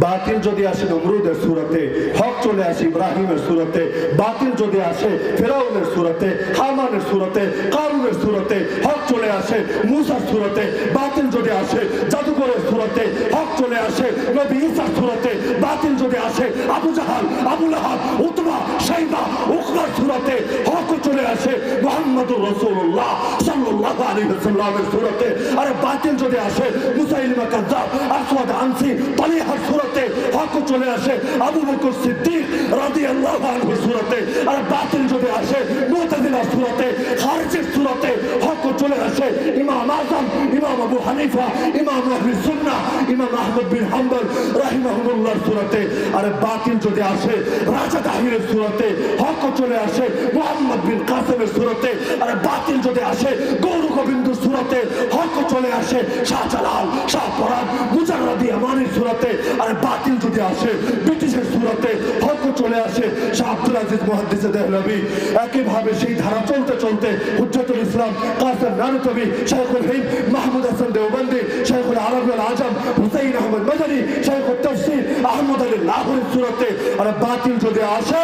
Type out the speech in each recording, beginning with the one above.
বাতিল যদি আসে নমরুদের সূরতে, হক চলে আসে ইব্রাহিমের সূরতে। বাতিল যদি আসে ফিরাউনের সূরতে, হামানের সূরতে, কারুনের সূরতে, হক চলে আসে মূসার সূরতে। বাতিল যদি আসে জাদুকরের সূরতে, হক চলে আসে নবী ঈসার সূরতে। বাতিল যদি আসে আবু জাহাল, আবু লাহাব, উতবা, শাইবা, উকবার সূরতে, হক চলে আসে মুহাম্মদুর রাসূলুল্লাহ সাল্লাল্লাহু আলাইহি ওয়াসাল্লামের সূরতে। আরে বাতিল যদি আসে মুসাইলিমা কাযযাব, আসওয়াদ আনসি, তালিহার সূরতে, হক চলে আসে আবু বকর সিদ্দিক রাদিয়াল্লাহু আনহু সূরতে। আরে বাতিল যদি আসে মুতাজিলার সূরতে, খারিজের সূরতে, হক চলে আসে ইমাম আযম, ইমাম আবু হানিফা, ইমাম আহলে সুন্নাহ, ইমাম আহমদ বিন হাম্বল রাহিমাহুল্লাহর সূরতে। আরে বাতিল যদি আসে রাজা তাহিরের সূরতে, হক চলে আসে মুহাম্মদ বিন কাসিমের সূরতে। আরে বাতিল যদি আসে গৌর গোবিন্দর সূরতে, হক চলে আসে শাহজালাল, শাহপরান, মুজাররাদি আমানির সূরতে। আরে বাতিল যদি আসে ব্রিটিশের সূরতে, হক চলে আসে শাহ আব্দুল আজিজ মুহাদ্দিসে দেহলভী। একইভাবে সেই ধারা চলতে চলতে হুজ্জাতুল ইসলাম কাসেম নানুতবি, শাইখুল হিন্দ মাহমুদ হাসান দেওবন্দি, শাইখুল আরব আল আজম হুসাইন আহমদ মাদানী, শাইখুল তাফসীর আহমদ আলী লাহোরের সূরতে। আরে বাতিল যদি আসে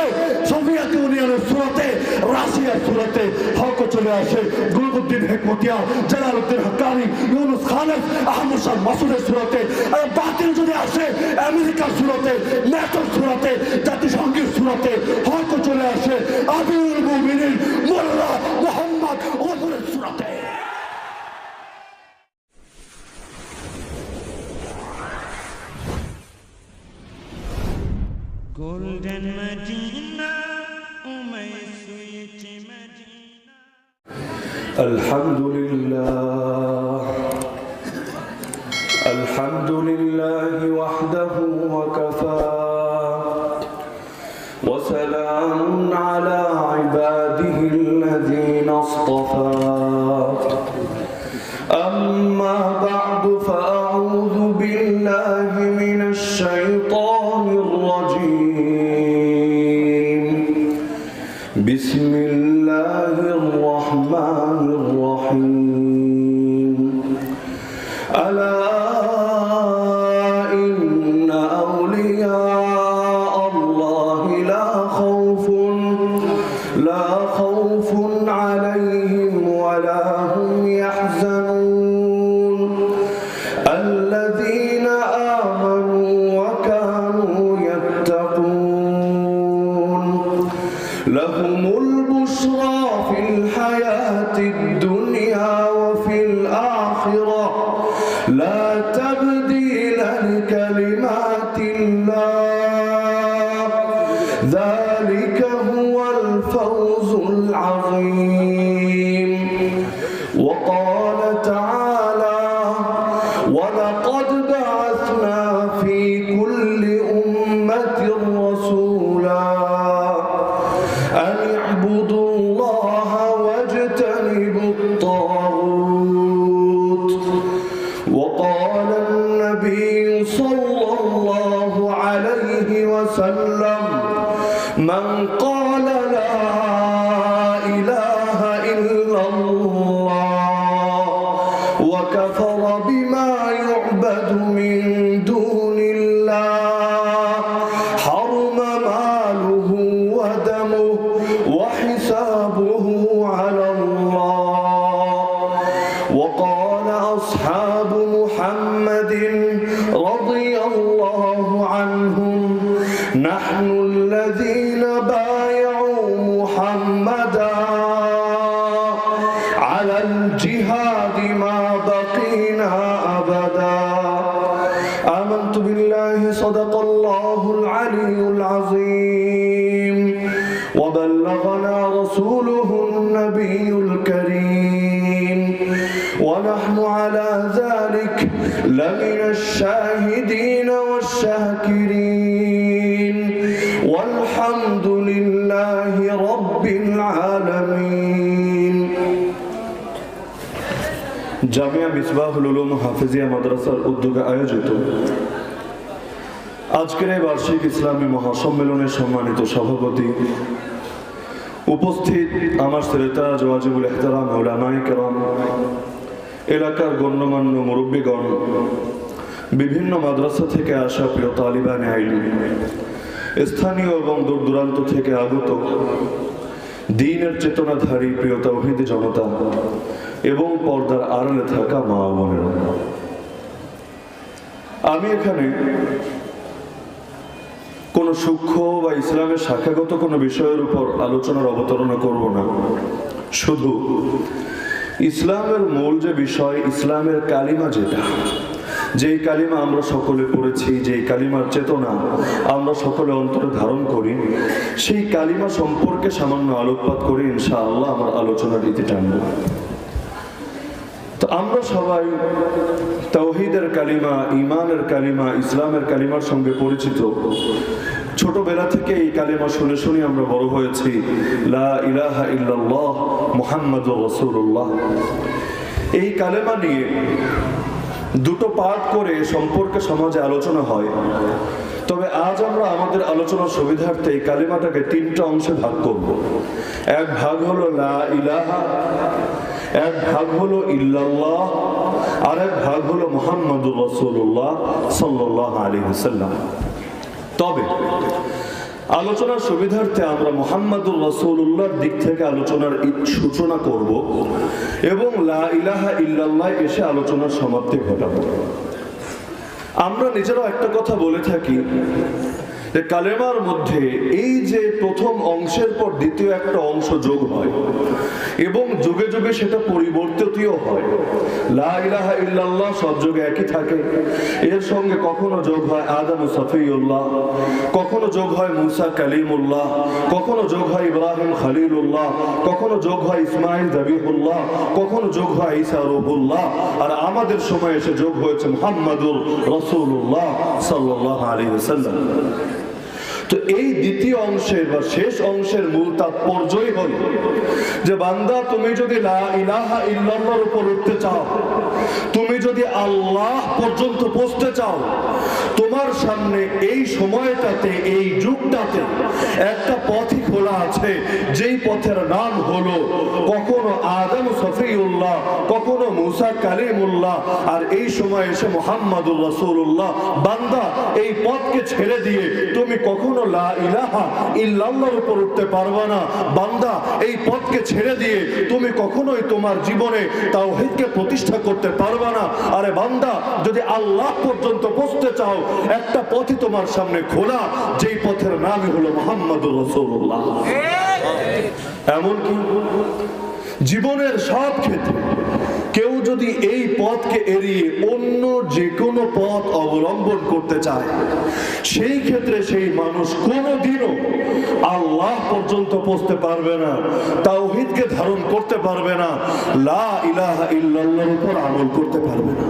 সোভিয়েত ইউনিয়নের সূরতে, রাশিয়ার সূরতে, হক চলে আসে গুলবুদ্দিন হেকমতিয়া, জালালউদ্দিন হক্কানি, ইউনুস খালেদ, আহমদ শাহ মাসুদের সূরতে। আরে বাতিল যদি আসে আমেরিকার সূরতে, ন্যাটোর সূরতে, জাতিসংঘের সূরতে, হক চলে আসে আমিরুল মুমিনিন মোল্লা মুহাম্মদ ওমরের সূরতে। Golden Medina, my sweet Medina. الحمد لله وحده وكفى وسلام على عباده الذين اصطفى أما بعد فأعوذ بالله من الشيطان الرجيم بسم الله الرحمن الرحيم ألا إن أولياء الله لا خوف عليهم ولا هم يحزنون الذين آمنوا وكانوا يتقون لهم البشرى في الحياة الدنيا وفي الآخرة لا تبديل لكلمات الله ذلك هو الفوز العظيم وقال تعالى ولقد بعثنا في كل أمة رسولا أن اعبدوا الله واجتنبوا الطاغوت وقال النبي صلى الله عليه وسلم من قال لا إله إلا الله وكفر بما يعبد من دون الله حرم ماله ودمه وحسابه على الله وقال أصحاب محمد رضي الله عنهم نحن الذين بايعوا محمدا على الجهاد ما بقينا أبدا آمنت بالله صدق الله العلي العظيم وبلغنا رسوله النبي الكريم ونحن على ذلك لمن الشاهدين والشاكرين والحمد لله رب العالمين Jamia Misbahul Uloom Hafizia মাদ্রাসার উদ্যোগে আয়োজিত আজকের এই বার্ষিক ইসলামী মহাসম্মেলনের সম্মানিত সভাপতি, উপস্থিত আমার শ্রোতা ওয়াজিবুল ইহতিরাম উলামায়ে কেরাম, এলাকার গণ্যমান্য মুরব্বীগণ, বিভিন্ন মাদ্রাসা থেকে আসা প্রিয় তালিবানে ইলম, স্থানীয় এবং দূর দূরান্ত থেকে আগত দ্বীনের চেতনাধারী প্রিয় তাওহীদি জনতা এবং পর্দার আড়ালে থাকা মা ও বোনেরা, আমি এখানে কোনো সূক্ষ্ম বা ইসলামের শাখাগত কোনো বিষয়ের উপর আলোচনার অবতারণা করব না। শুধু ইসলামের মূল যে বিষয়, ইসলামের কালিমা, যেই কালিমা আমরা সকলে পড়েছি, যেই কালিমার চেতনা আমরা সকলে অন্তরে ধারণ করি, সেই কালিমা সম্পর্কে সামান্য আলোকপাত করে ইনশাআল্লাহ আমার আলোচনার ইতি টানব। তো আমরা সবাই তাওহীদের কালিমা, ঈমানের কালিমা, ইসলামের কালিমার সঙ্গে পরিচিত। ছোটবেলা থেকে এই কালিমা শুনে শুনে আমরা বড় হয়েছি, লা ইলাহা ইল্লাল্লাহ মুহাম্মাদুর রাসূলুল্লাহ। এই কালিমা নিয়ে দুটো পাঠ করে সম্পর্কে সমাজে আলোচনা হয়। তবে আজ আমরা আমাদের আলোচনার সুবিধার্থে এই কালিমাটাকে তিনটা অংশে ভাগ করব। এক ভাগ হলো লা ইলাহা, এক ভাগ হলো ইল্লাল্লাহ, আর এক ভাগ হলো মুহাম্মাদুর রাসূলুল্লাহ সাল্লাল্লাহু আলাইহি ওয়াসাল্লাম। তবে আলোচনার সুবিধার্থে আমরা মুহাম্মাদুর রাসূলুল্লাহর দিক থেকে আলোচনার সূচনা করব এবং লা ইলাহা ইল্লাল্লাহ এসে আলোচনার সমাপ্তি ঘটাবো। আমরা নিজেরাও একটা কথা বলে থাকি যে কালেমার মধ্যে এই যে প্রথম অংশের পর দ্বিতীয় একটা অংশ যোগ হয় এবং যুগে যুগে সেটা পরিবর্তিতও হয়। লা ইলাহা ইল্লাল্লাহ সব যুগে একই থাকে, এর সঙ্গে কখনো যোগ হয় আদম সফিউল্লাহ, কখনো যোগ হয় মুসা কালিমুল্লাহ, কখনো যোগ হয় ইব্রাহিম খলিলুল্লাহ, কখনো যোগ হয় ইসমাইল যাবিহুল্লাহ, কখনো যোগ হয় ঈসা রূহুল্লাহ, আর আমাদের সময় এসে যোগ হয়েছে মুহাম্মাদুর রাসূলুল্লাহ সাল্লাল্লাহু আলাইহি ওয়াসাল্লাম। তো এই দ্বিতীয় অংশের বা শেষ অংশের মূল তাৎপর্যই হল যে বান্দা, তুমি যদি লা ইলাহা ইল্লাল্লাহর উপর উঠতে চাও, তুমি যদি আল্লাহ পর্যন্ত পৌঁছতে চাও, তোমার সামনে এই সময়টাতে, এই যুগটাতে একটা পথই খোলা আছে, যেই পথের নাম হলো কখনো আদম সফিউল্লাহ, কখনো মুসা কালিমুল্লাহ, আর এই সময় এসে মুহাম্মাদুর রাসূলুল্লাহ। বান্দা, এই পথকে ছেড়ে দিয়ে তুমি কখনো লা ইলাহা ইল্লাল্লাহর উপর উঠতে পারবে না। বান্দা, এই পথকে ছেড়ে দিয়ে তুমি কখনোই তোমার জীবনে তাওহীদকে প্রতিষ্ঠা করতে পারবে না। আরে বান্দা, যদি আল্লাহ পর্যন্ত পৌঁছতে চাও, একটা পথই তোমার সামনে খোলা, যেই পথের নামই হলো মুহাম্মাদুর রাসূলুল্লাহ। এমনকি জীবনের সব ক্ষেত্রে কেউ যদি এই পথকে এড়িয়ে অন্য যে কোনো পথ অবলম্বন করতে চায়, সেই ক্ষেত্রে সেই মানুষ কোনোদিনও আল্লাহ পর্যন্ত পৌঁছতে পারবে না, তাওহীদকে ধারণ করতে পারবে না, লা ইলাহা ইল্লাল্লাহর উপর আমল করতে পারবে না।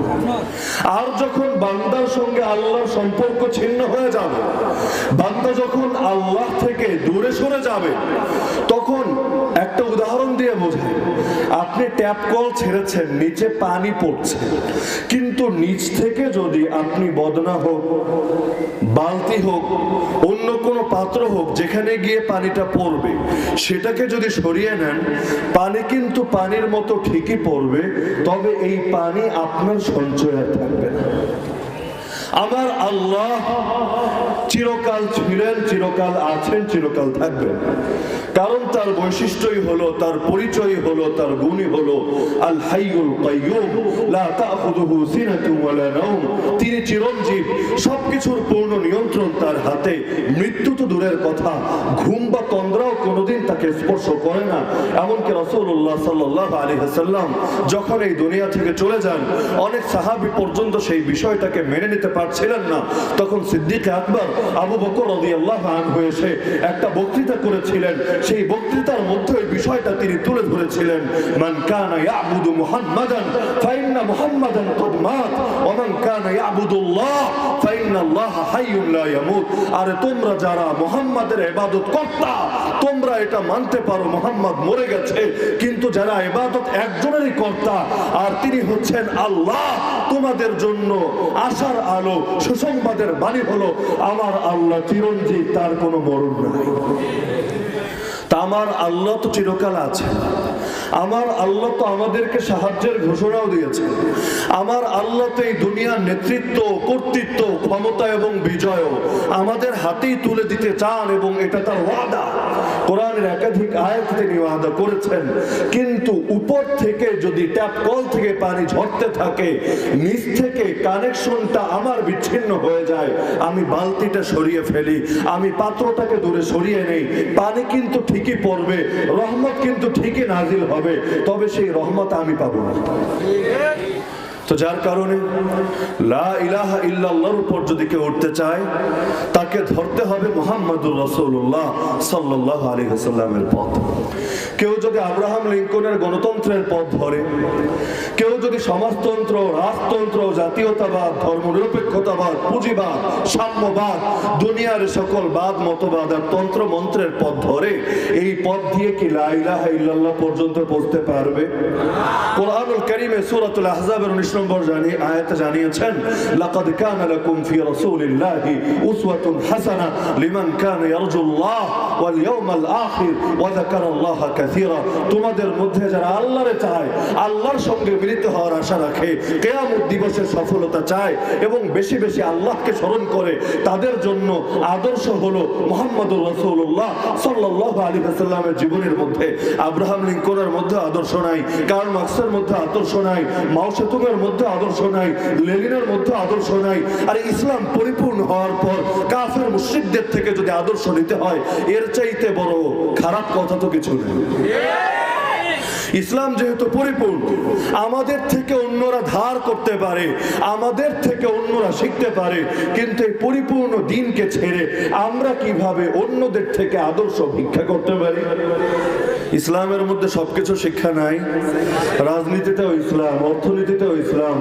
আর যখন বান্দার সঙ্গে আল্লাহর সম্পর্ক ছিন্ন হয়ে যাবে, বান্দা যখন আল্লাহ থেকে দূরে সরে যাবে, তখন একটা উদাহরণ দিয়ে বোঝায়, আপনি ট্যাপ কল ছেড়েছেন, নিচে পানি পড়ছে, কিন্তু নিচ থেকে যদি আপনি বদনা হোক, বালতি হোক, অন্য কোনো পাত্র হোক, যেখানে গিয়ে পানিটা পড়বে, সেটাকে যদি সরিয়ে নেন, পানি কিন্তু পানির মতো ঠিকই পড়বে, তবে এই পানি আপনার সঞ্চয় আর থাকবে না। আমার আল্লাহ চিরকাল ছিলেন, চিরকাল আছেন, চিরকাল থাকবেন। কারণ তার বৈশিষ্ট্যই হলো, তার পরিচয় হলো, তার গুণই হলো আল হাইয়ুল কাইয়ুম লা তাখুযুহু সিনাতুন ওয়ালা নাওম। তিনি চিরঞ্জীব, সবকিছুর পূর্ণ নিয়ন্ত্রণ তার হাতে। মৃত্যু তো দূরের কথা, ঘুম বা তন্দ্রাও কোনোদিন তাকে স্পর্শ করে না। এমনকি রাসূলুল্লাহ সাল্লাল্লাহু আলাইহি ওয়াসাল্লাম যখন এই দুনিয়া থেকে চলে যান, অনেক সাহাবী পর্যন্ত সেই বিষয়টাকে মেনে নিতে পারছিলেন না। তখন সিদ্দিক আকবর আবু বকর রাদিয়াল্লাহু আনহু এসে একটা বক্তৃতা করেছিলেন। সেই বক্তৃতার মধ্যে এই বিষয়টা তিনি তুলে ধরেছিলেন, মান কানা ইয়াবুদু মুহাম্মাদান ফাইন্না মুহাম্মাদান ক্বাদ মাত ওয়া মান কানা ইয়াবুদুল্লাহ ফাইন্নাল্লাহা হাইয়ুন লা ইয়ামুত। আর তোমরা যারা মুহাম্মাদের ইবাদত করতা, তোমরা এটা মানতে পারো মুহাম্মদ মরে গেছে, কিন্তু যারা ইবাদত একজনেরই কর্তা, আর তিনি হচ্ছেন আল্লাহ, তোমাদের জন্য আশার আলো, সুসংবাদের বাণী হলো আমার আল্লাহ চিরঞ্জীব, তার কোনো মরণ নাই। তা আমার আল্লাহ তো চিরকাল আছে, আমার আল্লাহ তো আমাদেরকে সাহায্যের ঘোষণাও দিয়েছেন। আমার আল্লাহ তো এই দুনিয়ার নেতৃত্ব, কর্তৃত্ব, ক্ষমতা এবং বিজয়ও আমাদের হাতেই তুলে দিতে চান এবং এটা তার ওয়াদা। কোরআনের একাধিক আয়াতে তিনি ওয়াদা করেছেন। কিন্তু উপর থেকে যদি ট্যাপ কল থেকে পানি ঝরতে থাকে, নিচ থেকে কানেকশনটা আমার বিচ্ছিন্ন হয়ে যায়, আমি বালতিটা সরিয়ে ফেলি, আমি পাত্রটাকে দূরে সরিয়ে নেই, পানি কিন্তু ঠিকই পড়বে, রহমত কিন্তু ঠিকই নাজিল হবে, তবে সেই রহমত আমি পাবো না। তো যার কারণে লা ইলাহা ইল্লাল্লাহর উপর যদি কেউ উঠতে চায়, তাকে ধরতে হবে মুহাম্মদুর রাসূলুল্লাহ সাল্লাল্লাহু আলাইহি ওয়াসাল্লামের পথ। কেউ যদি আব্রাহাম লিঙ্কনের গণতন্ত্রের পথ ধরে, কেউ যদি সমাজতন্ত্র, রাজতন্ত্র, জাতীয়তাবাদ, ধর্মনিরপেক্ষতাবাদ, পুঁজিবাদ, সাম্যবাদ, দুনিয়ার সকল বাদ, মতবাদ আর তন্ত্র মন্ত্রের পথ ধরে, এই পথ দিয়ে কি লা ইলাহা ইল্লাল্লাহ পর্যন্ত পৌঁছতে পারবে? কোরআনুল কারীমে সূরাতুল আহজাবের 19 নম্বর আয়াতে জানিয়েছেন, লাকাদ কানা লাকুম ফি রাসূলিল্লাহি উসওয়াতুন হাসানাহ লিমান কানা ইয়ারজুল্লাহ ওয়াল ইয়াউমাল আখির ওয়া যাকারাল্লাহা কাসীরা। তোমাদের মধ্যে যারা আল্লাহরে চায়, আল্লাহর সঙ্গে মিলিত হওয়ার আশা রাখে, কিয়ামত দিবসের সফলতা চায় এবং বেশি বেশি আল্লাহকে স্মরণ করে, তাদের জন্য আদর্শ হলো মুহাম্মদুর রাসূলুল্লাহ সাল্লাল্লাহু আলাইহি ওয়াসাল্লামের জীবনের মধ্যে আব্রাহাম লিঙ্কনের মধ্যে আদর্শ নাই, কার্ল মার্কসের মধ্যে আদর্শ নাই, মাও সেতুংয়ের মধ্যে আদর্শ নাই, লেনিনের মধ্যে আদর্শ নাই। আর ইসলাম পরিপূর্ণ হওয়ার পর কাফের মুশরিকদের থেকে যদি আদর্শ নিতে হয়, এর চাইতে বড় খারাপ কথা তো কিছু নেই। ইসলাম যেহেতু পরিপূর্ণ, আমাদের থেকে অন্যরা ধার করতে পারে, আমাদের থেকে অন্যরা শিখতে পারে, কিন্তু এই পরিপূর্ণ দ্বীনকে ছেড়ে আমরা কিভাবে অন্যদের থেকে আদর্শ ভিক্ষা করতে পারি? ইসলামের মধ্যে সবকিছু শিক্ষা নাই। রাজনীতিতেও ইসলাম, অর্থনীতিতেও ইসলাম,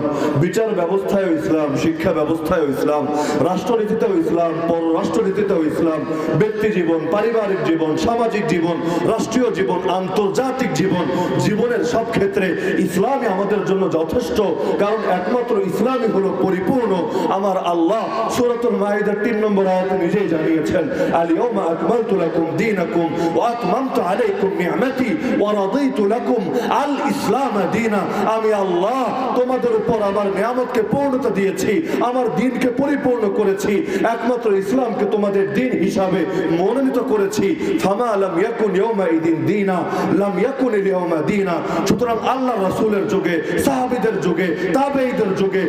বিচার ব্যবস্থায়ও ইসলাম, শিক্ষা ব্যবস্থায়ও ইসলাম, রাষ্ট্রনীতিতেও ইসলাম, পররাষ্ট্রনীতিতেও ইসলাম, ব্যক্তি জীবন, পারিবারিক জীবন, সামাজিক জীবন, রাষ্ট্রীয় জীবন, আন্তর্জাতিক জীবন, জীবনের সব ক্ষেত্রে ইসলামই আমাদের জন্য যথেষ্ট। কারণ একমাত্র ইসলামই হলো পরিপূর্ণ। আমার আল্লাহ সূরাতুল মাইদার 3 নম্বর আয়াতে নিজেই জানিয়েছেন, আল ইয়াউমা আকমালতু লাকুম দীনাকুম ওয়া আতমামতু আলাইকুম নি'মাতি ওয়া রাদিতু লাকুম আল ইসলাম দীনা। আমি আল্লাহ তোমাদের উপর আমার নিয়ামতকে পূর্ণতা দিয়েছি, আমার দ্বীনকে পরিপূর্ণ করেছি, একমাত্র ইসলামকে তোমাদের দ্বীন হিসাবে মনোনীত করেছি। ফামা লাম ইয়াকুন ইয়াউমা ইদিন দীনা লাম ইয়াকুন আল ইয়াউমা দীনা। সুতরাং আল্লাহর রাসূলের যুগে, সাহাবীদের যুগে, তাবেঈদের যুগে,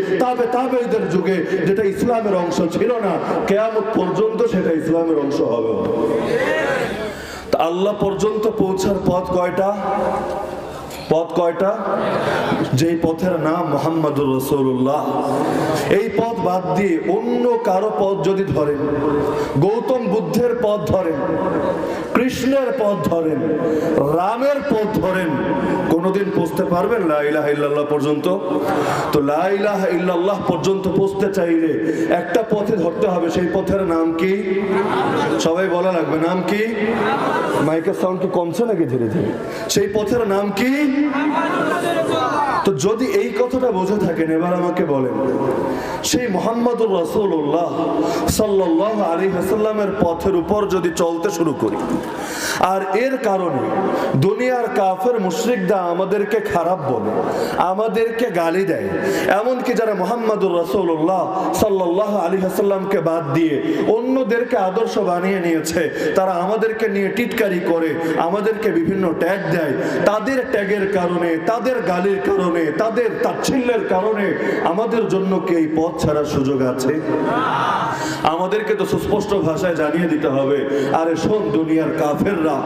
তাবেঈদের যুগে যেটা ইসলামের অংশ ছিল না, কিয়ামত পর্যন্ত সেটা ইসলামের অংশ হবে। আল্লাহ পর্যন্ত পৌঁছার পথ কয়টা? পথ কয়টা? যেই পথের নাম মুহাম্মদুর রাসূলুল্লাহ। এই পথ বাদ দিয়ে অন্য কারো পথ যদি ধরেন, গৌতম বুদ্ধের পথ ধরেন, কৃষ্ণের পথ ধরেন, রামের পথ ধরেন, কোনোদিন পৌঁছতে পারবেন লা ইলাহা ইল্লাল্লাহ পর্যন্ত? তো লা ইলাহা ইল্লাল্লাহ পর্যন্ত পৌঁছতে চাইলে একটা পথে ধরতে হবে। সেই পথের নাম কি? সবাই বলা লাগবে, নাম কি? মাইকের সাউন্ড কি কমছে নাকি ধীরে ধীরে? সেই পথের নাম কি? তো যদি এই কথাটা বোঝা থাকেন, এবার আমাকে বলেন, সেই মুহাম্মদুর রাসূলুল্লাহ সাল্লাল্লাহু আলাইহি ওয়াসাল্লামের পথের উপর যদি চলতে শুরু করি, আর এর কারণে দুনিয়ার কাফের মুশরিকরা আমাদেরকে খারাপ বলে, আমাদেরকে গালি দেয়, এমনকি যারা মুহাম্মদুর রাসূলুল্লাহ সাল্লাল্লাহু আলাইহি ওয়াসাল্লামকে বাদ দিয়ে অন্যদেরকে আদর্শ বানিয়ে নিয়েছে, তারা আমাদেরকে নিয়ে টিটকারি করে, আমাদেরকে বিভিন্ন ট্যাগ দেয়, তাদের ট্যাগের কারণে, তাদের গালির কারণে, তাদের তাচ্ছিল্যের কারণে আমাদের জন্য কি এই পথ ছাড়ার সুযোগ আছে? আমাদেরকে তো সুস্পষ্ট ভাষায় জানিয়ে দিতে হবে, আরে শোন দুনিয়ার কাফেররা,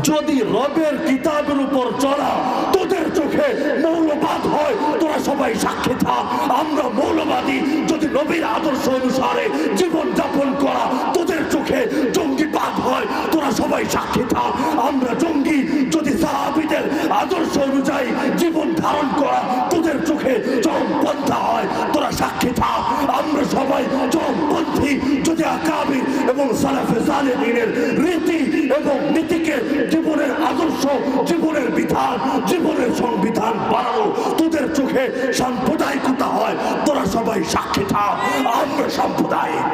যদি রবের কিতাবের উপর চলা তোদের চোখে মৌলবাদ হয়, তোরা সবাই সাক্ষী থাক, আমরা মৌলবাদী। যদি নবীর আদর্শ অনুসারে জীবন যাপন করা তোদের চোখে জঙ্গিবাদ হয়, তোরা সবাই সাক্ষী থাক, আমরা জঙ্গি। যদি সাহাবীদের আদর্শ অনুযায়ী জীবন ধারণ করা তোদের চোখে চরমপন্থা হয়, তোরা সাক্ষী থাক, আমরা সবাই চরমপন্থী। যদি আকাবির এবং সালাফে সালেহিনের রীতি এবং নীতিকে জীবনের আদর্শ, জীবনের বিধান, জীবনের সংবিধান বানানো তোদের চোখে সাম্প্রদায়িকতা হয়, তোরা সবাই সাক্ষী থাক, আমরা সাম্প্রদায়িক।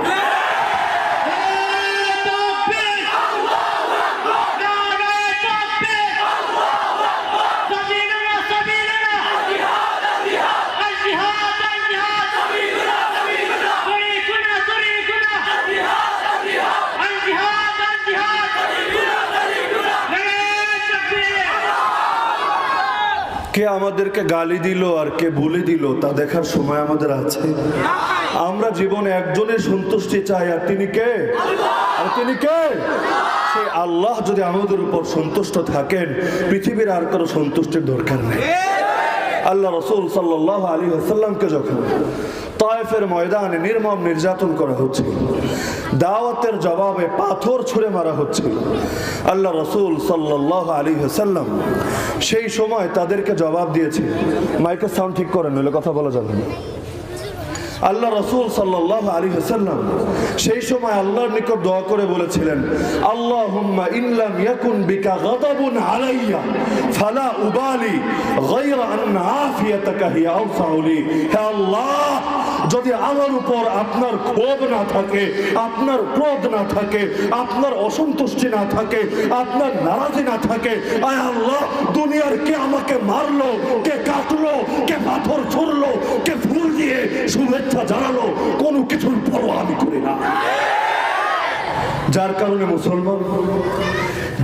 কে আমাদেরকে গালি দিল আর কে বলে দিল তা দেখার সময় আমাদের আছে? আমরা জীবনে একজনের সন্তুষ্টি চাই, আর তিনি কে? আর তিনি কে? সেই আল্লাহ যদি আমাদের উপর সন্তুষ্ট থাকেন, পৃথিবীর আর কারো সন্তুষ্টির দরকার নেই। আল্লাহ রাসূল সাল্লাল্লাহু আলাইহি ওয়াসাল্লামকে যখন তায়েফের ময়দানে নির্মম নির্যাতন করা হচ্ছিল, দাওয়াতের জবাবে পাথর ছুঁড়ে মারা হচ্ছিল, আল্লাহ রাসূল সাল্লাল্লাহু আলাইহি ওয়াসাল্লাম সেই সময় তাদেরকে জবাব দিয়েছেন। মাইকের সাউন্ড ঠিক করেন, নইলে কথা বলা যাবে না। আল্লাহ রাসূল সাল্লাল্লাহু আলাইহি ওয়াসাল্লাম সেই সময় আল্লাহর নিকট দোয়া করে বলেছিলেন, আল্লাহুম্মা ইল্লাম ইয়াকুন বিকা গাদাবুন আলাইয়া ফালা উবালি গায়রা আন আফিয়াতাকা হিয়া আওসাউ লি। হে আল্লাহ, যদি আমার উপর আপনার ক্ষোভ না থাকে, আপনার ক্রোধ না থাকে, আপনার অসন্তুষ্টি না থাকে, আপনার নারাজি না থাকে, আয় আল্লাহ, দুনিয়ার কে আমাকে মারলো, কে কাটলো, কে পাথর ছুড়লো, কে ফুল দিয়ে শুভেচ্ছা জানালো, কোনো কিছুর পরোয়া আমি করি না। যার কারণে মুসলমান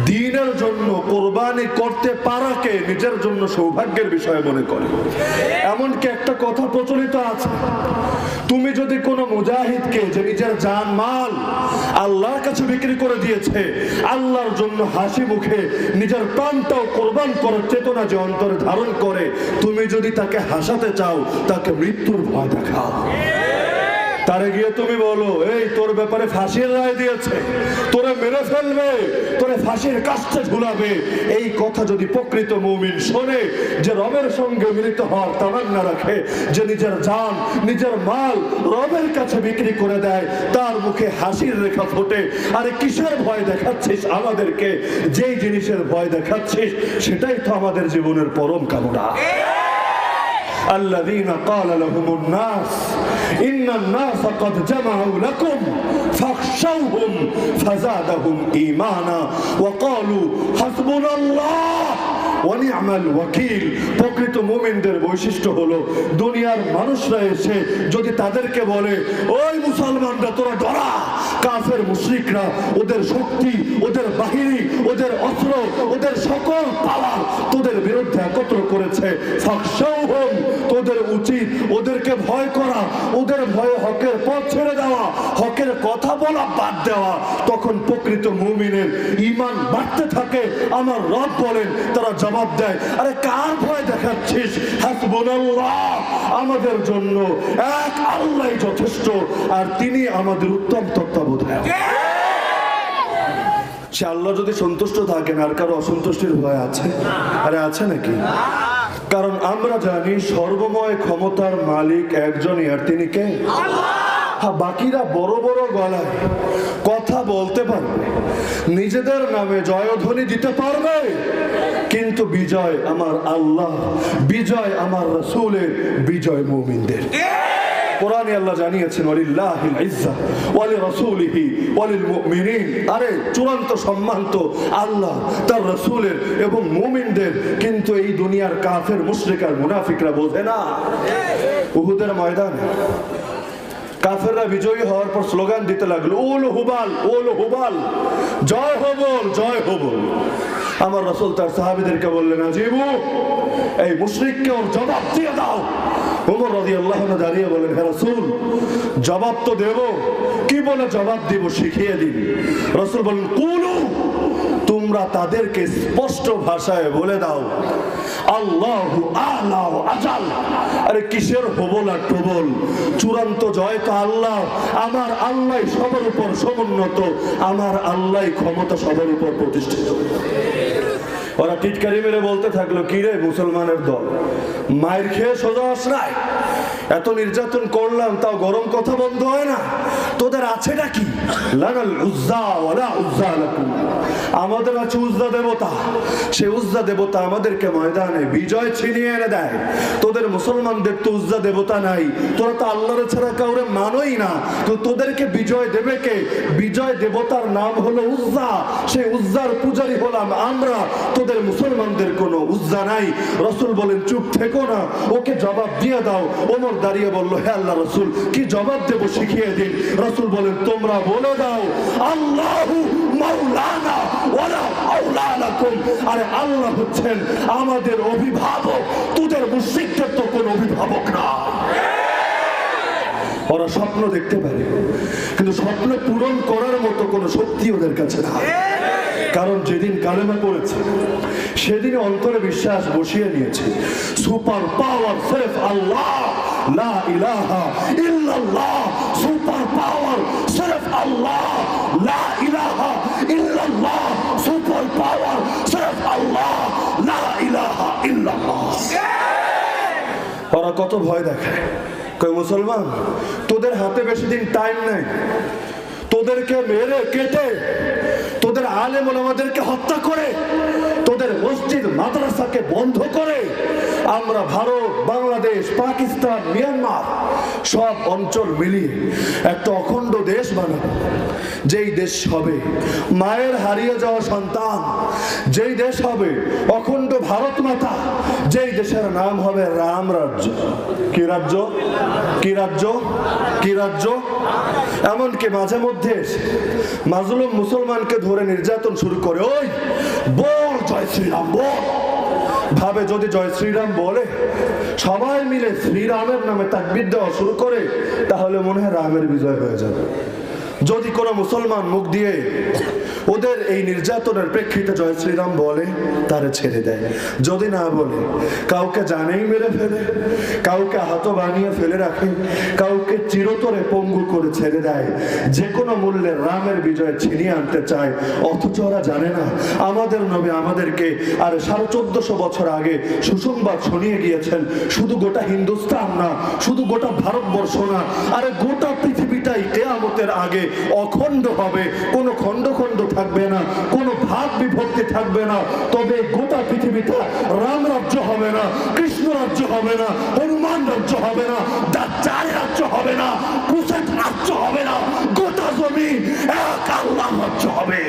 দ্বীনের জন্য কোরবানি করতে পারাকে নিজের জন্য সৌভাগ্যের বিষয় মনে করে। এমনকি একটা কথা প্রচলিত আছে, তুমি যদি কোনো মুজাহিদকে যে নিজের জান মাল আল্লাহর কাছে বিক্রি করে দিয়েছে, আল্লাহর জন্য হাসি মুখে নিজের প্রাণটাও কোরবান করার চেতনা যে অন্তরে ধারণ করে, তুমি যদি তাকে হাসাতে চাও, তাকে মৃত্যুর ভয় দেখাও। তারে গিয়ে তুমি বলো, এই তোর ব্যাপারে ফাঁসির রায় দিয়েছে, তোরে মেরে ফেলবে, তোরে ফাঁসির কাস্তে ঝুলাবে। এই কথা যদি প্রকৃত মুমিন শোনে, যে রবের সঙ্গে মিলিত হওয়ার তামান্না রাখে, যে নিজের জান নিজের মাল রবের কাছে বিক্রি করে দেয়, তার মুখে হাসির রেখা ফোটে। আরে কিসের ভয় দেখাচ্ছিস আমাদেরকে? যেই জিনিসের ভয় দেখাচ্ছিস সেটাই তো আমাদের জীবনের পরম কামনা। الذين قال لهم الناس إن الناس قد جمعوا لكم فاخشوهم فزادهم إيمانا وقالوا حسبنا الله ওয়ানি'মাল ওয়াকিল। প্রকৃত মুমিনদের বৈশিষ্ট্য হলো, দুনিয়ার মানুষরা এসে যদি তাদেরকে বলে, ওই মুসলমানরা তোরা ডরা, কাফের মুশরিকরা ওদের শক্তি, ওদের বাহিনী, ওদের অস্ত্র, ওদের সকল পাওয়ার তোদের বিরুদ্ধে একত্র করেছে, ফাখশাউহুম, তোদের উচিত ওদেরকে ভয় করা, ওদের ভয়ে হকের পথ ছেড়ে দেওয়া, হকের কথা বলা বাদ দেওয়া। তখন প্রকৃত মুমিনের ঈমান বাড়তে থাকে। আমার রব বলেন, তারা জবাব দেয়, আরে কার ভয় দেখাচ্ছিস? হাসবুনাল্লাহ, আমাদের জন্য এক আল্লাহই যথেষ্ট, আর তিনি আমাদের উত্তম তত্ত্বাবধায়ক। সে আল্লাহ যদি সন্তুষ্ট থাকেন, আর কারো অসন্তুষ্টির ভয় আছে? আরে আছে নাকি? কারণ আমরা জানি সর্বময় ক্ষমতার মালিক একজনই, আর তিনি কে? হ্যাঁ, বাকিরা বড় বড় গলায় কথা বলতে পারবে, নিজেদের নামে জয়ধ্বনি দিতে পারবে, কিন্তু বিজয় আমার আল্লাহ, বিজয় আমার রাসূলের, বিজয় মুমিনদের। কোরআনে আল্লাহ জানিয়েছেন, ওয়ালিল্লাহিল ইজ্জা ওয়া লিরাসূলিহি ওয়া লিল মুমিনিন। আরে চূড়ান্ত সম্মান তো আল্লাহ, তার রাসূলের এবং মুমিনদের, কিন্তু এই দুনিয়ার কাফের মুশরিক আর মুনাফিকরা বোঝে না। উহুদের ময়দানে কাফেররা বিজয়ী হওয়ার পর স্লোগান দিতে লাগলো, ওল হুবাল, ওল হুবাল, জয় হবল, জয় হবল। আমার রাসূল তার সাহাবীদেরকে বললেন, আজিবু, এই মুশরিককে ওর জবাব দিয়ে দাও। ওমর রাদিয়াল্লাহু আনহু দাঁড়িয়ে বলেন, হে রাসূল, জবাব তো দেব, কি বলে জবাব দিব শিখিয়ে দিন। রাসূল বলেন, কুলু, তোমরা তাদেরকে স্পষ্ট ভাষায় বলে দাও, আল্লাহু আ'লা ওয়া আজাল। আরে কিসের হবল আর টবল? চূড়ান্ত জয় তো আল্লাহ, আমার আল্লাহ সবার উপর সমুন্নত, আমার আল্লাহ ক্ষমতা সবার উপর প্রতিষ্ঠিত। ওরা টিটকারি মেরে বলতে থাকলো, কি রে মুসলমানের দল, মায়ের খেয়ে সোজা আস নাই, এত নির্যাতন করলাম তাও গরম কথা বন্ধ হয় না, তোদের আছেটা কি? লানাল উজ্জা ওয়ালা উজ্জা লাকুম, আমাদের আছে উজ্জা দেবতা, সেই উজ্জা দেবতা আমাদেরকে ময়দানে বিজয় ছিনিয়ে এনে দেয়। তোদের মুসলমানদের তো উজ্জা দেবতা নাই, তোরা তো আল্লাহর ছাড়া কাউরে মানোই না, তো তোদেরকে বিজয় দেবে কে? বিজয় দেবতার নাম হলো উজ্জা, সেই উজ্জার পূজারী হলাম আমরা, তোদের মুসলমানদের কোনো উজ্জা নাই। রাসূল বলেন, চুপ থেকো না, ওকে জবাব দিয়ে দাও। ওমর দাঁড়িয়ে বলল, হে আল্লাহ রাসূল, কি জবাব দেব শিখিয়ে দিন। রাসূল বলেন, বলেন তোমরা বলে দাও আল্লাহু মাওলানা ওয়ালা মাওলা লাকুম, আরে আল্লাহ হচ্ছেন আমাদের অভিভাবক, তোদের মুশরিকদের তো কোনো অভিভাবক না। ওরা স্বপ্ন দেখতে পারে কিন্তু স্বপ্ন পূরণ করার মতো কোনো শক্তি ওদের কাছে না, কারণ যেদিন কালেমা পড়েছে সেদিন অন্তরে বিশ্বাস বসিয়ে নিয়েছে সুপার পাওয়ার সির্ফ আল্লাহ, লা ইলাহা ইল্লাল্লাহ, সুপার পাওয়ার সির্ফ আল্লাহ, লা ইলাহা ইল্লাল্লাহ, সুপার পাওয়ার সির্ফ আল্লাহ, লা ইলাহা ইল্লাল্লাহ। ওরা কত ভয় দেখায়, কই মুসলমান তোদের হাতে বেশি দিন টাইম নেই, তোদেরকে মেরে কেটে তোদের আলেম ওলামাদেরকে হত্যা করে তোদের মসজিদ মাদ্রাসাকে বন্ধ করে আমরা ভারত, বাংলাদেশ, পাকিস্তান, মিয়ানমার সব অঞ্চল মিলিয়ে একটা অখণ্ড দেশ বানাবো, যেই দেশ হবে মায়ের হারিয়ে যাওয়া সন্তান, যেই দেশ হবে অখণ্ড ভারত মাতা, যেই দেশের নাম হবে রাম রাজ্য। কি রাজ্য? কি রাজ্য? কি রাজ্য? এমনকি মাঝে মধ্যে মাজলুম মুসলমানকে ধরে নির্যাতন শুরু করে, ওই বল জয় শ্রীরাম বল, ভাবে যদি জয় শ্রীরাম বলে সবাই মিলে শ্রীরামের নামে তাকবীর দেওয়া শুরু করে তাহলে মনে হয় রামের বিজয় হয়ে যাবে। যদি কোনো মুসলমান মুখ দিয়ে ওদের এই নির্যাতনের প্রেক্ষিতে জয় শ্রীরাম বলে তারে ছেড়ে দেয়, যদি না বলে কাউকে জানেই মেরে ফেলে, কাউকে হাত বানিয়ে ফেলে রাখে, কাউকে চিরতরে পঙ্গু করে ছেড়ে দেয়, যে কোনো মূল্যে রামের বিজয় ছিনিয়ে আনতে চায়। অথচ ওরা জানে না আমাদের নবী আমাদেরকে আর 1450 বছর আগে সুসংবাদ শুনিয়ে গিয়েছেন, শুধু গোটা হিন্দুস্তান না, শুধু গোটা ভারতবর্ষ না, আরে গোটা পৃথিবীটাই কিয়ামতের আগে অখণ্ড হবে, কোনো খণ্ড খণ্ড থাকবে না, কোনো ভাগ বিভক্তি থাকবে না। তবে গোটা পৃথিবীটা রাম রাজ্য হবে না, কৃষ্ণ রাজ্য হবে না, হনুমান রাজ্য হবে না, দাজ্জাল রাজ্য হবে না, কুসেট রাজ্য হবে না, গোটা জমিন এক আল্লাহ রাজ্য হবে।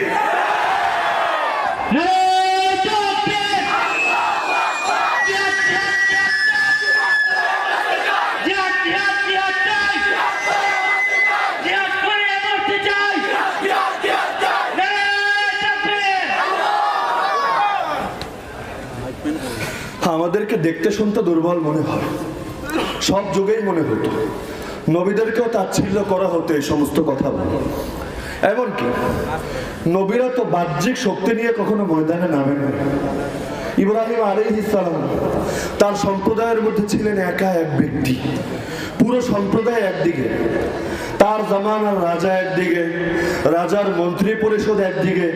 আমাদেরকে দেখতে শুনতে দুর্বল মনে হয়, সব যুগেই মনে হতো, নবীদেরকেও তাচ্ছিল্য করা হতো এই সমস্ত কথা বলে। এমনকি নবীরা তো বাহ্যিক শক্তি নিয়ে কখনো ময়দানে নামেন না। ইব্রাহিম আলাইহিস সালাম তার সম্প্রদায়ের মধ্যে ছিলেন একা এক ব্যক্তি, পুরো সম্প্রদায় একদিকে, তার জামানার রাজা একদিকে, রাজার মন্ত্রী পরিষদ একদিকে,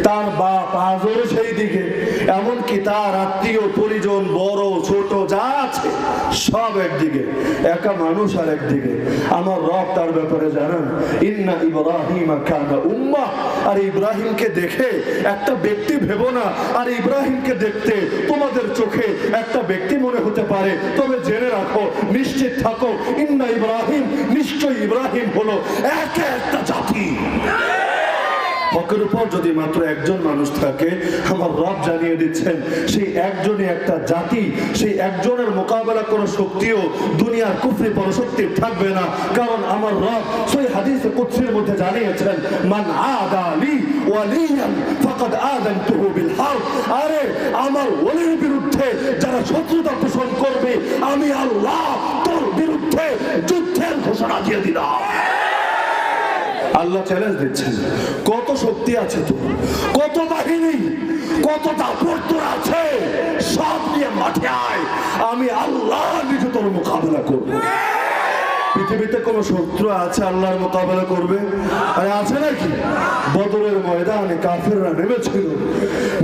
তার বাপ আজর সেই দিকে, এমনকি তার আত্মীয় পরিজন বড় ছোট যা আছে সব একদিকে, একা মানুষ আর একদিকে। আমার রব তার ব্যাপারে জানান, ইন্না ইব্রাহিম কানা উম্মাহ, আর ইব্রাহিমকে দেখে একটা ব্যক্তি ভেবো না, আর ইব্রাহিমকে দেখতে তোমাদের চোখে একটা ব্যক্তি মনে হতে পারে, তবে জেনে রাখো, নিশ্চিত থাকো, ইন্না ইব্রাহিম, নিশ্চয় ইব্রাহিম হলো একটা জাতি। হকের উপর যদি মাত্র একজন মানুষ থাকে, আমার রব জানিয়ে দিচ্ছেন সেই একজনই একটা জাতি, সেই একজনের মোকাবেলা কোনো শক্তিও দুনিয়ার কুফরি পরশক্তি থাকবে না। কারণ আমার রব সেই হাদিসে কুদসির মধ্যে জানিয়েছেন, মান আদা লি ওয়ালিয়ান ফাকাদ আযানতুহু বিল হারব, আরে আমার ওলির বিরুদ্ধে যারা শত্রুতা পোষণ করবে আমি আল্লাহ তোর বিরুদ্ধে যুদ্ধের ঘোষণা দিয়ে দিলাম। আল্লাহ চ্যালেঞ্জ দিচ্ছেন, কত শক্তি আছে তোর, কত বাহিনী, কত দাপট তোর আছে, সব নিয়ে মাঠে আয়, আমি আল্লাহ নিজে তোর মোকাবেলা করব। পৃথিবীতে কোন শত্রু আছে আল্লাহর মোকাবেলা করবে? আরে আছে নাকি? বদরের ময়দানে কাফেররা নেমেছিল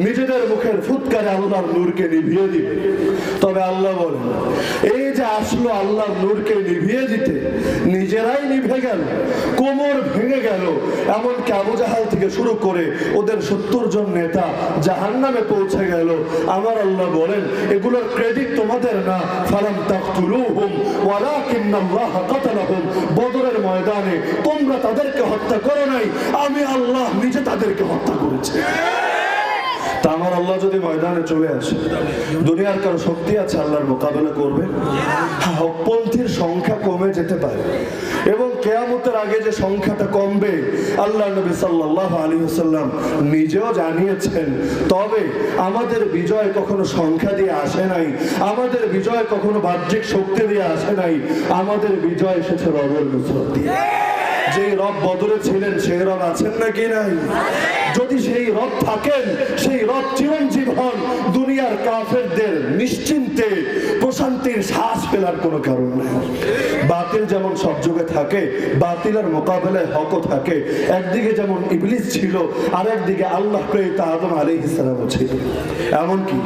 নিজেদের মুখের ফুৎকারে আল্লাহর নূরকে নিভিয়ে দিবে। তবে আল্লাহ বলেন, এই যে আসলো আল্লাহর নূরকে নিভিয়ে দিতে, নিজেরাই নিভে গেল, কোমর ভেঙে গেল, এমনকি আবু জাহাল থেকে শুরু করে ওদের 70 জন নেতা জাহান্নামে পৌঁছে গেল। আমার আল্লাহ বলেন, এগুলোর ক্রেডিট তোমাদের না, ফালাম তাকতুলুহুম ওয়ালাকিন্নাল্লাহ কাতালাহুম, বদরের ময়দানে তোমরা তাদেরকে হত্যা করো নাই, আমি আল্লাহ নিজে তাদেরকে হত্যা করেছি। তা আমার আল্লাহ যদি ময়দানে চলে আসে, দুনিয়ার কারো শক্তি আছে আল্লাহর মোকাবেলা করবে? হকপন্থীর সংখ্যা কমে যেতে পারে, এবং কিয়ামতের আগে যে সংখ্যাটা কমবে আল্লাহ নবী সাল্লাল্লাহু আলাইহি ওয়াসাল্লাম নিজেও জানিয়েছেন। তবে আমাদের বিজয় কখনো সংখ্যা দিয়ে আসে নাই, আমাদের বিজয় কখনো বাহ্যিক শক্তি দিয়ে আসে নাই, আমাদের বিজয় এসেছে রবের নুসরত দিয়ে। যে রব বদরে ছিলেন সেই রব আছেন নাকি নাই? যদি সেই রব থাকেন, সেই রব চিরঞ্জীব হন, দুনিয়ার কাফেরদের নিশ্চিন্তে প্রশান্তির শ্বাস ফেলার কোনো কারণ নাই। বাতিল যেমন সব যুগে থাকে, বাতিলের মোকাবেলায় হকও থাকে। একদিকে যেমন ইবলিস ছিল, আর একদিকে আল্লাহ প্রেরিত আদম আলাইহিস সালামও ছিল। এমনকি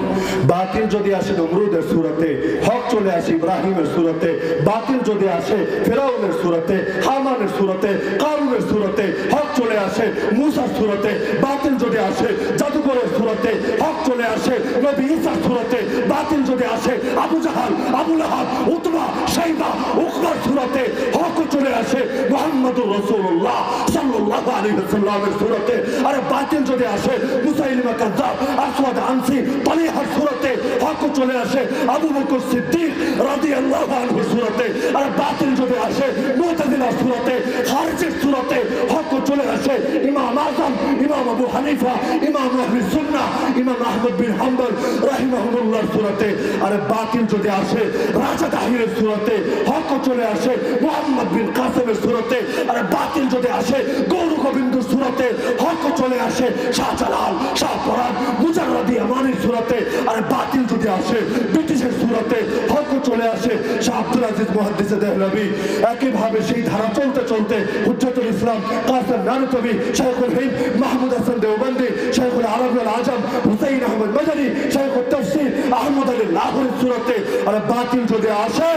বাতিল যদি আসে নমরুদের সূরতে, হক চলে আসে ইব্রাহিমের সূরতে। বাতিল যদি আসে ফেরাউনের সূরতে, হামানের সূরতে, কারুনের সূরতে, হক চলে আসে মূসার সূরতে। বাতিল যদি আসে জাদুকরের সূরতে, হক চলে আসে নবী ঈসার সূরতে। বাতিল যদি আসে আবু জাহাল, আবু লাহাব, উতবা, শাইবা, উকবার সূরতে, হক চলে আসে মুহাম্মদুর রাসূলুল্লাহ সাল্লাল্লাহু আলাইহি ওয়াসাল্লামের সূরতে। আরে বাতিল যদি আসে মুসাইলিমা কাযযাব, আসওয়াদ আনসি, তালিহার সূরতে, হক চলে আসে আবু বকর সিদ্দিক রাদিয়াল্লাহু আনহু সূরতে। আরে বাতিল যদি আসে মুতাজিলার সূরতে, খারিজের সূরতে, হক চলে আসে ইমাম আযম, ইমাম আবু হানিফা, ইমাম আহলে সুন্নাহ, ইমাম আহমদ বিন হাম্বল রাহিমাহুল্লাহর সূরতে। আরে বাতিল যদি আসে রাজা তাহিরের সূরতে, হক চলে আসে মুহাম্মদ বিন কাসেমের সূরতে। আরে বাতিল যদি আসে গৌর গোবিন্দর সূরতে, হক চলে আসে শাহজালাল, শাহপরান, মুজাররদি আমানির সূরতে। আরে বাতিল যদি আসে ব্রিটিশের সূরতে, হক চলে আসে শাহ আব্দুল আজিজ মুহাদ্দিস দেহলভী। একইভাবে সেই ধারা চলতে চলতে হুজ্জাতুল ইসলাম কাসেম নানুতবি, শাইখুল হিন্দ মাহমুদ হাসান দেওবন্দি, শাইখুল আরব আল আজম হুসাইন আহমদ মদনী, শাইখুল তাফসীর আহমদ আলী লাহোরের সূরতে। আরে বাতিল যদি আসে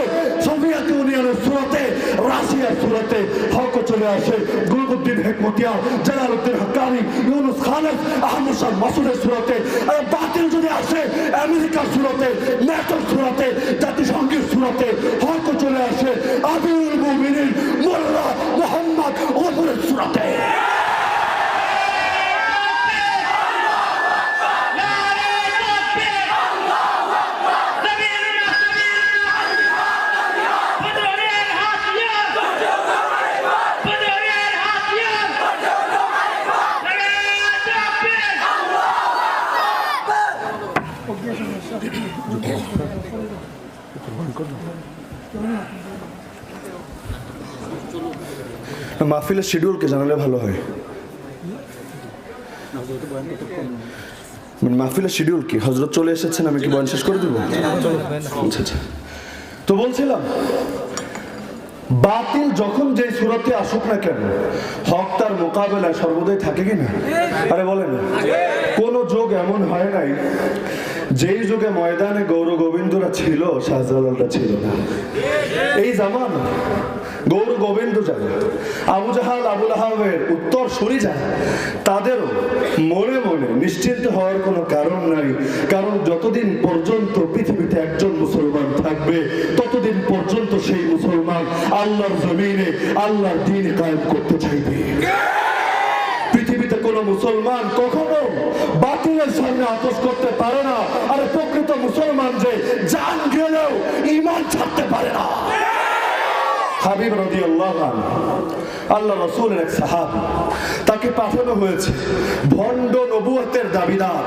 সোভিয়েত ইউনিয়নের সূরতে, রাশিয়ার সূরতে, হক চলে আসে গুলবুদ্দিন হেকমতিয়া, জালালউদ্দিন হাক্কানি, ইউনুস খালেদ, আহমদ শাহ মাসুদের সূরতে। আরে বাতিল যদি আসে আমেরিকার সূরতে, ন্যাটোর সূরতে, জাতিসংঘের সূরতে, হক চলে আসে আমিরুল মুমিনিন মোল্লা মুহাম্মদ ওমরের সূরতে। মাহফিলের শিডিউলকে জানালে ভালো হয়। মাহফিলের শিডিউল কি? হযরত চলে এসেছেন, আমি কি বয়ান শেষ করে দেব? আচ্ছা। তো বলছিলাম বাতিল যখন যে সূরতে আসুক না কেন, হক তার মোকাবেলায় সর্বদাই থাকে কিনা? আরে বলেন, কোন যুগ এমন হয় নাই যেই যুগে ময়দানে গৌর গোবিন্দরা ছিল শাহজালালরা ছিল না। এই জামানা গৌর গোবিন্দ যায়, আবু জাহাল আবু লাহাবের উত্তর সরি যায়, তাদেরও মনে মনে নিশ্চিন্ত হওয়ার কোনো কারণ নাই। কারণ যতদিন পর্যন্ত পৃথিবীতে একজন মুসলমান থাকবে, ততদিন পর্যন্ত সেই মুসলমান আল্লাহর জমিনে আল্লাহর দ্বীন কায়েম করতে চাইবে। পৃথিবীতে কোন মুসলমান কখনো বাতিলের সামনে আপোষ করতে পারে না। আর প্রকৃত মুসলমান যে জান গেলেও ঈমান ছাড়তে পারে না। হাবিব রাদিয়াল্লাহু আনহু আল্লাহ রাসূলের এক সাহাবী, তাকে পাঠানো হয়েছে ভণ্ড নবুয়তের দাবিদার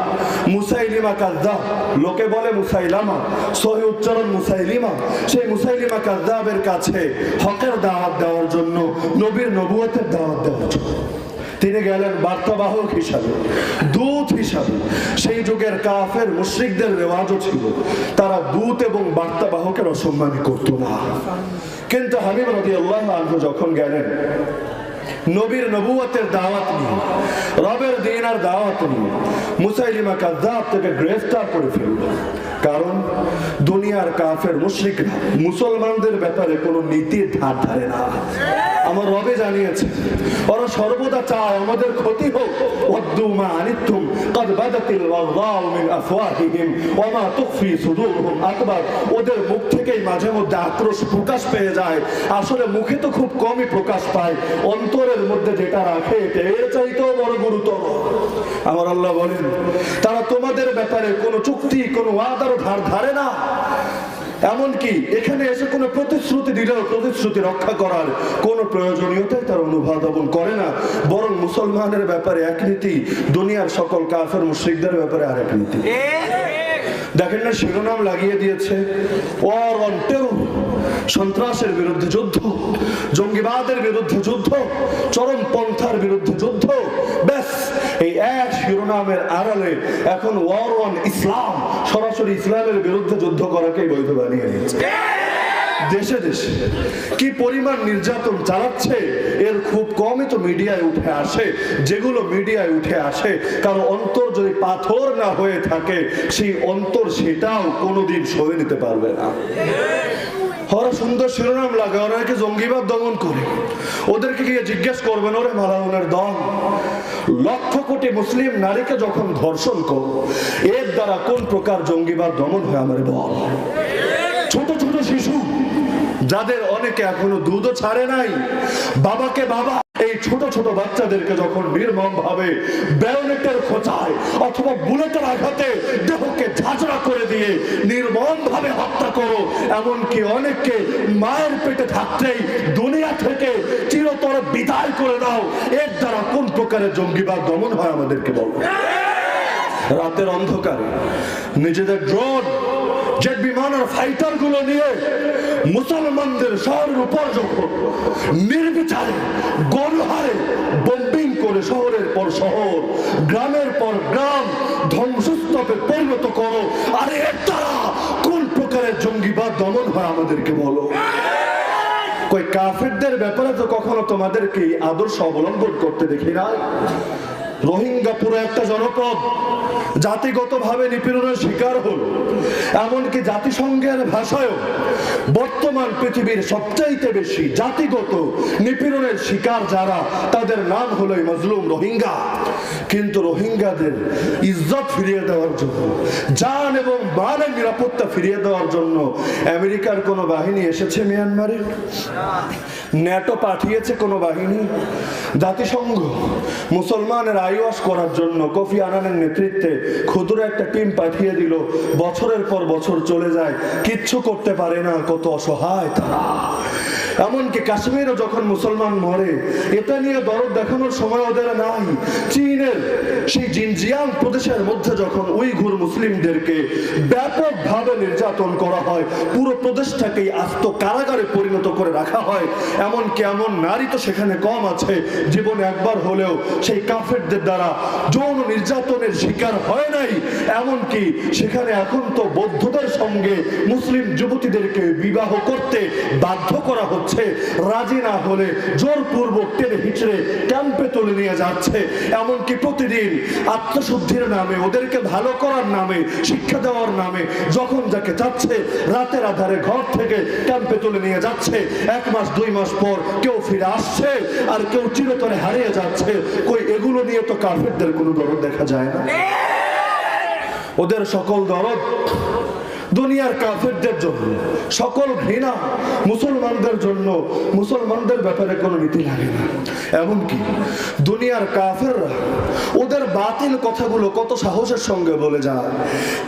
মুসাইলিমা কাযযাব, লোকে বলে মুসাইলামা, সহিহ উচ্চারণ মুসাইলিমা। সেই মুসাইলিমা কাযযাবের কাছে হকের দাওয়াত দেওয়ার জন্য, নবীর নবুয়তের দাওয়াত দেওয়ার জন্য তিনি গেলেন বার্তাবাহক হিসাবে, দূত হিসাবে। সেই যুগের কাফের মুশরিকদের রেওয়াজও ছিল, তারা দূত এবং বার্তাবাহকের অসম্মানী করত না। কিন্তু হাবিব রাদিয়াল্লাহু আনহু যখন গেলেন নবীর নবুয়তের দাওয়াত নিয়ে, রবের দ্বীনের দাওয়াত নিয়ে, মুসাইলিমা কাযযাব তাকে গ্রেফতার করে ফেলল। কারণ দুনিয়ার কাফের মুশরিকরা মুসলমানদের ব্যাপারে কোনো নীতির ধার ধারে না। আমার রবে জানিয়েছে ওরা সর্বদা চায় আমাদের ক্ষতি হোক। ওয়াদ্দু মা আনিতুম ক্বাদ বাদাতিল বাগদাউ মিন আফওয়াহিহিম ওয়া মা তুখফি সুদুরহুম আকবার। ওদের মুখ থেকেই মাঝে মধ্যে আক্রোশ প্রকাশ পেয়ে যায়। আসলে মুখে তো খুব কমই প্রকাশ পায়, অন্তরের মধ্যে যেটা রাখে এটা এর চাইতেও বড় গুরুতর। আমার আল্লাহ বলেন তারা তোমাদের ব্যাপারে কোনো চুক্তি কোনো ওয়াদারও ধারে না, এমনকি এখানে এসে কোনো প্রতিশ্রুতি দিলেও প্রতিশ্রুতি রক্ষা করার কোনো প্রয়োজনীয়তাই তারা অনুধাবন করে না। বরং মুসলমানের ব্যাপারে এক নীতি, দুনিয়ার সকল কাফের মুশরিকদের ব্যাপারে আরেক নীতি। দেখেন না, শিরোনাম লাগিয়ে দিয়েছে ওয়ার অন টেরর, সন্ত্রাসের বিরুদ্ধে যুদ্ধ, জঙ্গিবাদের বিরুদ্ধে যুদ্ধ, চরমপন্থার বিরুদ্ধে যুদ্ধ। ব্যাস এই এক শিরোনামের আড়ালে এখন ওয়ার অন ইসলাম, সরাসরি ইসলামের বিরুদ্ধে যুদ্ধ করাকেই বৈধ বানিয়ে নিয়েছে। দেশে দেশে কি পরিমাণ নির্যাতন চালাচ্ছে এর খুব কমই তো মিডিয়ায় উঠে আসে। যেগুলো মিডিয়ায় উঠে আসে, কারণ অন্তর যদি পাথর না হয়ে থাকে সেই অন্তর সেটাও কোনোদিন সয়ে নিতে পারবে না। ওরা সুন্দর শিরোনাম লাগে, ওরা নাকি জঙ্গিবাদ দমন করে। ওদেরকে গিয়ে জিজ্ঞেস করবেন, ওরে মালাউনের দল, লক্ষ কোটি মুসলিম নারীকে যখন ধর্ষণ করো, এর দ্বারা কোন প্রকার জঙ্গিবাদ দমন হয় আমার বল। ছোট ছোট শিশু যাদের অনেকে এখনো দুধও ছাড়ে নাই, বাবাকে বাবা, এই ছোট ছোট বাচ্চাদেরকে যখন নির্মম ভাবে ব্যায়োনেটের খোঁচায় অথবা বুলেটের আঘাতে দেহকে ঝাঁঝরা করে দিয়ে নির্মম ভাবে হত্যা করো, এমনকি অনেককে মায়ের পেটে থাকতেই দুনিয়া থেকে চিরতরে বিদায় করে দাও, এর দ্বারা কোন প্রকারের জঙ্গিবাদ দমন হয় আমাদেরকে বলো। রাতের অন্ধকারে নিজেদের ড্রোন, জেট বিমান আর ফাইটার গুলো নিয়ে মুসলমানদের শহরের উপর যখন নির্বিচারে গণহারে বোম্বিং করে শহরের পর শহর, গ্রামের পর গ্রাম ধ্বংসস্তূপে পরিণত করো, আর এর দ্বারা কোন প্রকারের জঙ্গিবাদ দমন হয় আমাদেরকে বলো। কই কাফেরদের ব্যাপারে তো কখনো তোমাদেরকে আদর্শ অবলম্বন করতে দেখি না। রোহিঙ্গা পুরো একটা জনপদ জাতিগতভাবে নিপীড়নের শিকার হল, এমনকি জাতিসংঘের ভাষায়ও বর্তমান পৃথিবীর সবচাইতে বেশি জাতিগত নিপীড়নের শিকার যারা, তাদের নাম হলো মজলুম রোহিঙ্গা। কিন্তু রোহিঙ্গাদের ইজ্জত ফিরিয়ে দেওয়ার জন্য, জান এবং মালের নিরাপত্তা ফিরিয়ে দেওয়ার জন্য আমেরিকার কোনো বাহিনী এসেছে মিয়ানমারে? ন্যাটো পাঠিয়েছে কোনো বাহিনী? জাতিসংঘ মুসলমানের আইওয়াস করার জন্য কফি আনানের নেতৃত্বে ক্ষুদ্র একটা টিম পাঠিয়ে দিল, বছরের পর বছর চলে যায়, কিচ্ছু করতে পারে না। কত অসহায় তারা। এমনকি কাশ্মীরও যখন মুসলমান মরে, এটা নিয়ে দরদ দেখানোর সময় ওদের নাই। চীনের সেই জিনজিয়াং প্রদেশের মধ্যে যখন উইঘুর মুসলিমদেরকে ব্যাপকভাবে নির্যাতন করা হয়, পুরো প্রদেশটাকেই আস্ত কারাগারে পরিণত করে রাখা হয়, এমনকি এমন নারী তো সেখানে কম আছে জীবনে একবার হলেও সেই কাফেরদের দ্বারা যৌন নির্যাতনের শিকার হয় নাই। এমনকি সেখানে এখন তো বৌদ্ধদের সঙ্গে মুসলিম যুবতীদেরকে বিবাহ করতে বাধ্য করা হচ্ছে, রাজি না হলে জোরপূর্বক টেনে হিচড়ে ক্যাম্পে তুলে নিয়ে যাচ্ছে। এমনকি প্রতিদিন আত্মশুদ্ধির নামে, ওদেরকে ভালো করার নামে, শিক্ষা দেওয়ার নামে যখন যাকে যাচ্ছে রাতের আধারে ঘর থেকে ক্যাম্পে তুলে নিয়ে যাচ্ছে। 1 মাস 2 মাস পর কেউ ফিরে আসছে আর কেউ চিরতরে হারিয়ে যাচ্ছে। কই এগুলো নিয়ে তো কাফেরদের কোনো দরদ দেখা যায় না। ওদের সকল দরদ দুনিয়ার কাফেরদের জন্য, সকল ঘৃণা মুসলমানদের জন্য। মুসলমানদের ব্যাপারে কোনো নীতি লাগে না। এমনকি দুনিয়ার কাফেররা ওদের বাতিল কথাগুলো কত সাহসের সঙ্গে বলে যায়,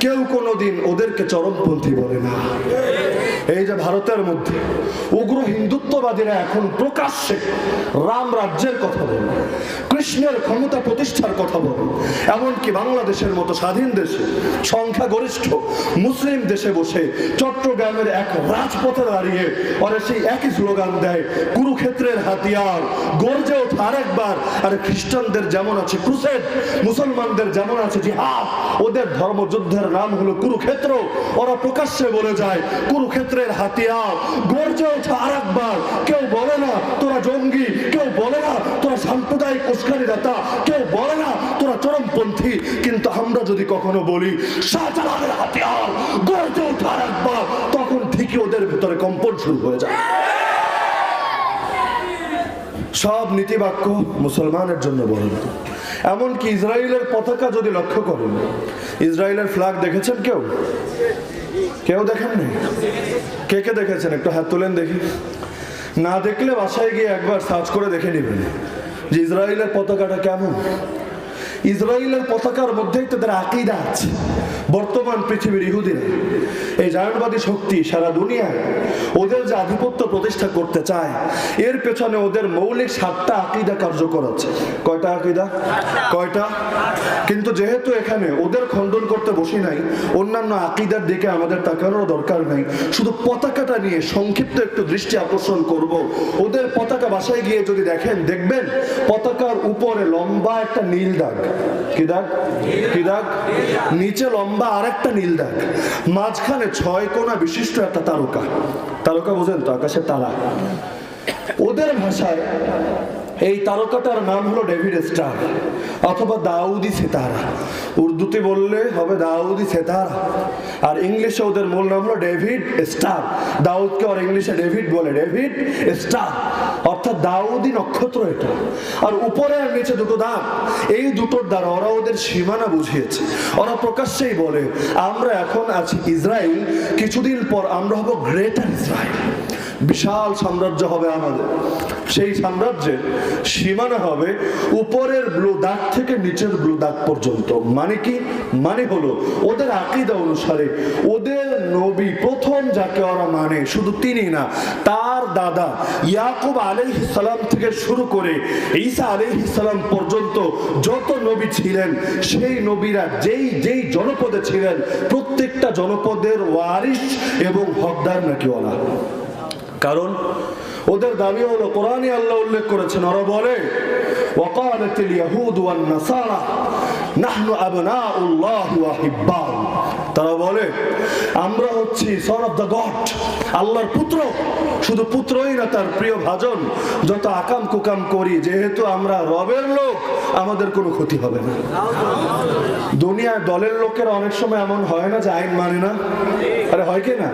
কেউ কোনোদিন ওদেরকে চরমপন্থী বলে না। এই যে ভারতের মধ্যে উগ্র হিন্দুত্ববাদীরা এখন প্রকাশ্যে রাম রাজ্যের কথা বলে, কৃষ্ণের ক্ষমতা প্রতিষ্ঠার কথা বলে, এমনকি বাংলাদেশের মতো স্বাধীন দেশে সংখ্যাগরিষ্ঠ মুসলিম দেশে বসে চট্টগ্রামের এক রাজপথে দাঁড়িয়ে ওরা সেই একই স্লোগান দেয়, কুরুক্ষেত্রের হাতিয়ার গর্জে ওঠে আরেকবার। আর খ্রিস্টানদের যেমন আছে ক্রুসেড, মুসলমানদের যেমন আছে জিহাদ, ওদের ধর্মযুদ্ধের নাম হলো কুরুক্ষেত্র। ওরা প্রকাশ্যে বলে যায় কুরুক্ষেত্রের হাতিয়ার গর্জে ওঠে আরেকবার। কেউ বলে না তোরা জঙ্গি, কেউ বলে না তোরা সাম্প্রদায়িক উস্কানিদাতা, কেউ বলে না তোরা চরমপন্থী। কিন্তু আমরা যদি কখনো বলি শাহজালালের হাতিয়ার গর্জে ওঠে আরেকবার, তখন ঠিকই ওদের ভিতরে কম্পন শুরু হয়ে যায়। সব নীতিবাক্য মুসলমানের জন্য বলেন। এমনকি ইসরায়েলের পতাকা যদি লক্ষ্য করেন, ইসরায়েলের ফ্ল্যাগ দেখেছেন কেউ? কেউ দেখেন নাই? কে কে দেখেছেন একটু হাত তোলেন দেখি। না দেখলে বাসায় গিয়ে একবার সার্চ করে দেখে নেবেন যে ইসরায়েলের পতাকাটা কেমন। ইসরায়েলের পতাকার মধ্যেই তাদের আকীদা আছে। বর্তমান পৃথিবীর ইহুদিরা, এই জায়নবাদী শক্তি সারা দুনিয়ায় ওদের যে আধিপত্য প্রতিষ্ঠা করতে চায়, এর পেছনে ওদের মৌলিক 7টা আকীদা কার্যকর আছে। কয়টা আকীদা? কয়টা? কিন্তু যেহেতু এখানে ওদের খণ্ডন করতে বসি নাই, অন্যান্য আকীদার দিকে আমাদের তাকানোর দরকার নাই, শুধু পতাকাটা নিয়ে সংক্ষিপ্ত একটু দৃষ্টি আকর্ষণ করব। ওদের পতাকা বাসায় গিয়ে যদি দেখবেন পতাকার উপরে লম্বা একটা নীল দাগ। কি দাগ? কি দাগ? নিচে লম্বা আরেকটা নীল দাগ, মাঝখানে 6 কোণা বিশিষ্ট একটা তারকা। তারকা বোঝেন তো? আকাশের তারা। ওদের ভাষায় এই তারকাটার নাম হলো ডেভিড স্টার অথবা দাউদি সিতারা। উর্দুতে বললে হবে দাউদি সিতারা, আর ইংলিশে ওদের মূল নাম হলো ডেভিড স্টার। দাউদকে আর ইংলিশে ডেভিড বলে, ডেভিড স্টার অর্থাৎ দাউদি নক্ষত্র এটা। আর উপরে আর নিচে দুটো দাগ, এই দুটোর দ্বারা ওরা ওদের সীমানা বুঝিয়েছে। ওরা প্রকাশ্যেই বলে আমরা এখন আছি ইসরায়েল, কিছুদিন পর আমরা হব গ্রেটার ইসরায়েল, বিশাল সাম্রাজ্য হবে আমাদের। সেই সাম্রাজ্যের সীমানা হবে উপরের ব্লু দাগ থেকে নিচের ব্লু দাগ পর্যন্ত। মানে কি? মানে হলো ওদের আকীদা অনুসারে ওদের নবী প্রথম যাকে ওরা মানে শুধু তিনি না, তার দাদা ইয়াকুব আলাইহিস সালাম থেকে শুরু করে ঈসা আলাইহিস সালাম পর্যন্ত যত নবী ছিলেন, সেই নবীরা যেই যেই জনপদে ছিলেন প্রত্যেকটা জনপদের ওয়ারিস এবং হকদার নাকি ওরা। কারণ ওদের দাবি হলো, কোরআনে আল্লাহ উল্লেখ করেছেন, ওরা বলে ওয়াকালাতিল ইয়াহুদ ওয়ান নাসারা নাহনু আবনাউল্লাহ ওয়া হিব্বাউ। তারা বলে আমরা হচ্ছি সন অফ দ্য গড, আল্লাহর পুত্র। শুধু পুত্রই না, তার প্রিয় ভাজন। যত আকাম কুকাম করি, যেহেতু আমরা রবের লোক, আমাদের কোনো ক্ষতি হবে না। দুনিয়ার দলের লোকের অনেক সময় এমন হয় না যে আইন মানে না? আরে হয় কি না?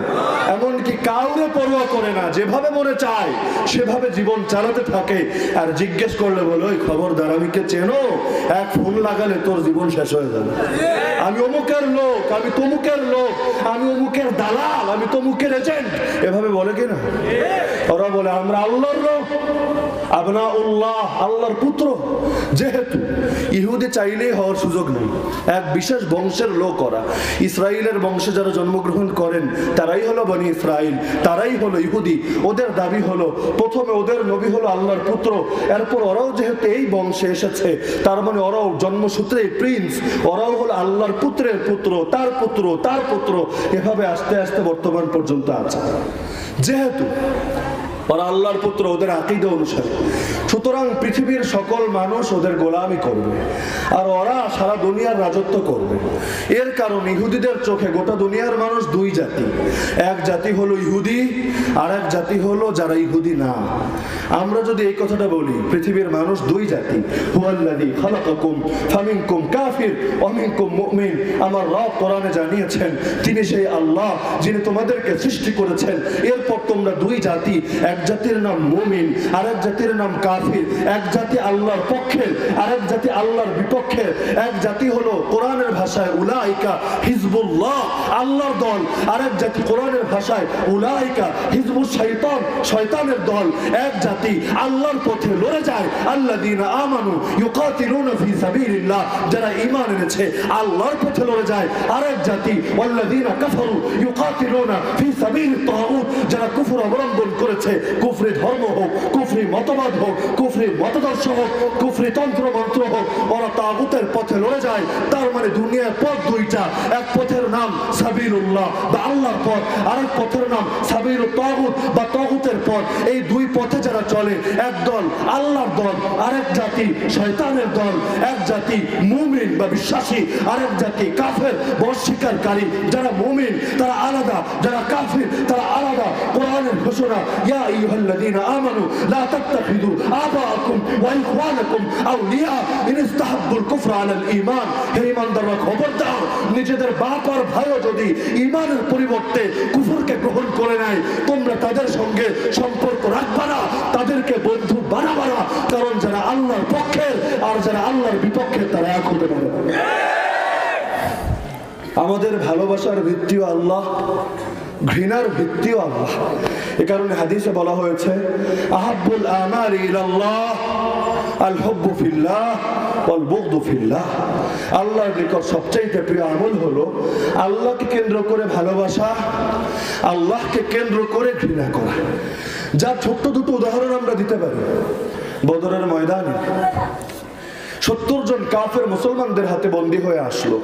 এমনকি কাউরে পরোয়া করে না, যেভাবে মনে চায় সেভাবে জীবন চালাতে থাকে। আর জিজ্ঞেস করলে বলো ওই খবরদার আমি কে চেনো? এক ফোন লাগালে তোর জীবন শেষ হয়ে যাবে। আমি অমুকের লোক, আমি তমুকের লোক, আমি অমুকের দালাল, আমি তমুকের এজেন্ট, এভাবে বলে কিনা? ওরা বলে আমরা আল্লাহর লোক, আবনাউল্লাহ, আল্লাহর পুত্র। যেহেতু ইহুদি চাইলেই হওয়ার সুযোগ নেই, এক বিশেষ বংশের লোক ওরা। ইসরায়েলের বংশে যারা জন্মগ্রহণ করেন তারাই হলো বনি ইসরায়েল, তারাই হলো ইহুদি। ওদের দাবি হলো প্রথমে ওদের নবী হলো আল্লাহর পুত্র, এরপর ওরাও যেহেতু এই বংশে এসেছে, তার মানে ওরাও জন্মসূত্রে প্রিন্স, ওরাও হলো আল্লাহর পুত্রের পুত্র, তার পুত্র, তার পুত্র, এভাবে আস্তে আস্তে বর্তমান পর্যন্ত আছে। যেহেতু ওরা আল্লাহর পুত্র ওদের আকীদা অনুসারে, সুতরাং পৃথিবীর সকল মানুষ ওদের গোলামি করবে আর ওরা সারা দুনিয়ার রাজত্ব করবে। এর কারণ ইহুদিদের চোখে গোটা দুনিয়ার মানুষ দুই জাতি। এক জাতি হলো ইহুদি, আর এক জাতি হলো যারা ইহুদি না। আমরা যদি এই কথাটা বলি, পৃথিবীর মানুষ দুই জাতি। হুয়াল্লাযী খালাকাকুম ফামিনকুম কাফির ওয়া মিনকুম মুমিন। আমার রব কোরআনে জানিয়েছেন তিনি সেই আল্লাহ যিনি তোমাদেরকে সৃষ্টি করেছেন। এরপর তোমরা দুই জাতি, এক জাতির নাম মুমিন আর এক জাতির নাম কাফির। এক জাতি আল্লাহর পক্ষের, আর এক জাতি আল্লাহর বিপক্ষের। এক জাতি হলো কোরআনের ভাষায় উলাইকা হিজবুল্লাহ, আল্লাহর দল, আর এক জাতি কোরআনের ভাষায় উলাইকা হিজবুশ শাইতান, শয়তানের দল। এক জাতি আল্লাহর পথে লড়ে যায়, আল্লাযীনা আমানু ইউকাতিলুনা ফি সাবিলিল্লাহ, যারা ঈমান এনেছে আল্লাহর পথে লড়ে যায়। আর এক জাতি ওয়াল্লাযীনা কাফারু ইউকাতিলুনা ফি সাবিলিত তাগুত, যারা কুফর অবলম্বন করেছে, কুফরি ধর্ম হোক, কুফরি মতবাদ হোক, কুফরি মতাদর্শ হোক, কুফরি তন্ত্র মন্ত্র হোক, ওরা তাগুতের পথে লড়ে যায়। তার মানে দুনিয়ার পথ দুইটা, এক পথের নাম সাবিলুল্লাহ বা আল্লাহর পথ, আর এক পথের নাম সাবিলুত তাগুত বা তাগুতের পথ। এই দুই পথে যারা চলে, এক দল আল্লাহর দল, আরেক জাতি শয়তানের দল। এক জাতি মুমিন বা বিশ্বাসী, আরেক জাতি কাফের বা অস্বীকারী। যারা মুমিন তারা আলাদা, যারা কাফির তারা আলাদা। কোরআনের ঘোষণা, ইয়া আইয়ুহাল্লাযীনা আমানু লা তাত্তাখিযু আবাআকুম ওয়া ইখওয়ানাকুম আউলিয়া ইন ইসতাহাব্বুল কুফরা আলাল ঈমান। হে ঈমানদাররা খবরদার, নিজেদের বাপ আর ভাইও যদি ঈমানের পরিবর্তে কুফরকে গ্রহণ করে নেয়, তোমরা তাদের সঙ্গে সম্পর্ক রাখবা না, তাদেরকে বন্ধু বানাবা না। কারণ যারা আল্লাহর পক্ষের আর যারা আল্লাহর বিপক্ষের তারা এক হতে পারে। আমাদের ভালোবাসার ভিত্তিও আল্লাহ, ঘৃণার ভিত্তিও আল্লাহ। এ কারণে হাদিসে বলা হয়েছে আহাব্বুল আমালি ইলাল্লাহ আল হুব্বু ফিল্লাহ ওয়াল বুগদু ফিল্লাহ। আল্লাহর নিকট সবচাইতে প্রিয় আমল হলো আল্লাহকে কেন্দ্র করে ভালোবাসা, আল্লাহকে কেন্দ্র করে ঘৃণা করা। যার ছোট্ট দুটো উদাহরণ আমরা দিতে পারি। বদরের ময়দানে 70 জন কাফের মুসলমানদের হাতে বন্দী হয়ে আসলো।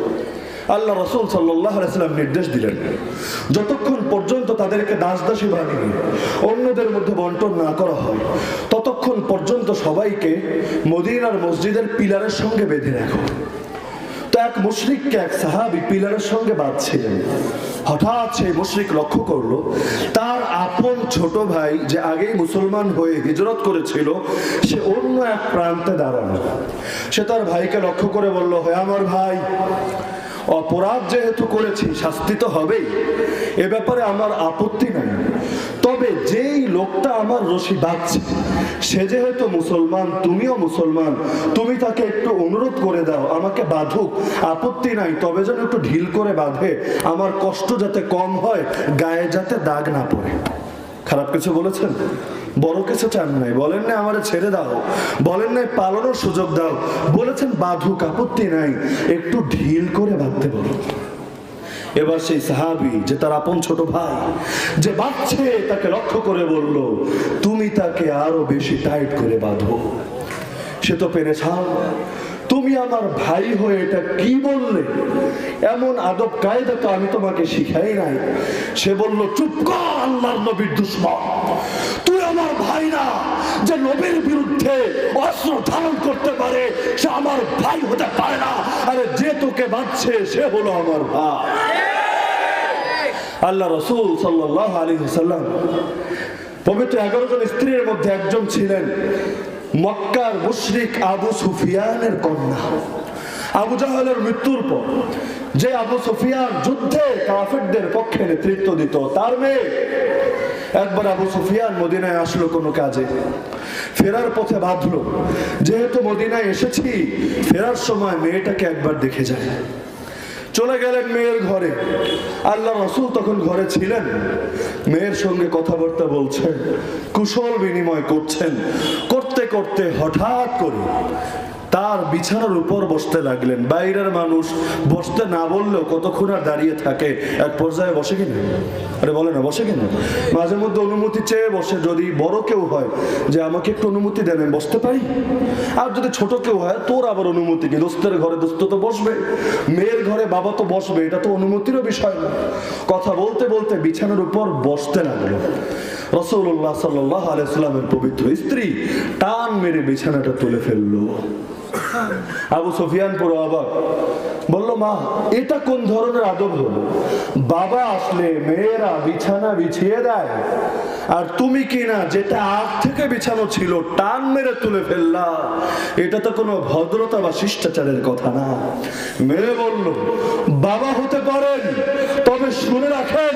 আল্লাহ রাসূল সাল্লাল্লাহু আলাইহি ওয়াসাল্লাম নির্দেশ দিলেন, যতক্ষণ পর্যন্ত তাদেরকে দাসদাসী বানিয়ে অন্যদের মধ্যে বন্টন না করা হয়, ততক্ষণ পর্যন্ত সবাইকে মদিনার মসজিদের পিলারের সঙ্গে বেঁধে রাখো। তো এক মুশরিককে এক সাহাবী পিলারের সঙ্গে বাঁধছিলেন। হঠাৎ সেই মুশরিক লক্ষ্য করলো তার আপন ছোট ভাই যে আগেই মুসলমান হয়ে হিজরত করেছিল, সে অন্য এক প্রান্তে দাঁড়ানো। সে তার ভাইকে লক্ষ্য করে বলল, হে আমার ভাই, অপরাধ যেহেতু করেছি শাস্তি তো হবেই, এ ব্যাপারে আমার আপত্তি নাই। তবে যেই লোকটা আমার রশি বাঁধছে সে যেহেতু মুসলমান, তুমিও মুসলমান, তুমি তাকে একটু অনুরোধ করে দাও আমাকে বাঁধুক, আপত্তি নাই, তবে যেন একটু ঢিল করে বাঁধে, আমার কষ্ট যাতে কম হয়, গায়ে যাতে দাগ না পড়ে। খারাপ কিছু বলেছেন? বড় কিছু চান নাই, বলেন না আমারে ছেড়ে দাও, বলেন নাই পালানোর সুযোগ দাও, বলেছেন বাঁধুক, আপত্তি নাই, একটু ঢিল করে বাঁধতে বলো। এবার সেই সাহাবী যে তার আপন ছোট ভাই যে বাঁধছে তাকে লক্ষ্য করে বলল, তুমি তাকে আরো বেশি টাইট করে বাঁধো। সে তো পেরেছান, তুমি আমার ভাই হয়ে এটা কি বললে? এমন আদব কায়দা তো আমি তোমাকে শিখাই নাই। সে বলল, চুপ কর আল্লাহর নবীর দুশমন, তুই আমার ভাই না। যে নবীর বিরুদ্ধে অস্ত্র ধারণ করতে পারে সে আমার ভাই হতে পারে না। আরে যে তোকে বাঁধছে সে হলো আমার ভাই। আল্লাহ রাসূল সাল্লাল্লাহু আলাইহি ওয়াসাল্লাম পবিত্র 11 জন স্ত্রীর মধ্যে একজন ছিলেন মক্কার মুশরিক আবু সুফিয়ানের কন্যা। আবু জাহেলের মৃত্যুর পর যে আবু সুফিয়ান যুদ্ধে কাফেরদের পক্ষে নেতৃত্ব দিত, তার মেয়ে। একবার আবু সুফিয়ান মদিনায় আসলো কোনো কাজে, ফেরার পথে ভাবলো যেহেতু মদিনায় এসেছি, ফেরার সময় মেয়েটাকে একবার দেখে যায়। চলে গেলেন মেয়ের ঘরে। আল্লাহ রাসূল তখন ঘরে ছিলেন। মেয়ের সঙ্গে কথাবার্তা বলছেন, কুশল বিনিময় করছেন। করতে করতে হঠাৎ করে তার বিছানার উপর বসতে লাগলেন। বাইরের মানুষ বসতে না বললেও কতক্ষণ আর দাঁড়িয়ে থাকে, এক পর্যায়ে বসে কিনা? আরে বলে না, বসে কিনা? মাঝে মধ্যে অনুমতি চেয়ে বসে, যদি বড় কেউ হয় যে আমাকে একটু অনুমতি দেন আমি বসতে পারি, আর যদি ছোট কেউ হয় তোর আবার অনুমতি কি? দোস্তের ঘরে দোস্ত তো বসবে, মেয়ের ঘরে বাবা তো বসবে, এটা তো অনুমতিরও বিষয় না। কথা বলতে বলতে বিছানার উপর বসতে লাগলো। রাসূলুল্লাহ সাল্লাল্লাহু আলাইহি ওয়াসাল্লামের পবিত্র স্ত্রী টান মেরে বিছানাটা তুলে ফেললো। আবু সুফিয়ান পুরো অবাক, বলল, মা এটা কোন ধরনের আদব হলো? বাবা আসলে মেয়েরা বিছানা বিছিয়ে দেয়, আর তুমি কিনা যেটা আগ থেকে বিছানো ছিল টান মেরে তুলে ফেললা, এটা তো কোনো ভদ্রতা বা শিষ্টাচারের কথা না। মেয়ে বলল, বাবা হতে পারেন, তবে শুনে রাখেন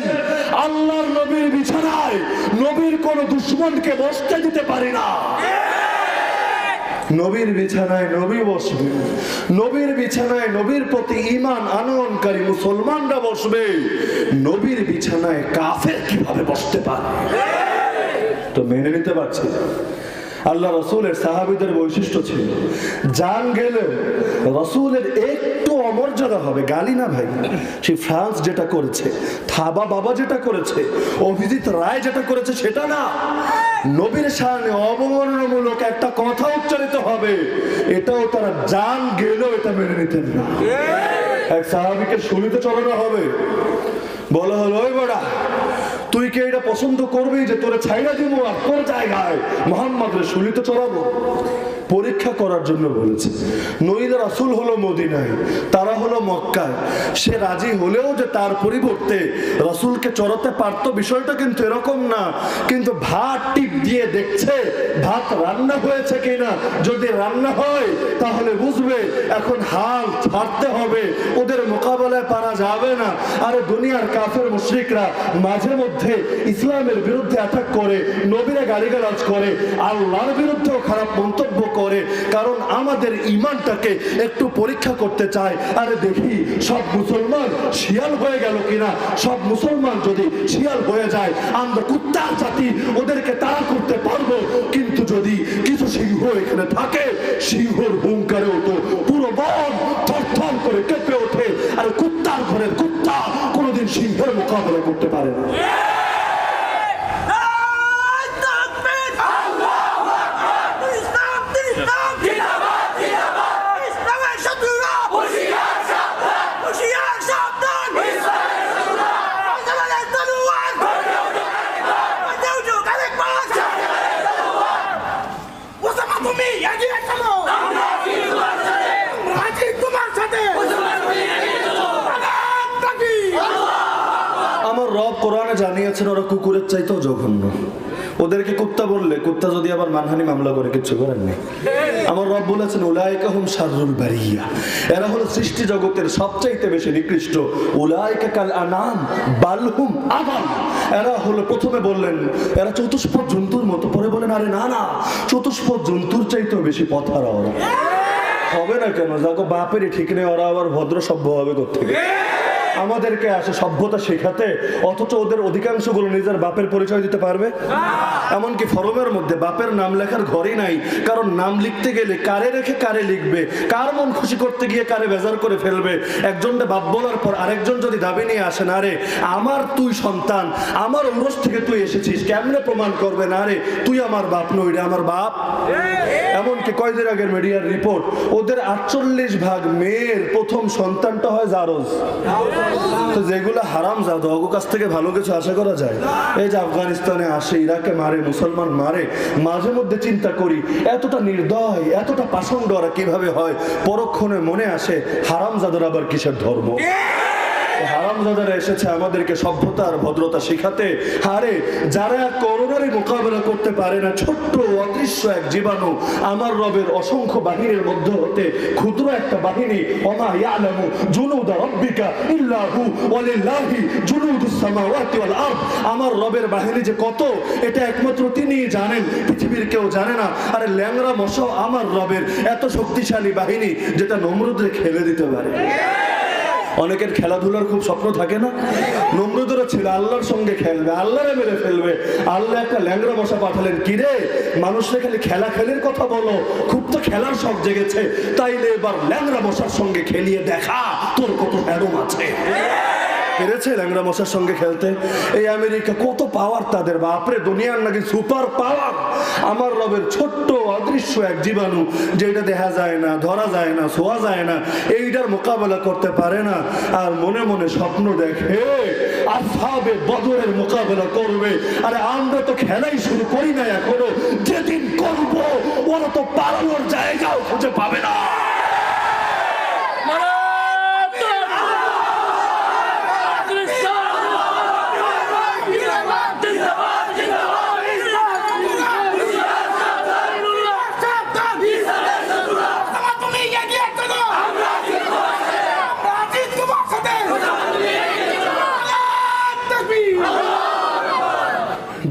আল্লাহর নবীর বিছানায় নবীর কোন দুশমনকে বসতে দিতে পারি না। নবীর বিছানায় নবী বসবে, নবীর বিছানায় নবীর প্রতি ঈমান আনয়নকারী মুসলমানরা বসবে, নবীর বিছানায় কাফের কিভাবে বসতে পারে? তো মেনে নিতে পারছি। আল্লাহ রাসূলের সাহাবীদের বৈশিষ্ট্য ছিল, জান গেলেও রাসূলের একটু অমর্যাদা হবে, গালি না ভাই। সেই ফ্রান্স যেটা করেছে, থাবা বাবা যেটা করেছে, অভিজিৎ রায় যেটা করেছে সেটা না। নবীর সামনে অবমাননামূলক একটা কথা উচ্চারিত হবে, এটাও তারা জান গেলেও এটা মেনে নিতেন না। এক সাহাবীকে শুলিতে চড়ানো হবে, বলা হলো, ওই বড়া তুই কি এটা পছন্দ করবি যে তোরে ছাইড়া দিব আর তোর জায়গায় মুহাম্মদের শুলিতে চড়াবো? পরীক্ষা করার জন্য বলেছে। নইলে রাসূল হলো মদিনায়, তারা হলো মক্কায়। সে রাজি হলেও যে তার পরিবর্তে রাসূলকে চড়াতে পারতো, বিষয়টা কিন্তু এরকম না। কিন্তু ভাত টিপ দিয়ে দেখছে ভাত রান্না হয়েছে কিনা, যদি রান্না হয় তাহলে বুঝবে এখন হাল ছাড়তে হবে, ওদের মোকাবেলায় পারা যাবে না। আরে দুনিয়ার কাফের মুশরিকরা মাঝে মধ্যে ইসলামের বিরুদ্ধে অ্যাটাক করে, নবীরা গালিগালাজ করে, আল্লাহর বিরুদ্ধেও খারাপ মন্তব্য করে, কারণ আমাদের ইমানটাকে একটু পরীক্ষা করতে চায়। আরে দেখি সব মুসলমান শিয়াল হয়ে গেল কিনা। সব মুসলমান যদি শিয়াল হয়ে যায়, আমরা কুত্তার জাতি, ওদেরকে তাড়া করতে পারবো। কিন্তু যদি কিছু সিংহ এখানে থাকে, সিংহর হুঙ্কারেও তো পুরো বন থরথর করে কেঁপে ওঠে। আর কুত্তার ঘরের কুত্তা কোনোদিন সিংহের মোকাবেলা করতে পারে না। আমার রব কোরআনে জানিয়েছেন ওরা কুকুরের চাইতেও জঘন্য। ওদেরকে কুত্তা বললে কুত্তা যদি আবার মানহানি মামলা করে কিচ্ছু করেন নেই। আমার রব বলেছেন উলাইকা হুম শাররুল বারিয়া, এরা হলো সৃষ্টি জগতের সবচাইতে বেশি নিকৃষ্ট। উলাইকা কাল আনাম বাল হুম আদাল, এরা হলো, প্রথমে বললেন এরা চতুষ্পদ জন্তুর মতো, পরে বলেন আরে না না, চতুষ্পদ জন্তুর চাইতেও বেশি পথহারা ওরা। হবে না কেন? যাকে বাপেরই ঠিক নেই, ওরা আবার ভদ্র সভ্য হবে কোত্থেকে? আমাদেরকে আসে সভ্যতা শেখাতে, অথচ ওদের অধিকাংশগুলো নিজের বাপের পরিচয় দিতে পারবে। এমনকি ফরমের মধ্যে বাপের নাম লেখার ঘরই নাই, কারণ নাম লিখতে গেলে কারে রেখে কারে লিখবে, কার মন খুশি করতে গিয়ে কারে বেজার করে ফেলবে। একজনটা বাপ বলার পর আরেকজন যদি দাবি নিয়ে আসে, না রে আমার তুই সন্তান, আমার ঔরস থেকে তুই এসেছিস, কেমনে প্রমাণ করবে? না রে তুই আমার বাপ নই, রে আমার বাপ। এমনকি কয়েকদিন আগের মিডিয়ার রিপোর্ট, ওদের 48% মেয়ের প্রথম সন্তানটা হয় জারজ। তো যেগুলো হারাম জাদু, ওগো কাছ থেকে ভালো কিছু আশা করা যায়? এই যে আফগানিস্তানে আসে, ইরাকে মারে, মুসলমান মারে, মাঝে মধ্যে চিন্তা করি এতটা নির্দয়, এতটা পাষণ্ড ওরা কিভাবে হয়। পরক্ষণে মনে আসে হারাম জাদুর আবার কিসের ধর্ম? হারামজাদারা এসেছে আমাদেরকে সভ্যতা আর ভদ্রতা শিখাতে। আরে যারা করোনারই মোকাবেলা করতে পারে না, ছোট্ট অদৃশ্য এক জীবাণু, আমার রবের অসংখ্য বাহিনীর মধ্যে হতে ক্ষুদ্র একটা বাহিনী, ওমা ইয়ালামু জুনুদা রাব্বিকা ইল্লাহু ওয়ালিল্লাহি জুনুদুস সামাওয়াতি ওয়াল আরদ, আমার রবের বাহিনী যে কত, এটা একমাত্র তিনিই জানেন, পৃথিবীর কেউ জানে না। আরে ল্যাংড়া মশা আমার রবের এত শক্তিশালী বাহিনী, যেটা নমরুদকে খেলে দিতে পারে। অনেকের খেলাধুলার খুব স্বপ্ন থাকে না? নমরুদেরও ছিল আল্লাহর সঙ্গে খেলবে, আল্লাহরে মেরে ফেলবে। আল্লাহ একটা ল্যাংড়া মশা পাঠালেন, কিরে মানুষরা খালি খেলা খেলির কথা বলো, খুব তো খেলার শখ জেগেছে, তাইলে এবার ল্যাংড়া মশার সঙ্গে খেলিয়ে দেখা তোর কত হ্যারম আছে। পেরেছে ল্যাংড়া মশার সঙ্গে খেলতে? এই আমেরিকা কত পাওয়ার তাদের, বাপরে দুনিয়ার নাকি সুপার পাওয়ার। আমার রবের ছোট্ট অদৃশ্য এক জীবাণু, যেটা দেখা যায় না, ধরা যায় না, ছোঁয়া যায় না, এইটার মোকাবেলা করতে পারে না। আর মনে মনে স্বপ্ন দেখে আসহাবে বদরের মোকাবেলা করবে। আরে আমরা তো খেলাই শুরু করি না এখনো, যেদিন করবো ওরা তো পালানোর জায়গাও খুঁজে পাবে না।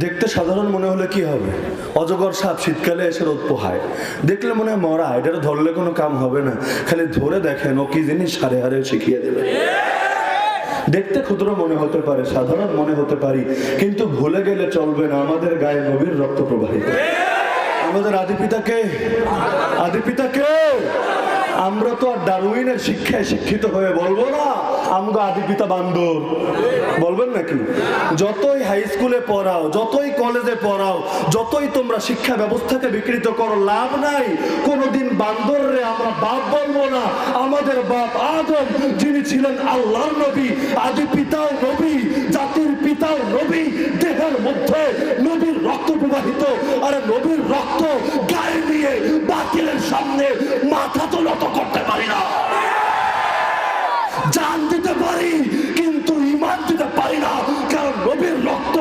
দেখতে সাধারণ মনে হলে কি হবে? অজগর সাপ শীতকালে এসে রোদ পোহায়, দেখলে মনে হয় মরা, এটা ধরলে কোনো কাম হবে না, খালি ধরে দেখেন ও কি জিনিস হারে হারে শিখিয়ে দেবে। দেখতে ক্ষুদ্র মনে হতে পারে, সাধারণ মনে হতে পারি, কিন্তু ভুলে গেলে চলবে না আমাদের গায়ে নবীর রক্ত প্রবাহিত। আমাদের আদিপিতাকে, আদিপিতাকে আমরা তো আর ডারউইনের শিক্ষায় শিক্ষিত হয়ে বলবো না আমগো আদিপিতা বান্দর, বলবেন নাকি? যতই হাই স্কুলে পড়াও, যতই কলেজে পড়াও, যতই তোমরা শিক্ষা ব্যবস্থাকে বিকৃত করো, লাভ নাই। কোনোদিন বান্দররে আমরা বাপ বলবো না। আমাদের বাপ আদম, যিনি ছিলেন আল্লাহর নবী, আদি পিতাও নবী, জাতির পিতাও নবী, দেহের মধ্যে নবীর রক্ত প্রবাহিত। আর নবীর রক্ত গায়ে নিয়ে বাতিলের সামনে মাথা তো নত করতে পারি না। জান দিতে পারি কিন্তু ঈমান দিতে পারি না, কারণ নবীর রক্ত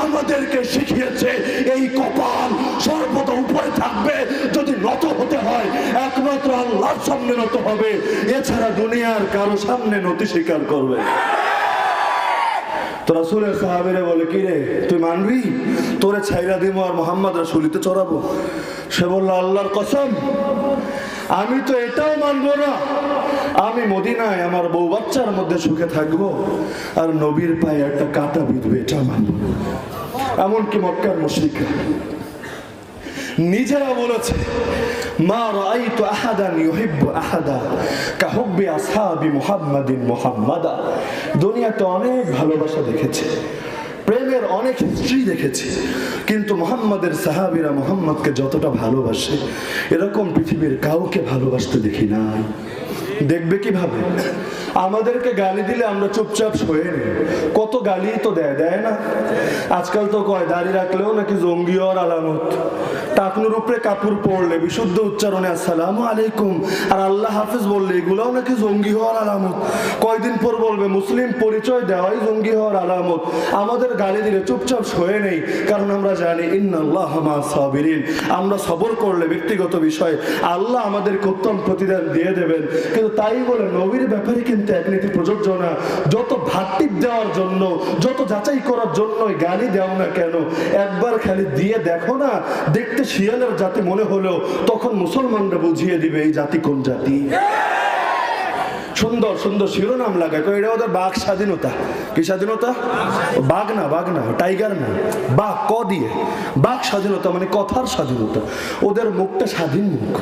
আমাদেরকে শিখিয়েছে এই কপাল সর্বদা উপরে থাকবে। যদি নত হতে হয় একমাত্র আল্লাহর সামনে নত হবে, এছাড়া দুনিয়ার কারো সামনে নতি স্বীকার করবে। তো রাসূলের সাহাবীরা বলে, কি রে তুই মানবি? তোরে ছাইরা দিব আর মোহাম্মদ রাসূলিতে চড়াবো? সে বলল, আল্লাহর কসম, আমি তো এটাও মানবো না আমি মদিনায় আমার বউ বাচ্চার মধ্যে সুখে থাকবো আর নবীর পায়ে একটা কাঁটা বিঁধবে, এটা মানবো না। এমনকি মক্কার মুশরিকরা নিজেরা বলেছে, মা রাআইতু আহাদান ইউহিব্বু আহাদা কাহুব্বি আসহাবি মুহাম্মাদিন মুহাম্মাদা। দুনিয়াতে অনেক ভালোবাসা দেখেছে, প্রেমের অনেক হিস্ট্রি দেখেছি, কিন্তু মুহাম্মাদের সাহাবীরা মুহাম্মদকে যতটা ভালোবাসে এরকম পৃথিবীর কাউকে ভালোবাসতে দেখি নাই। দেখবে কিভাবে? আমাদেরকে গালি দিলে আমরা চুপচাপ সয়ে নিই, কত গালি তো দেয় না। আজকাল তো কয় দাড়ি রাখলেও নাকি জঙ্গি হওয়ার আলামত, টাকনুর উপরে কাপড় পরলে বিশুদ্ধ উচ্চারণে আসসালামু আলাইকুম আর আল্লাহ হাফেজ বললে এগুলাও নাকি জঙ্গি হওয়ার আলামত। কয়দিন পর বলবে মুসলিম পরিচয় দেওয়াই জঙ্গি হওয়ার আলামত। আমাদের গালি দিলে চুপচাপ সয়ে নেই, কারণ আমরা জানি ইন্নাল্লাহা মা'আস সাবিরিন, আমরা সবর করলে ব্যক্তিগত বিষয়ে আল্লাহ আমাদেরকে উত্তম প্রতিদান দিয়ে দেবেন। কিন্তু তাই বলে নবীর ব্যাপারে কিন্তু এক নীতি প্রযোজ্য না। যত ভাট্টিপ দেওয়ার জন্য, যত যাচাই করার জন্য গালি দেও না কেন, একবার খালি দিয়ে দেখো না, দেখতে শিয়ালের জাতি মনে হলেও তখন মুসলমানরা বুঝিয়ে দিবে এই জাতি কোন জাতি। সুন্দর সুন্দর শিরোনাম লাগায়, এটা ওদের বাঘ স্বাধীনতা। কি স্বাধীনতা? বাঘ না, টাইগার না, বাঘ ক দিয়ে, বাঘ স্বাধীনতা মানে কথার স্বাধীনতা। ওদের মুখটা স্বাধীন মুখ,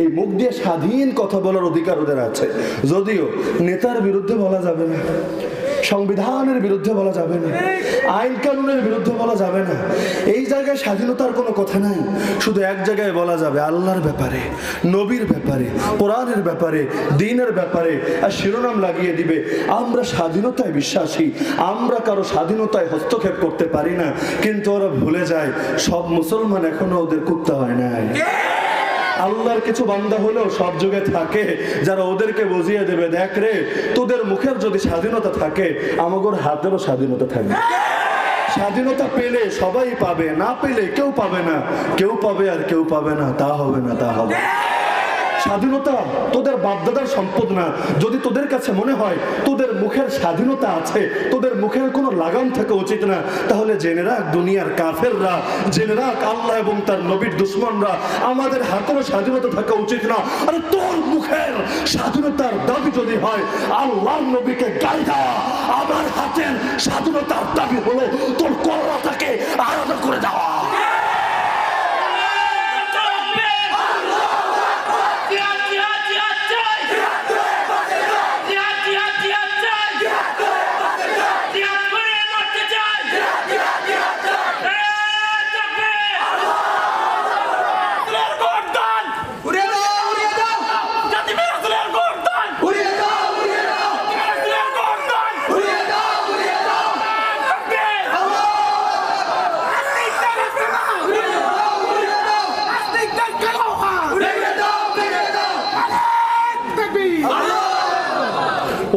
এই মুখ দিয়ে স্বাধীন কথা বলার অধিকার ওদের আছে। যদিও নেতার বিরুদ্ধে বলা যাবে না, সংবিধানের বিরুদ্ধে বলা যাবে না, আইন কানুনের বিরুদ্ধে বলা যাবে না। এই জায়গায় স্বাধীনতার কোনো কথা নাই, শুধু এক জায়গায় বলা যাবে আল্লাহর ব্যাপারে, নবীর ব্যাপারে, কোরআনের ব্যাপারে, দ্বীনের ব্যাপারে। আর শিরোনাম লাগিয়ে দিবে আমরা স্বাধীনতায় বিশ্বাসী, আমরা কারো স্বাধীনতায় হস্তক্ষেপ করতে পারি না। কিন্তু ওরা ভুলে যায় সব মুসলমান এখনো ওদের কুত্তা হয় নাই। আল্লাহর কিছু বান্দা হলেও সব যুগে থাকে যারা ওদেরকে বুঝিয়ে দেবে, দেখ রে, তোদের মুখের যদি স্বাধীনতা থাকে আমাদের হাতেরও স্বাধীনতা থাকবে। স্বাধীনতা পেলে সবাই পাবে, না পেলে কেউ পাবে না। কেউ পাবে আর কেউ পাবে না, তা হবে না, তা হবে। স্বাধীনতা তোদের বাপদাদার সম্পদ না। যদি তোদের কাছে মনে হয় তোদের মুখের স্বাধীনতা আছে, তোদের মুখের কোনো লাগাম থাকা উচিত না, তাহলে জেনে রাখ দুনিয়ার কাফেররা, জেনে রাখ আল্লাহ এবং তার নবীর দুশমনরা, আমাদের হাতেরও স্বাধীনতা থাকা উচিত না। আরে তোর মুখের স্বাধীনতার দাবি যদি হয় আল্লাহর নবীকে গালি দেওয়া, আমার হাতের স্বাধীনতার দাবি হলো তোর কল্লাটাকে আলাদা করে দেওয়া।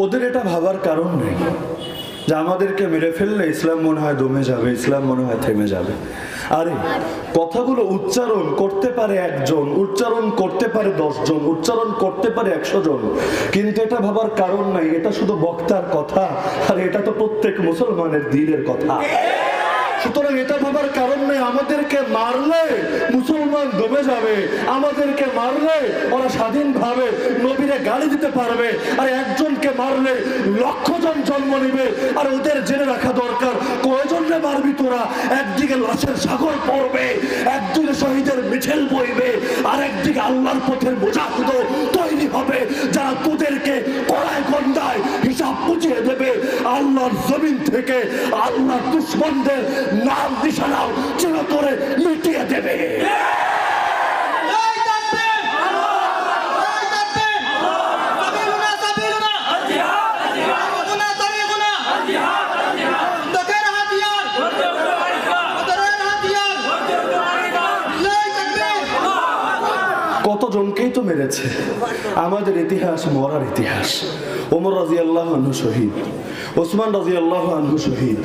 ওদের এটা ভাবার কারণ নেই যে আমাদেরকে মেরে ফেললে ইসলাম মনে হয় দমে যাবে, ইসলাম মনে হয় থেমে যাবে। আরে কথাগুলো উচ্চারণ করতে পারে একজন, উচ্চারণ করতে পারে 10 জন, উচ্চারণ করতে পারে 100 জন, কিন্তু এটা ভাবার কারণ নাই এটা শুধু বক্তার কথা, আর এটা তো প্রত্যেক মুসলমানের দিলের কথা। সুতরাং এটা ভাবার কারণ নেই আমাদেরকে মারলে মুসলমান দমে যাবে, আমাদেরকে মারলে ওরা স্বাধীনভাবে নবীরে গালি দিতে পারবে, আর একজনকে মারলে 100 জন জন্ম নিবে। আর ওদের জেনে রাখা দরকার কয়জনকে মারবি তোরা, একদিকে লাশের সাগর পড়বে, একদিকে শহীদের মিছিল বইবে, আর একদিকে আল্লাহর পথের মুজাহিদ তৈরি হবে যারা তোদেরকে কড়ায় গন্ডায় হিসাব বুঝিয়ে দেবে। আল্লাহর জমিন থেকে আল্লাহর দুশমনদের নাম নিশানাও চিরতরে মিটিয়ে দেবে। কতজনকেই তো মেরেছে। আমাদের ইতিহাস মরার ইতিহাস। ওমর রাদিয়াল্লাহু আনহু শহীদ, ওসমান রাদিয়াল্লাহু আনহু শহীদ,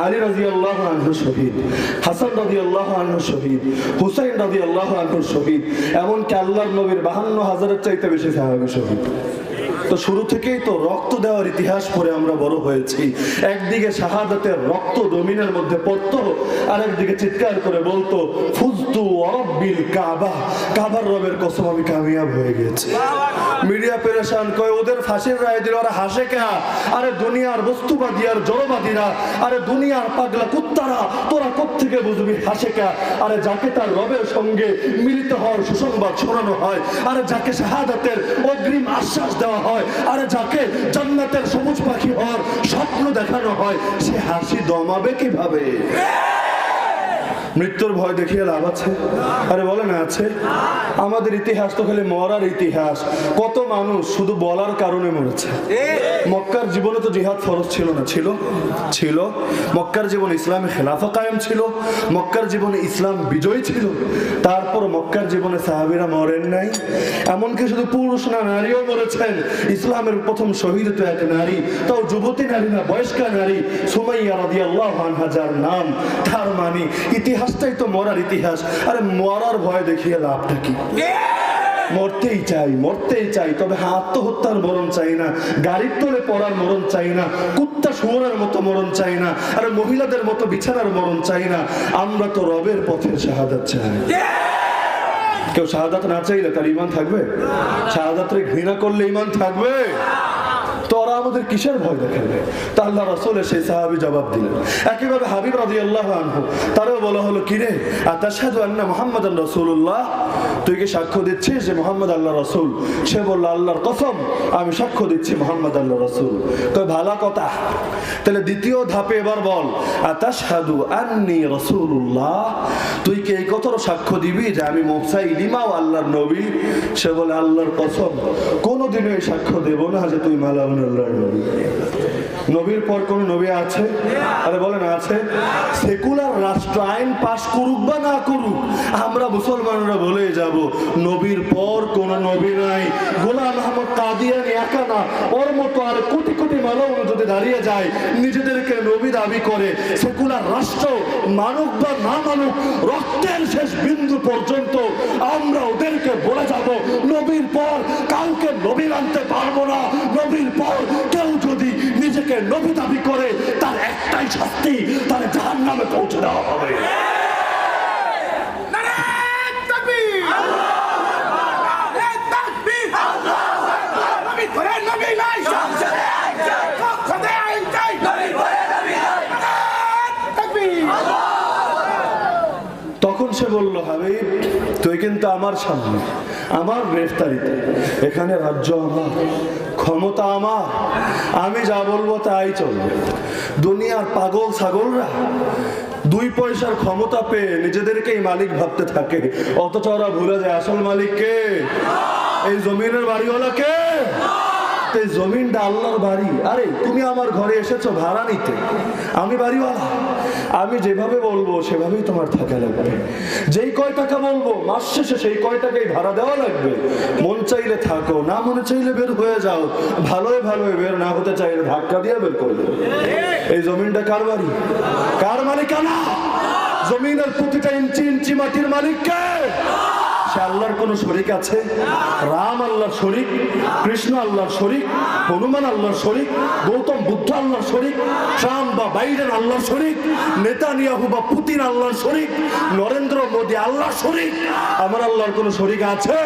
আলী রাদিয়াল্লাহু আনহু শহীদ, হাসান রাদিয়াল্লাহু আনহু শহীদ, হুসাইন রাদিয়াল্লাহু আনহু শহীদ, এমনকি আল্লাহর নবীর 52,000-এর চাইতে বেশি সাহাবী শহীদ। তো শুরু থেকেই তো রক্ত দেওয়ার ইতিহাস পড়ে আমরা বড় হয়েছি। একদিকে শাহাদাতের রক্ত জমিনের মধ্যে পড়তো, আর একদিকে চিৎকার করে বলতো ফুজতু ওয়ারাব্বিল কাবা, কাবার রবের কসম আমি কামিয়াব হয়ে গেছি। মিডিয়া পেরেশান, কয় ওদের ফাঁসির রায় দিল, ওরা হাসে কেন? আরে দুনিয়ার বস্তুবাদী আর জড়বাদীরা, আরে দুনিয়ার পাগলা কুত্তারা, তোরা কোত্থেকে বুঝবি হাসে কেন? আরে যাকে তার রবের সঙ্গে মিলিত হওয়ার সুসংবাদ শোনানো হয়, আরে যাকে শাহাদাতের অগ্রিম আশ্বাস দেওয়া হয়, আরে যাকে জান্নাতের সবুজ পাখি হওয়ার স্বপ্ন দেখানো হয়, সে হাসি দমাবে কিভাবে? মৃত্যুর ভয় দেখিয়ে লাভ আছে? আরে বলে না আছে? আমাদের ইতিহাস তো খালি মরার ইতিহাস। কত মানুষ শুধু বলার কারণে মরেছে। মক্কার জীবনে তো জিহাদ ফরজ ছিল না? ছিল, ছিল। মক্কার জীবনে ইসলামে খেলাফা কায়েম ছিল, মক্কার জীবনে ইসলাম বিজয়ী ছিল। তারপর মক্কার জীবনে সাহাবীরা মরেন নাই। এমনকি শুধু পুরুষ না, নারীও মরেছেন। ইসলামের প্রথম শহীদ তো এক নারী, তাও যুবতী নারী না, বয়স্কা নারী, সুমাইয়া রাদিয়াল্লাহু আনহা, যার নাম। তার মানে ইতিহাসটাই তো মরার ইতিহাস। আরে মরার ভয় দেখিয়ে লাভটা কি? মরতেই চাই, মরতেই চাই, তবে আত্মহত্যার মরণ চাই না, গাড়ির তলে পড়ার মরণ চাই না, কুত্তা শুয়োরের মতো মরণ চাই না, আর মহিলাদের মতো বিছানার মরণ চাই না। আমরা তো রবের পথে শাহাদাত চাই। কেউ শাহাদাত না চাইলে তার ঈমান থাকবে? শাহাদাতরে ঘৃণা করলে ঈমান থাকবে? তো ওরা আমাদের কিসের ভয় দেখাবে? তা আল্লাহ রাসূলের সেই সাহাবী জবাব দিলেন। একইভাবে হাবিব রাদিয়াল্লাহু আনহু, তারও বলা হলো, কিরে আতাশহাদু আন্না মুহাম্মাদান রাসূলুল্লাহ, তুই কি সাক্ষ্য দিচ্ছিস যে মুহাম্মদ আল্লাহ রাসূল? সে বলল, আল্লাহর কসম আমি সাক্ষ্য দিচ্ছি মুহাম্মদ আল্লাহ রাসূল। তো ভালো কথা, তাহলে দ্বিতীয় ধাপে এবার বল, আতাশহাদু আন্নী রাসূলুল্লাহ, তুই কি এই কথার সাক্ষ্য দিবি যে আমি মুসাইলিমাও আল্লাহর নবী? সে বলে, আল্লাহর কসম কোনোদিনও এই সাক্ষ্য দেব না যে তুই মালাউন আল্লাহর নবী। নবীর পর কোন নবী আছে? আরে বলেন আছে? সেকুলার রাষ্ট্র আইন পাশ করুক বা না করুক, আমরা মুসলমানরা বলে যাব নবীর পর কোন নবী নাই। গোলাম আহমদ কাদিয়ানী একা না, ওর মতো আর কোটি কোটি মানব যদি দাঁড়িয়ে যায়, নিজেদেরকে নবী দাবি করে, সেকুলার রাষ্ট্র মানুক বা না মানুক, রক্তের শেষ বিন্দু পর্যন্ত আমরা ওদেরকে বলে যাব নবীর পর কাউকে নবী মানতে পারবো না। নবীর পর কেউ যদি নিজেকে নবী দাবি করে, তার একটাই শাস্তি, তার জাহান্নামে পৌঁছে দেওয়া হবে। তখন সে বলল, হাবিব তুই কিন্তু আমার সামনে, আমার গ্রেফতারিতে, এখানে রাজ্য আমার, ক্ষমতা আমার, আমি যা বলবো তাই চলবে। দুনিয়ার পাগল ছাগলরা দুই পয়সার ক্ষমতা পেয়ে নিজেদেরকেই মালিক ভাবতে থাকে, অথচ ওরা ভুলে যায় আসল মালিক কে? এই জমিনের বাড়িওয়ালা কে? এই জমিনটা আল্লাহর বাড়ি। আরে তুমি আমার ঘরে এসেছো ভাড়া নিতে, আমি বাড়িওয়ালা, আমি যেভাবে বলবো সেভাবেই তোমার থাকা লাগবে। যেই কয় টাকা বলবো মাস শেষে সেই কয় টাকাই ভাড়া দেওয়া লাগবে। মন চাইলে থাকো, না মনে চাইলে বের হয়ে যাও, ভালোই ভালোই বের না হতে চাইলে ধাক্কা দিয়ে বের করে দেবে। এই জমিনটা কার বাড়ি? কার মালিকানা? জমিনের প্রতিটা ইঞ্চি ইঞ্চি মাটির মালিক কে? সে আল্লাহর কোন শরীক আছে? রাম আল্লাহর শরীক, কৃষ্ণ আল্লাহর শরীক, হনুমান আল্লাহর শরীক, গৌতম বুদ্ধ আল্লাহর শরীক, ট্রাম্প বা বাইডেন আল্লাহর শরীক, নেতানিয়াহু বা পুতিন আল্লাহর শরীক, নরেন্দ্র মোদী আল্লাহর শরীক? আমার আল্লাহর কোন শরীক আছে?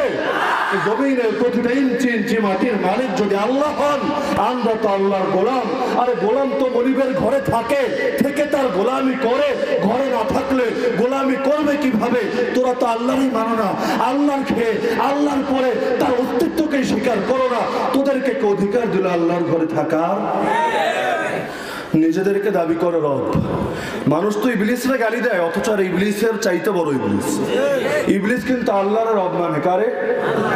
জমিনের প্রতিটা ইঞ্চি ইঞ্চি মাটির মালিক যদি আল্লাহ হন, আমরা তো আল্লাহর গোলাম। আরে গোলাম তো গরিবের ঘরে থাকে, থেকে তার গোলামি করে, ঘরে না থাকলে গোলামি করবে কিভাবে? তোরা তো আল্লাহরই মানো না, আল্লাহর খেয়ে আল্লাহর পরে তার অস্তিত্বকে স্বীকার করো না। তোদেরকে কে অধিকার দিল আল্লাহর ঘরে থাকার? নিজেদেরকে দাবি করে রব। মানুষ তো ইবলিসরে গালি দেয়, অথচ আর ইবলিসের চাইতে বড় ইবলিস। ইবলিস কিন্তু আল্লাহর রব মানে কারে?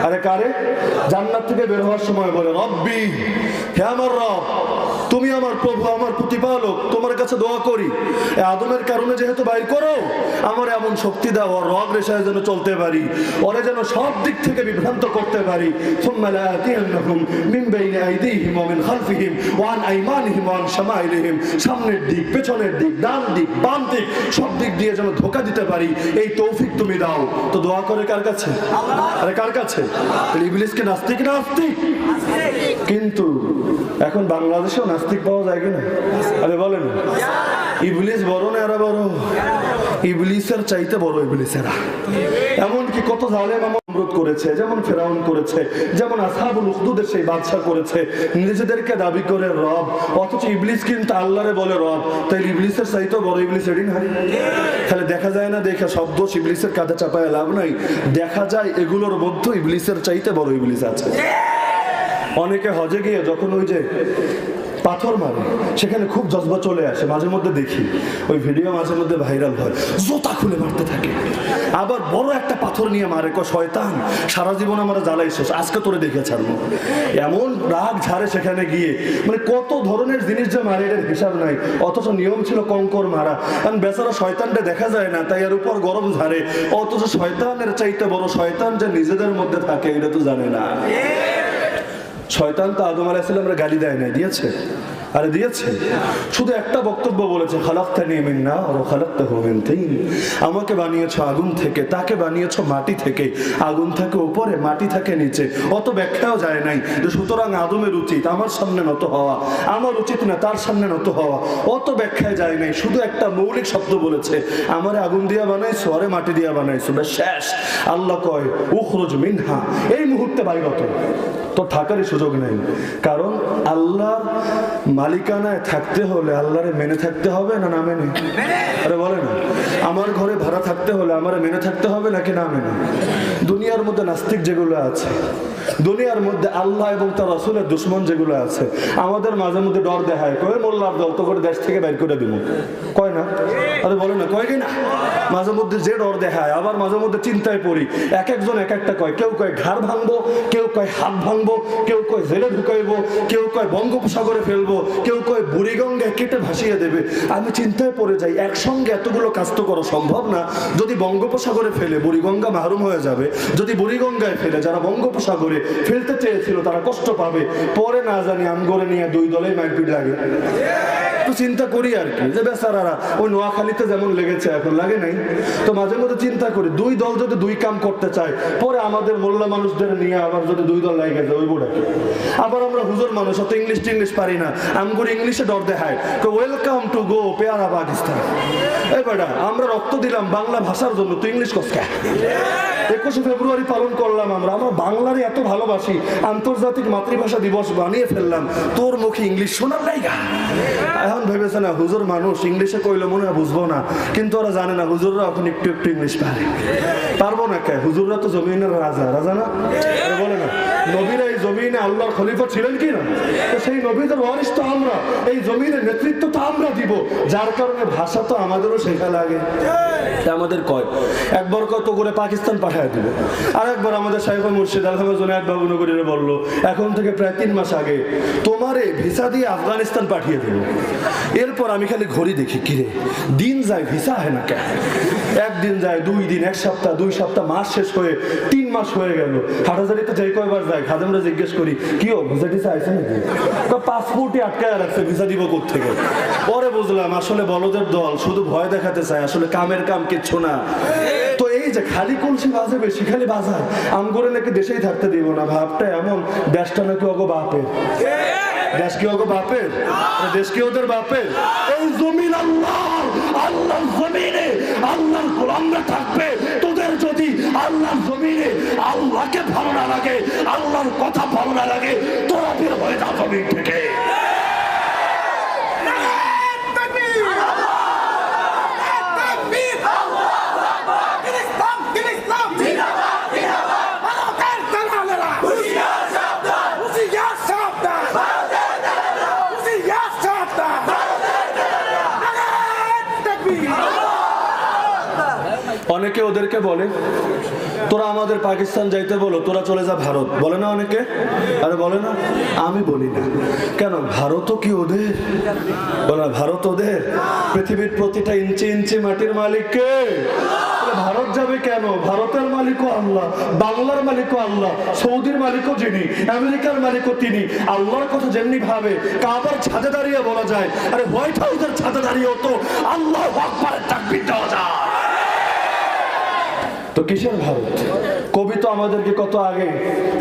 আরে কারে? জান্নাত থেকে বের হওয়ার সময় বলে, রব্বি, হে আমার রব, তুমি আমার প্রভু, আমার প্রতিপালক, তোমার কাছে দোয়া করি এই আদমের কারণে যেহেতু বাইর করো, আমার এমন শক্তি দাও আর রগ রেশায় যেন চলতে পারি, ওরা যেন সব দিক থেকে বিভ্রান্ত করতে পারি। সুম্মা লাআতিয়ান্নাহুম মিন বাইনি আইদিহিম ওয়া মিন খালফিহিম ওয়া আন আইমানিহিম ওয়া আন শামাইলিহিম, সামনের দিক, পেছনের দিক, ডান দিক, বাম দিক, সব দিক দিয়ে যেন ধোঁকা দিতে পারি, এই তৌফিক তুমি দাও। তো দোয়া করে কার কাছে? আরে কার কাছে? ইবলিসকে নাস্তিক না আস্তিক? কিন্তু এখন বাংলাদেশেও নাস্তিক পাওয়া যায় কিনা? আরে বলেন, ইবলিস বড় না এরা বড়? ইবলিসের চাইতে বড় ইবলিসেরা। এমনকি কত জালেম আমরুদ করেছে, যেমন ফেরাউন করেছে, যেমন আসহাবুল উখদুদের সেই বাদশা করেছে, নিজেদেরকে দাবি করে রব, অথচ ইবলিস কিন্তু আল্লাহরে বলে রব। তাই ইবলিসের চাইতে বড় ইবলিস এরই না। তাহলে দেখা যায় না, দেখা সব দোষ ইবলিসের কাঁধে চাপায় লাভ নাই, দেখা যায় এগুলোর মধ্যে ইবলিসের চাইতে বড় ইবলিস আছে। অনেকে হজে গিয়ে যখন ওই যে পাথর মারে, সেখানে খুব জজবা চলে আসে, মাঝে মধ্যে দেখি ওই ভিডিও মাঝে মধ্যে ভাইরাল হয়, জোতা খুলে মারতে থাকে। আবার বড় একটা পাথর নিয়ে মারে, শয়তান সারা জীবন আমরা জ্বালাইছিস, আজকে তোরে দেখে ছাড়বো, এমন রাগ ঝাড়ে সেখানে গিয়ে। মানে কত ধরনের জিনিস যে মারে এটার হিসাব নাই, অথচ নিয়ম ছিল কঙ্কর মারা। কারণ বেচারা শয়তানটা দেখা যায় না, তাই এর উপর গরম ঝাড়ে, অথচ শয়তানের চাইতে বড় শয়তান যে নিজেদের মধ্যে থাকে এটা তো জানে না। শয়তান তো আদম আলাইহিস সালামের গালি দেয় না, দিয়েছে? আরে দিয়েছে। শুধু একটা বক্তব্য বলেছে, খালাকতানি মিন নার ওয়া খালাকতাহু মিন তিন, আমাকে বানিয়েছো আগুন থেকে, তাকে বানিয়েছো মাটি থেকে। আগুন থাকে উপরে, মাটি থাকে নিচে। অত ব্যাখ্যাও যায় নাই যে সুতরাং আদমের উচিত আমার সামনে নত হওয়া, আমার উচিত না তার সামনে নত হওয়া, অত ব্যাখ্যায় যায় নাই। শুধু একটা মৌলিক শব্দ বলেছে, আমারে আগুন দিয়া বানাইছো, আরে মাটি দিয়া বানাইছো, ব্যাস শেষ। আল্লাহ কয় উখরুজ মিনহা, এই মুহূর্তে বাইর হতো, তো থাকারই সুযোগ নেই। কারণ আল্লাহর মালিকানায় থাকতে হলে আল্লাহরে মেনে থাকতে হবে না না মেনে? আরে বলে না, আমার ঘরে ভাড়া থাকতে হলে আমার মেনে থাকতে হবে নাকি না মেনে? দুনিয়ার মধ্যে নাস্তিক যেগুলো আছে, দুনিয়ার মধ্যে আল্লাহ এবং তার রাসূলের দুশমন যেগুলো আছে, আমাদের মাঝে মধ্যে ডর দেখায়, কয় মোল্লার দল তো করে দেশ থেকে বের করে দিব, কয় না? আরে বলে না, কয় কি না? মাঝে মধ্যে যে ডর দেখায়, আবার মাঝে মধ্যে চিন্তায় পড়ি, এক একজন এক একটা কয়। কেউ কয় ঘাড় ভাঙবো, কেউ কয় হাত ভাঙবো, কেউ কয় জেলে ঢুকাইবো, কেউ কয় বঙ্গোপসাগরে ফেলবো, কেউ কয় বুড়িগঙ্গায় কেটে ভাসিয়ে দেবে। আমি চিন্তায় পড়ে যাই, একসঙ্গে এতগুলো কাজ তো করা সম্ভব না। যদি বঙ্গোপসাগরে ফেলে বুড়িগঙ্গা মাহরুম হয়ে যাবে, যদি বুড়িগঙ্গায় ফেলে যারা বঙ্গোপসাগরে ফেলতে চেয়েছিল তারা কষ্ট পাবে, পরে না জানি আমগরে নিয়ে দুই দলেই মারপিট লাগে। তো চিন্তা করি আর কি, যে বেচারারা ওই নোয়াখালীতে যেমন লেগেছে এখন লাগে নাই। তো মাঝে মধ্যে চিন্তা করি, দুই দল যদি দুই কাম করতে চায়, পরে আমাদের মোল্লা মানুষদের নিয়ে আবার যদি দুই দল লাগে যায় ওই বোর্ডে। আবার আমরা হুজুর মানুষ, অত ইংলিশ পারি না, আমগরে ইংলিশে ডর দেখায়, ওয়েলকাম টু গো পেয়ারা পাকিস্তান। এই বেটা, আমরা রক্ত দিলাম বাংলা ভাষার জন্য, তুই ইংলিশ কসকা। 21শে ফেব্রুয়ারি পালন করলাম আমরা বাংলারই এত ভালোবাসি, আন্তর্জাতিক মাতৃভাষা দিবস বানিয়ে ফেললাম, তোর মুখে ইংলিশ শোনার লাইগা। এখন ভেবেছে না হুজুর মানুষ, ইংলিশে কইলে মনে হয় বুঝবো না, কিন্তু ওরা জানে না হুজুররা এখন একটু একটু ইংলিশ পারে। পারবো না কে? হুজুররা তো জমিনের রাজা, রাজা না? বলে না, নবীরা এই জমিনে আল্লাহর খলিফা ছিলেন কি না? তো সেই নবীদের ওয়ারিস তো আমরা, এই জমিনের নেতৃত্ব তো আমরা দিব, যার কারণে ভাষা তো আমাদেরও শেখা লাগে। আমাদের কয় একবার কত করে পাকিস্তান পাঠায় দিব, আর একবার আমাদের শাইখ মুর্শিদ আলহামদ জুনায়েদ বাবু নগরীরে বললো এখন থেকে প্রায় 3 মাস আগে তোমারে ভিসা দিয়ে আফগানিস্তান পাঠিয়ে দেবো। এরপর আমি খালি ঘড়ি দেখি, কিরে দিন যায় ভিসা হয় না কেন? একদিন যায়, 2 দিন, 1 সপ্তাহ, 2 সপ্তাহ, মাস শেষ হয়ে 3 মাস হয়ে গেল। হাটাজারিতে যাই কয়বার যায়, খাদেমরা জিজ্ঞেস করি কি ও ভিসা টিসা আইসে নাকি? পাসপোর্টই আটকায় রাখছে, ভিসা দিব কোত্থেকে? পরে বুঝলাম আসলে বলদের দল শুধু ভয় দেখাতে চায়, আসলে কামের কাম কিচ্ছু না। তো এই যে খালি কলসি বাজে, বেশি খালি বাজায়, আম করে নাকি দেশেই থাকতে দিব না, ভাবটা এমন। দেশটা নাকি অগো বাপের, দেশ কি ওগো বাপের? দেশ কি ওদের বাপের? এই জমিন আল্লাহর, আল্লাহর জমিনে আল্লাহর গোলামরা থাকবে। তোদের যদি আল্লাহর জমিনে আল্লাহকে ভালো না লাগে, আল্লাহর কথা ভালো না লাগে, তোরা বের হয়ে যা জমিন থেকে। অনেকে ওদেরকে বলে তোরা আমাদের পাকিস্তান যাইতে বলো, তোরা চলে যা ভারত, বলে না অনেকে? আরে বলে না? আমি বলি না। কেন? ভারতও কি ওদের? বলে ভারত ওদের? পৃথিবীর প্রতিটা ইঞ্চি ইঞ্চি মাটির মালিক কে? ভারত যাবে কেন? ভারতের মালিকও আল্লাহ, বাংলার মালিকও আল্লাহ, সৌদির মালিকও যিনি, আমেরিকার মালিকও তিনি। আল্লাহর কথা যেমনি ভাবে কাবার ছাদে দাঁড়িয়ে বলা যায়, আরে হোয়াইট হাউসের ছাদে দাঁড়িয়েও তো আল্লাহু আকবারের তাকবীর দেওয়া যায়। তো কিসের ভারত? কবি তো আমাদেরকে কত আগে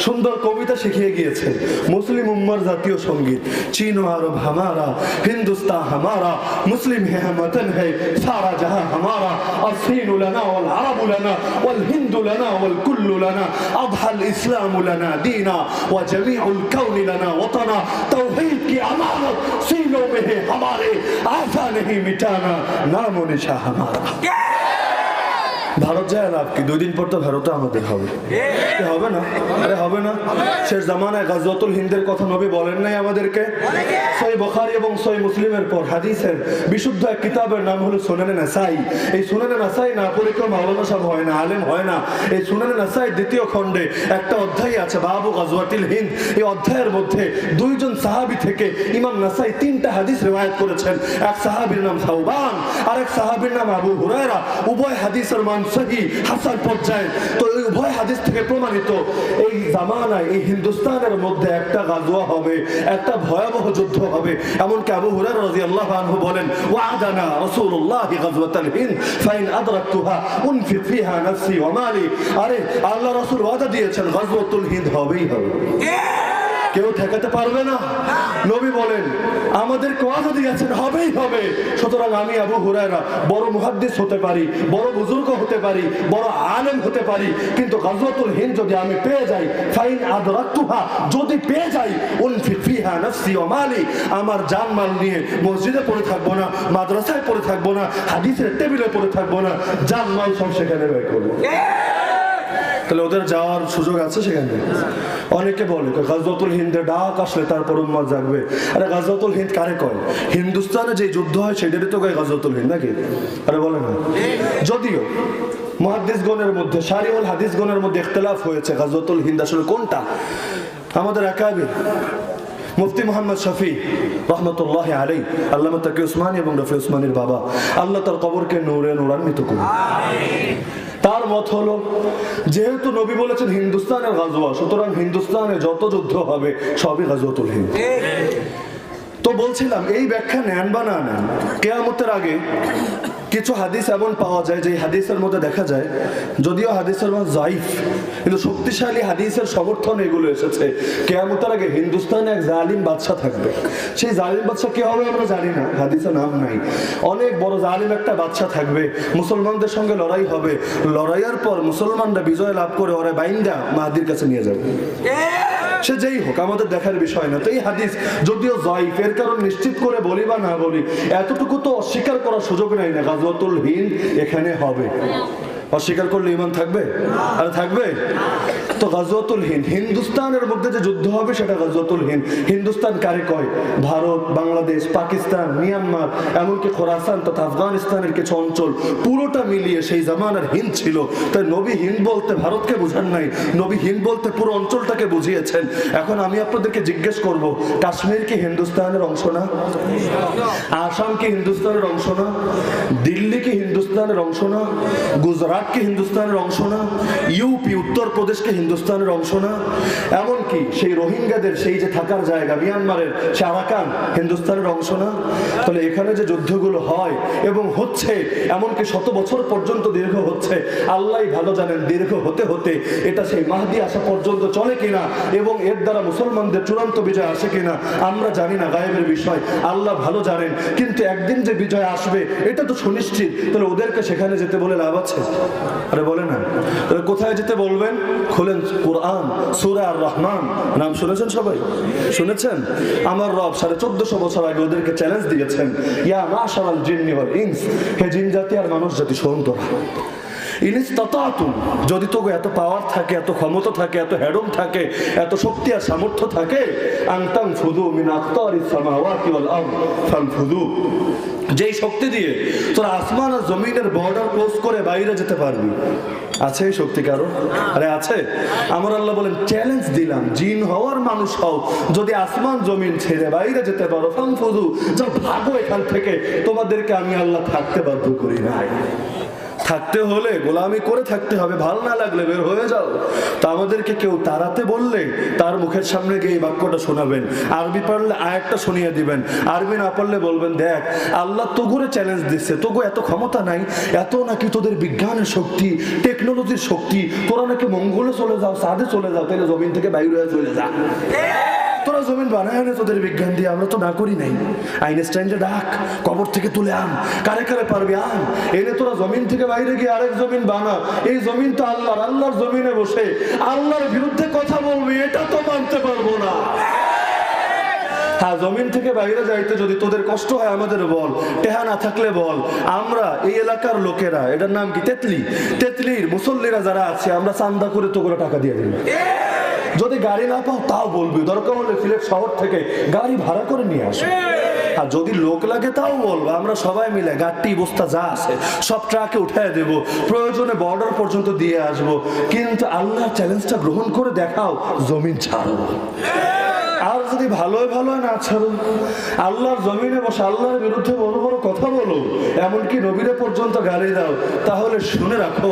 সুন্দর কবিতা শিখিয়ে গিয়েছে। মুসলিম উম্মার জাতীয় সঙ্গীত, চীন ও আরব হামারা, হিন্দুস্তান হামারা, মুসলিম হে হাম ওয়াতন হে, সারা জাহাঁ হামারা, আর সিন লানা ওয়াল আরব লানা ওয়াল হিন্দু লানা ওয়াল কুল্লু লানা, আযহাল ইসলাম লানা দীনা ওয়া জামিউল কাউন লানা ওয়াতানা, তাওহীদ কি আমানত सीनों में है हमारे, आशा नहीं मिटाना नाम ও নিশা हमारा। ভারত যায় লাভ কি? 2 দিন পর তো ভারতে আমাদের হবে, হবে না? আরে হবে না? শেষ জামানায় গাজওয়াতুল হিন্দের কথা নবী বলেন নাই আমাদেরকে? সহিহ বুখারী এবং সহিহ মুসলিমের পর হাদিসের বিশুদ্ধ এক কিতাবের নাম হলো সুনানে নাসাই। এই সুনানে নাসাই না পড়ে কেউ মাওলানা সাহেব হয় না, আলেম হয় না। এই সুনানে নাসাই দ্বিতীয় খণ্ডে একটা অধ্যায় আছে বাবু গাজওয়াতুল হিন্দ। এই অধ্যায়ের মধ্যে 2 জন সাহাবী থেকে ইমাম নাসাই 3টা হাদিস রিওয়ায়াত করেছেন। এক সাহাবীর নাম সাওবান, আরেক সাহাবীর নাম আবু হুরায়রা। উভয় হাদিসের মান সহি হাসান পর্যায়ে। তো এই উভয় হাদিস থেকে প্রমাণিত এই জামানায় এই হিন্দুস্তানের মধ্যে একটা গাজওয়া হবে, একটা ভয়াবহ যুদ্ধ হবে। এমনকি আবু হুরায়রা রাদিয়াল্লাহু আনহু বলেন, ওয়া'দানা রাসূলুল্লাহ গাজওয়াতুল হিন্দ ফাইন আদরাকতুহা উনফিক ফিহা নাফসি ওয়া মালি। আরে আল্লাহ রাসূল ওয়াদা দিয়েছেন গাজওয়াতুল হিন্দ হবেই হবে, কেউ ঠেকাতে পারবে না। নবী বলেন আমাদের ওয়াদা দিয়েছেন হবেই হবে। সুতরাং আমি আবু হুরায়রা বড় মুহাদ্দিস হতে পারি, বড় বুজুর্গ হতে পারি, বড় আলেম হতে পারি, কিন্তু গাজওয়াতুল হিন্দ যদি আমি পেয়ে যাই, ফাইন আদরাকতুহা, যদি পেয়ে যাই, উনফিক ফিহা নাফসি ওয়া মালি, আমার জান মাল নিয়ে মসজিদে পড়ে থাকবো না, মাদ্রাসায় পড়ে থাকবো না, হাদিসের টেবিলে পড়ে থাকবো না, জান মাল সব সেখানে ব্যয় করবো। তাহলে ওদের যাওয়ার সুযোগ আছে সেখানে? অনেকে বলে গাজওয়াতুল হিন্দে ডাক আসলে তারপর উম্মাত জাগবে। আরে গাজওয়াতুল হিন্দ কারে কয়? হিন্দুস্তানে যে যুদ্ধ হয় সেটারই তো কয় গাজওয়াতুল হিন্দ, নাকি? আরে বলে না। যদিও মুহাদ্দিসগণের মধ্যে, শারিউল হাদিসগণের মধ্যে ইখতিলাফ হয়েছে গাজওয়াতুল হিন্দ আসলে কোনটা। আমাদের আকাবির মুফতি মুহাম্মদ শফি রহমতুল্লাহ আলাইহি, আল্লামা তাকি উসমানী এবং রফি উসমানীর বাবা, আল্লাহ তার কবরকে নূরে নূরান্বিত করুন। তার মত হলো যেহেতু নবী বলেছেন হিন্দুস্তানের গাজওয়া, সুতরাং হিন্দুস্তানে যত যুদ্ধ হবে সবই গাজওয়াতুল হিন্দ। তো বলছিলাম এই ব্যাখ্যা নেন বা না নেন, কিয়ামতের আগে কিছু হাদিস এমন পাওয়া যায় যে হাদিসের মধ্যে দেখা যায়, যদিও হাদিসের মধ্যে যায়িফ, কিন্তু শক্তিশালী হাদিসের সমর্থন এগুলো এসেছে, কিয়ামতের আগে হিন্দুস্তানে এক জালিম বাদশা থাকবে। সেই জালিম বাদশা কে হবে আমরা জানি না, হাদিসে নাম নাই। অনেক বড় জালিম একটা বাদশা থাকবে, মুসলমানদের সঙ্গে লড়াই হবে, লড়াইয়ের পর মুসলমানরা বিজয় লাভ করে ওরা বাইন্দা মাহদির কাছে নিয়ে যাবে। সে যেই হোক, আমাদের দেখার বিষয় না। তো এই হাদিস যদিও যায়িফ, এর কারণ নিশ্চিত করে বলি বা না বলি, এতটুকু তো অস্বীকার করার সুযোগ নাই না গাজওয়াতুল হিন্দ এখানে হবে। অস্বীকার করলে ঈমান থাকবে? আর থাকবে তো। গাজওয়াতুল হিন্দ, হিন্দুস্তানের মধ্যে যে যুদ্ধ হবে সেটা গাজওয়াতুল হিন্দ। হিন্দুস্তান কারে কয়? ভারত, বাংলাদেশ, পাকিস্তান, মিয়ানমার, এমনকি খোরাসান তথা আফগানিস্তানের কিছু অঞ্চল, পুরোটা মিলিয়ে সেই জামানার হিন্দ ছিল। তাই নবী হিন্দ বলতে ভারতকে বুঝান নাই, নবী হিন্দ বলতে পুরো অঞ্চলটাকে বুঝিয়েছেন। এখন আমি আপনাদেরকে জিজ্ঞেস করব, কাশ্মীর কি হিন্দুস্তানের অংশ না? আসাম কি হিন্দুস্তানের অংশ না? দিল্লি কি হিন্দুস্তানের অংশ না? গুজরাট কি হিন্দুস্তানের অংশ না? ইউপি উত্তরপ্রদেশ কি হিন্দুস্তানের অংশ না? এমনকি সেই রোহিঙ্গাদের সেই যে থাকার জায়গা মিয়ানমারের সে আরাকান হিন্দুস্তানের অংশ না? তাহলে এখানে যে যুদ্ধগুলো হয় এবং হচ্ছে, এমনকি 100 বছর পর্যন্ত দীর্ঘ হচ্ছে, আল্লাহই ভালো জানেন দীর্ঘ হতে হতে এটা সেই মাহদি আসা পর্যন্ত চলে কিনা এবং এর দ্বারা মুসলমানদের চূড়ান্ত বিজয় আসে কিনা আমরা জানি না, গায়েবের বিষয়, আল্লাহ ভালো জানেন। কিন্তু একদিন যে বিজয় আসবে এটা তো সুনিশ্চিত। তাহলে ওদেরকে সেখানে যেতে বলে লাভ আছে? আরে বলে না। তাহলে কোথায় যেতে বলবেন? খুলেন কোরআন, সূরা আর রহমান, নাম শুনেছেন সবাই? শুনেছেন? আমার রব 1450 বছর আগে ওদেরকে চ্যালেঞ্জ দিয়েছেন, ইয়া মাশারাল জিন্নি ওয়াল ইনস, হে জিন জাতি আর মানুষ জাতি, শোন তোরা, ইনিস্তাতাতুম, যদি তোকে এত পাওয়ার থাকে, এত ক্ষমতা থাকে, এত হেডম থাকে, এত শক্তি আর সামর্থ্য থাকে, আনতাম ফুদু মিন আকতারিস সামাওয়াতি ওয়াল আরদ ফানফুদু, যেই শক্তি দিয়ে তোরা আসমান আর জমিনের বর্ডার ক্রস করে বাইরে যেতে পারবি, আছে এই শক্তি কারো? আরে আছে। আমার আল্লাহ বলেন চ্যালেঞ্জ দিলাম, জিন হওয়ার মানুষ হও, যদি আসমান জমিন ছেড়ে বাইরে যেতে পারো, ফানফুদু, যাও ভাগো এখান থেকে, তোমাদেরকে আমি আল্লাহ থাকতে বাধ্য করি নাই। থাকতে হলে গোলামি করে থাকতে হবে, ভালো না লাগলে বের হয়ে যাও। তা আমাদেরকে কেউ তাড়াতে বললে তার মুখের সামনে গিয়ে এই বাক্যটা শোনাবেন, আরবি পারলে আয়াতটা শুনিয়ে দিবেন, আরবি না পারলে বলবেন দেখ আল্লাহ তোগুরে চ্যালেঞ্জ দিচ্ছে, তোগো এত ক্ষমতা নাই, এত নাকি তোদের বিজ্ঞানের শক্তি, টেকনোলজির শক্তি, তোরা নাকি মঙ্গলে চলে যাও, সাদে চলে যাও, তাহলে জমিন থেকে বাইরে হয়ে চলে যা, তোরা জমিন বানায় না তোদের বিজ্ঞান দিয়ে, আমরা তো না করি নাই। আইনস্টাইনকে ডাক, কবর থেকে তুলে আন, কারে কারে পারবি আন, এনে তোরা জমিন থেকে বাইরে গিয়ে আরেক জমিন বানা। এই জমিন তো আল্লাহর, আল্লাহর জমিনে বসে আল্লাহর বিরুদ্ধে কথা বলবি, এটা তো মানতে পারবো না। হ্যাঁ, জমিন থেকে বাইরে যাইতে যদি তোদের কষ্ট হয় আমাদের বল, টেহা না থাকলে বল, আমরা এই এলাকার লোকেরা, এটার নাম কি তেতলি, তেতলির মুসল্লিরা যারা আছে, আমরা চান্দা করে তোগুলো টাকা দিয়ে দিই। যদি গাড়ি না পাও তাও বলবি, দরকার হলে সিলেট শহর থেকে গাড়ি ভাড়া করে নিয়ে আসো। আর যদি লোক লাগে তাও বলবো, আমরা সবাই মিলে গাড়ি বস্তা যা আছে সব ট্রাকে উঠায় দেব, প্রয়োজনে বর্ডার পর্যন্ত দিয়ে আসবো, কিন্তু আল্লাহর চ্যালেঞ্জটা গ্রহণ করে দেখাও, জমিন ছাড়ো। আর যদি ভালোই ভালোই না ছাড়ো, আল্লাহর জমিনে বসে আল্লাহর বিরুদ্ধে বড় বড় কথা বলো, এমনকি নবীরে পর্যন্ত গালি দাও, তাহলে শুনে রাখো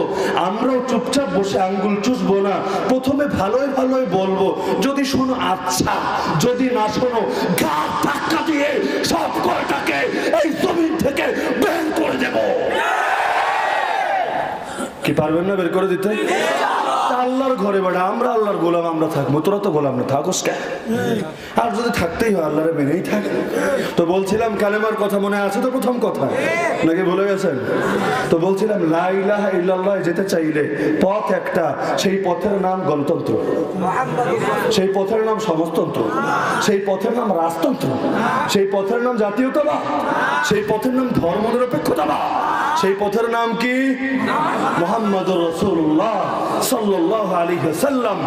আমরাও চুপচাপ বসে আঙ্গুল চুষবো না, প্রথমে ভালোই ভালোই বলবো, যদি শোনো আচ্ছা, যদি না শোনো গা ধাক্কা দিয়ে সব কয়টাকে এই জমিন থেকে বের করে দেব। কি পারবেন না বের করে দিতে? আল্লাহর ঘরে বেড়া, আমরা আল্লাহর গোলাম, আমরা থাকবো, তোরা তো গোলাম না, থাকোস কেন? আর যদি থাকতেই হয় আল্লাহরে মেনেই থাক। তো বলছিলাম কালেমার কথা মনে আছে তো, প্রথম কথা নাকি ভুলে গেছেন? তো বলছিলাম লা ইলাহা ইল্লাল্লাহ যেতে চাইলে পথ একটা, সেই পথের নাম গণতন্ত্র, সেই পথের নাম সমাজতন্ত্র, সেই পথের নাম রাজতন্ত্র, সেই পথের নাম জাতীয়তাবাদ, সেই পথের নাম ধর্মনিরপেক্ষতাবাদ, সেই পথের নাম কি? মুহাম্মদুর রাসূলুল্লাহ সাল্লাল্লাহু আলাইহি ওয়াসাল্লাম।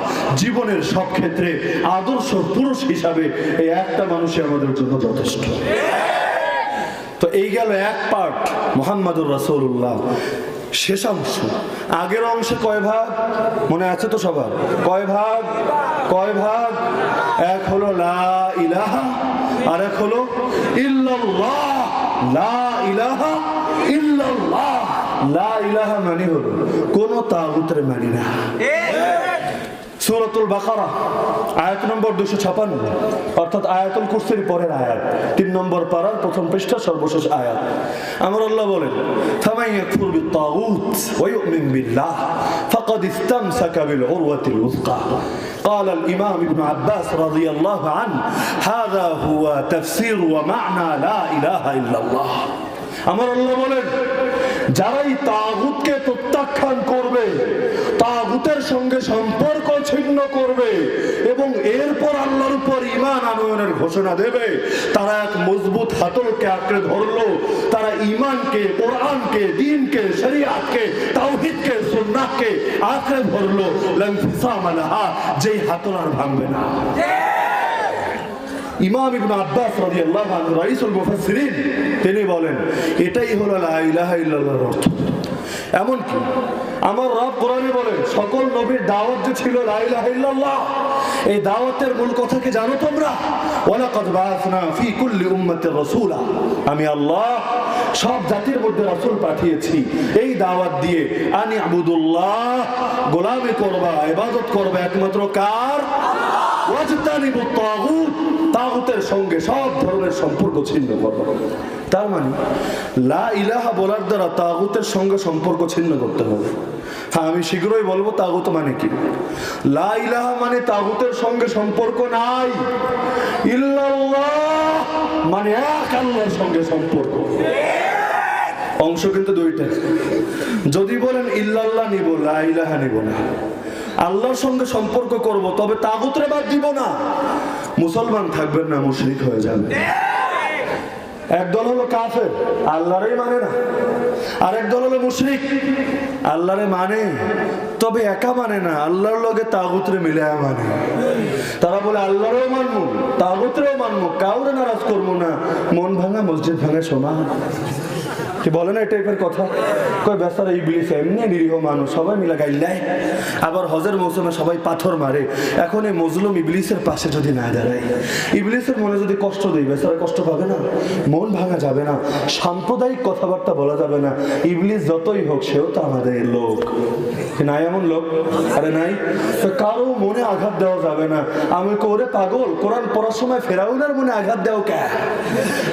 জীবনের সব ক্ষেত্রে আদর্শ পুরুষ হিসাবে এই একটা মানুষই আমাদের জন্য যথেষ্ট। তো এই গেল এক পার্ট, মুহাম্মদুর রাসূলুল্লাহ। শেষাংশ, আগের অংশে কয় ভাগ মনে আছে তো সবার? কয় ভাগ? কয় ভাগ? এক হলো লা ইলাহা, আর এক হলো ইল্লাল্লাহ। লা ইলাহা ইল্লাল্লাহ, লা ইলাহা মানে হলো কোন তাগুতের মানি না। সূরাতুল বাকারা আয়াত নম্বর 256, অর্থাৎ আয়াতুল কুরসির পরের আয়াত, 3 নম্বর পারার প্রথম পৃষ্ঠা সর্বশেষ আয়াত। আমার আল্লাহ বলেন ফামান ইয়াকফুর বিত-তাগুত ওয়া ইউমিন বিল্লাহ ফাকাদ ইসতামসাকা বিল উরওয়াতিল উসকা। قال الإمام ابن عباس رضي الله عنه هذا هو تفسير ومعنى لا إله إلا الله। আমার আল্লাহ বলেন যারাই তাগুতকে প্রত্যাখ্যান করবে, তাগুতের সঙ্গে সম্পর্ক ছিন্ন করবে এবং এরপর আল্লাহর উপর ঈমান আনয়নের ঘোষণা দেবে, তারা এক মজবুত হাতলকে আঁকড়ে ধরলো, তারা ঈমানকে, কোরআনকে, দ্বীনকে, শরীয়তকে, তাওহীদকে, সুন্নাহকে আঁকড়ে ধরলো, লা ইনফিসামা লাহা, যেই হাতল আর ভাঙবে না। ইমাম ইবনে আব্বাস রাদিয়াল্লাহু আনহু রাইসুল মুফাসসিরিন, তিনি বলেন এটাই হলো লা ইলাহা ইল্লাল্লাহর অর্থ। এমনকি আমার রব কোরআনে বলেন সকল নবীর দাওয়াত যে ছিল লা ইলাহা ইল্লাল্লাহ, এই দাওয়াতের মূল কথা কি জানো তোমরা? ওয়ালাকাদ বাআসনা ফি কুল্লি উম্মাতির রাসূলা, আমি আল্লাহ সব জাতির মধ্যে রাসূল পাঠিয়েছি এই দাওয়াত দিয়ে, আনি আবুদুল্লাহ, গোলামি করবা, ইবাদত করবা একমাত্র কার? ওয়াজতানিবুত তাগুত, তাগুতের সঙ্গে সব ধরনের সম্পর্ক ছিন্ন করো। তার মানে লা ইলাহা বলার দ্বারা তাগুতের সঙ্গে সম্পর্ক ছিন্ন করতে হবে। হ্যাঁ, আমি শীঘ্রই বলবো তাগুত মানে কি। লা ইলাহা মানে তাগুতের সঙ্গে সম্পর্ক নাই, ইল্লাল্লাহ মানে এক আল্লাহর সঙ্গে সম্পর্ক। অংশ কিন্তু দুইটা। যদি বলেন ইল্লাল্লাহ নিব, লা ইলাহা নিব না, আল্লাহর সঙ্গে সম্পর্ক করব, তবে তাগুতরে বাদ দিব না, মুসলমান থাকবেন না, মুশরিক হয়ে যাবে। একদল হলো কাফের, আল্লাহরই মানে না। আর একদল হলো মুশরিক, আল্লাহরে মানে তবে একা মানে না, আল্লাহর লগে তাগুতরে মিলায়া মানে। তারা বলে আল্লাহরেও মানবো, তাগুতরেও মানবো, কাউরে নারাজ করবো না। মন ভাঙা মসজিদ ভাঙা সমান, কি বলে না এই টাইপের কথা। কই বেচারা ইবলিস এমনি নিরীহ মানুষ, সবাই মিলে গাইল্লায়। আবার হজের মৌসুমে সবাই পাথর মারে। এখন এই মজলুম ইবলিসের পাশে যদি না দাঁড়ায়, ইবলিসের মনে যদি কষ্ট দেয়, বেচারা কষ্ট পাবে না? মন ভাঙা যাবে না, সাম্প্রদায়িক কথাবার্তা বলা যাবে না। ইবলিস যতই হোক, সেও তো আমাদের লোক, নাই এমন লোক? আরে নাই তো, কারো মনে আঘাত দেওয়া যাবে না। আমি করে পাগল, কোরআন পড়ার সময় ফেরাউনের মনে আঘাত দেও কেন?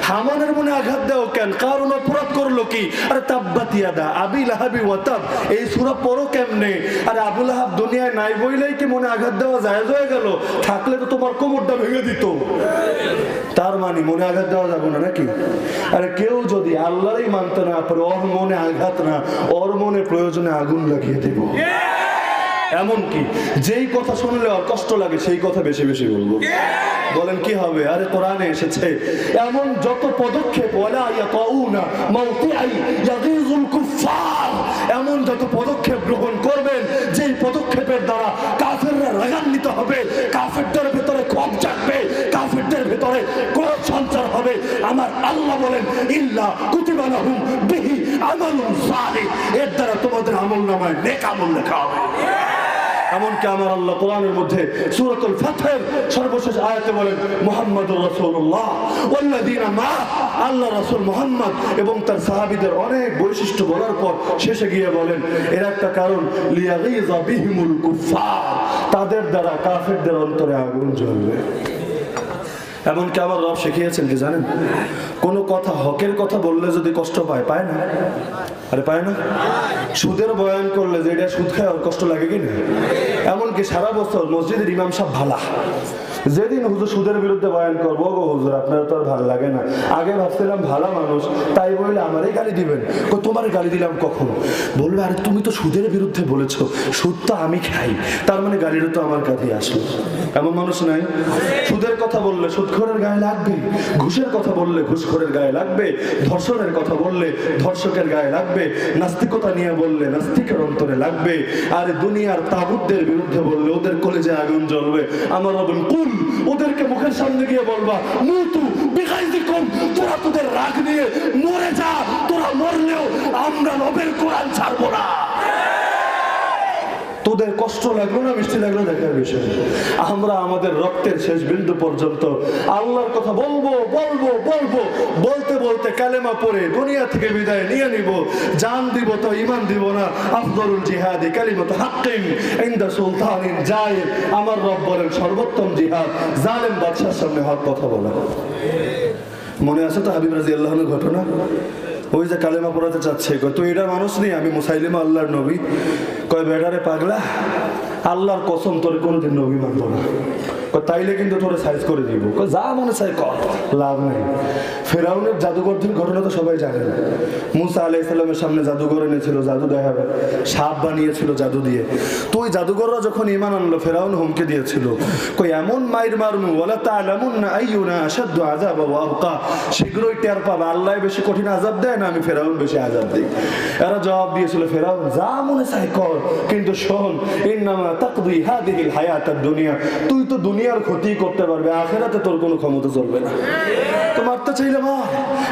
হামানের মনে আঘাত দেও কেন? কারণ অপরাধ করলো কি? আরে তাব্বাত ইয়াদা আবি লাহাবি ওয়া তাব, এই সূরা পড়ো কেমনে? আরে আবু লাহাব দুনিয়ায় নাই বইলেই কি মনে আঘাত দেওয়া জায়েজ হয়ে গেল? থাকলে তো তোমার কোমরটা ভেঙে দিত। তার মানে মনে আঘাত দেওয়া যাবে না নাকি? আরে কেউ যদি আল্লাহরই মানতে না পারে, ওর মনে আঘাত না, ওর মনে প্রয়োজনে আগুন লাগিয়ে দেব। এমনকি যেই কথা শুনলে ওর কষ্ট লাগে, সেই কথা বেশি বেশি বলবো। বলেন কি হবে? আরে কোরআনে এসেছে এমন যত পদক্ষেপ, ওয়ালা ইয়াতাউনা মাউতিআই ইয়াগিজুল কুফার, এমন যত পদক্ষেপ গ্রহণ করবেন, যেই পদক্ষেপের দ্বারা কাফেররা রাগান্বিত হবে, কাফেরদের ভিতরে ক্ষোভ জাগবে, কাফেরদের ভিতরে ক্রোধ সঞ্চার হবে। আমার আল্লাহ বলেন ইল্লা কুতিবা লাহুম বিহি আমালুন সালিহ, এর দ্বারা তোমাদের আমলনামায় নেক আমল লেখা হবে। এমনকি আমার আল্লাহ কোরআনের মধ্যে সূরাতুল ফাতহের সর্বশেষ আয়াতে বলেন মুহাম্মাদুর রাসূলুল্লাহ ওয়াল্লাযীনা মা, আল্লাহ রাসূল মুহাম্মদ এবং তার সাহাবীদের অনেক বৈশিষ্ট্য বলার পর শেষে গিয়ে বলেন এর একটা কারণ লিয়াগীযা বিহিমুল কুফার, তাদের দ্বারা কাফেরদের অন্তরে আগুন জ্বলবে। এমনকি আমার রব শিখিয়েছেন কি জানেন? কোনো কথা হকের কথা বললে যদি কষ্ট পায়, পায় না? আরে পায় না? সুদের বয়ান করলে যে এটা সুদ খায়, ওর কষ্ট লাগে কি না? এমনকি সারা বছর মসজিদের ইমাম সাহেব ভালা, যেদিন হুজুর সুদের বিরুদ্ধে বয়ান করবো, গো হুজুর আপনার তো আর ভালো লাগে না, আগে ভাবছিলাম ভালো মানুষ, তাই বললে আমারই গালি দিবেন। তোমার গালি দিলাম কখন? বলবে আরে তুমি তো সুদের বিরুদ্ধে বলেছো, সুদ তো আমি খাই, তার মানে গালিটা তো আমার কাছেই আসলো। এমন মানুষ নাই? সুদের কথা বললে সুদখোরের গায়ে লাগবে, ঘুষের কথা বললে ঘুষখোরের গায়ে লাগবে, ধর্ষণের কথা বললে ধর্ষকের গায়ে লাগবে, নাস্তিকতা নিয়ে বললে নাস্তিকের অন্তরে লাগবে, আর দুনিয়ার তাগুতদের বিরুদ্ধে বললে ওদের কলেজে আগুন জ্বলবে। আমার রব কুল, ওদেরকে মুখের সামনে গিয়ে বলবা মুতু বিগাইজিকুম, তোরা তোদের রাগ নিয়ে মরে যা, তোরা মরলেও আমরা রবের কোরআন ছাড়বো না। তোদের কষ্ট লাগলো না মিষ্টি লাগলো দেখার বিষয়, আমরা আমাদের রক্তের শেষ বিন্দু পর্যন্ত আল্লাহর কথা বলবো বলবো বলবো, বলতে বলতে কালেমা পড়ে দুনিয়া থেকে বিদায় নিয়ে নিব। জান দিব তো ঈমান দিব না। আফদলুল জিহাদি কালিমাতু হাক্কিন ইনদা সুলতানিন জায়ের, আমার রব বলেন সর্বোত্তম জিহাদ জালেম বাদশার সামনে হক কথা বলা। মনে আছে তো হাবিব রাদিয়াল্লাহু আনহুর ঘটনা? ওই যে কালেমা পড়াতে চাচ্ছে, তুই এটা মানুষ নেই, আমি মুসাইলিমা আল্লাহর নবী। কয় বেডারে পাগলা, আল্লাহর কসম তোরে কোনোদিন নবী মানবো না, তাইলে কিন্তু তোরে সাইজ করে দিব। যা মনে চাই কর, লাভ নেই। ফেরাউনের জাদুঘরদের ঘটনা তো সবাই জানেন। মুসা আলাইহিস সালামের সামনে জাদুঘর এনেছিল, জাদু দেখাবে, সাপ বানিয়েছিল জাদু দিয়ে। তো ওই জাদুঘররা যখন ঈমান আনলো, ফেরাউন হুমকি দিয়েছিল, কই এমন মাইর মারমু ওয়ালা তা'লামুন্না আইয়ুনা আশাদ্দু আযাবা ওয়া আবকা, শীঘ্রই টের পাবে আল্লাহ বেশি কঠিন আযাব দেয় না আমি ফেরাউন বেশি আযাব দেই। এরা জবাব দিয়েছিল ফেরাউন যা মনে চাই কর, কিন্তু শোন ইন্নামা তাকদি হাদিহিল হায়াতাদ দুনিয়া, তুই তো দুনিয়ার ক্ষতি করতে পারবে, আখিরাতে তোর কোনো ক্ষমতা চলবে না। তো মারতে চাইলে মার,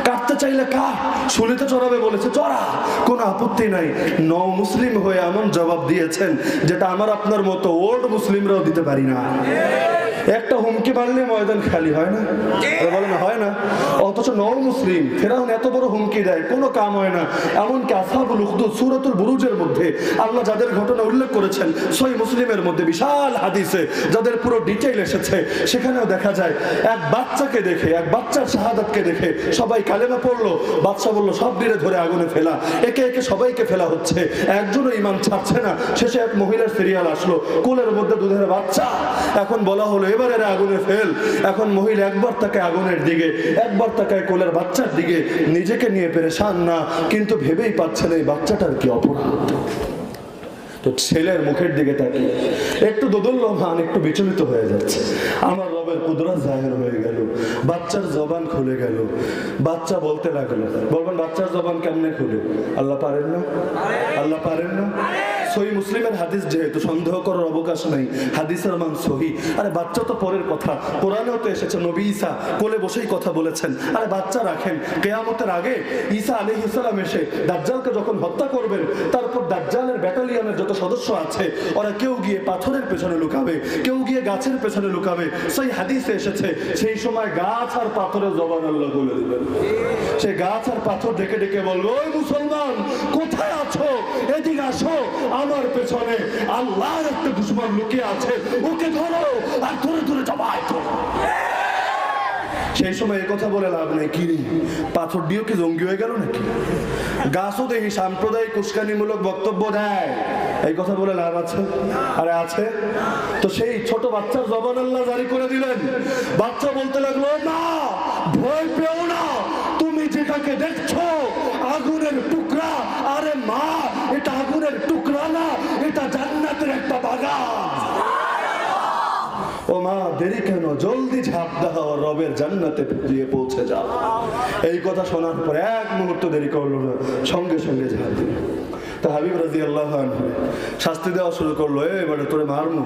কাটতে চাইলে কাট, শুলিতে চড়াবে বলেছে চড়া, কোনো আপত্তি নাই। নও মুসলিম হয়ে এমন জবাব দিয়েছেন যেটা আমার আপনার মতো ওল্ড মুসলিমরাও দিতে পারি না। একটা হুমকি মারলে ময়দান খালি হয় না? বলে না হয় না? অথচ নও মুসলিম ফেরাউন এত বড় হুমকি দেয়, কোনো কাম হয় না। এমনকি আসহাবুল উখদুদ সূরাতুল বুরুজের মধ্যে আল্লাহ যাদের ঘটনা উল্লেখ করেছেন সহিহ মুসলিমের মধ্যে বিশাল হাদিসে যাদের পুরো ডিটেইল এসেছে, সেখানেও দেখা যায় এক বাচ্চাকে দেখে, এক বাচ্চার শাহাদাতকে দেখে সবাই কালেমা পড়লো। বাদশা বললো সব বীরে ধরে আগুনে ফেলা, একে একে সবাইকে ফেলা হচ্ছে, একজনও ঈমান ছাড়ছে না। শেষে এক মহিলার সিরিয়াল আসলো, কোলের মধ্যে দুধের বাচ্চা। এখন বলা হলো এবার এরা আগুনে ফেল। এখন মহিলা একবার তাকায় আগুনের দিকে, একবার তাকায় কোলের বাচ্চার দিকে, নিজেকে নিয়ে পেরেশান না, কিন্তু ভেবেই পাচ্ছে না এই বাচ্চাটার কি অপরাধ। তো ছেলের মুখের দিকে তাকিয়ে একটু দোদুল্যমান, একটু বিচলিত হয়ে যাচ্ছে। আমার রবের কুদরত জাহির হয়ে গেল, বাচ্চার জবান খুলে গেল। বাচ্চা বলতে লাগলো, বলবেন বাচ্চার জবান কেমনে খুলে? আল্লাহ পারেন না? আল্লাহ পারেন না? সহি মুসলিমের হাদিস, যেহেতু সন্দেহ করার অবকাশ নাই, হাদিসের মান সহি। আরে বাচ্চা তো পরের কথা, কোরআনেও তো এসেছে নবী ঈসা কোলে বসেই কথা বলেছেন। আরে বাচ্চা রাখেন, কিয়ামতের আগে ঈসা আলাইহিস সালাম এসে দাজ্জালকে যখন হত্যা করবেন, তারপর দাজ্জালের ব্যাটালিয়নের যত সদস্য আছে ওরা কেউ গিয়ে পাথরের পেছনে লুকাবে, কেউ গিয়ে গাছের পেছনে লুকাবে। সেই হাদিসে এসেছে সেই সময় গাছ আর পাথরের জবান আল্লাহ বলে দিবেন। সেই গাছ আর পাথর ডেকে ডেকে বলবে, ওই মুসলমান কোথায় আছো, এদিকে আসো, আমার পেছনে আল্লাহর একটা দুশমন লুকিয়ে আছে, ওকে ধরো আর ধরে ধরে জবাই করো। সেই সময় এই কথা বলে লাভ নেই, কি পাথর দিয়েও কি জঙ্গি হয়ে গেল নাকি? গাছও দেখি সাম্প্রদায়িক উস্কানিমূলক বক্তব্য দেয়, এই কথা বলে লাভ আছে? আরে আছে তো। সেই ছোট বাচ্চার জবান আল্লাহ জারি করে দিলেন। বাচ্চা বলতে লাগলো, না ভয় পেও না, তুমি যেটাকে দেখছো আগুনের টুকরা, আরে মা এটা আগুনের টুকরা না, এটা জান্নাতের একটা বাগান। ও মা দেরি কেন, জলদি ঝাঁপ দাও, রবের জান্নাতে গিয়ে পৌঁছে যাও। এই কথা শোনার পর এক মুহূর্ত দেরি করলো না, সঙ্গে সঙ্গে ঝাঁপ দিল। তা হাবিব রাদিয়াল্লাহু আনহু শাস্তি দেওয়া শুরু করলো, এবারে তোরে মারমু।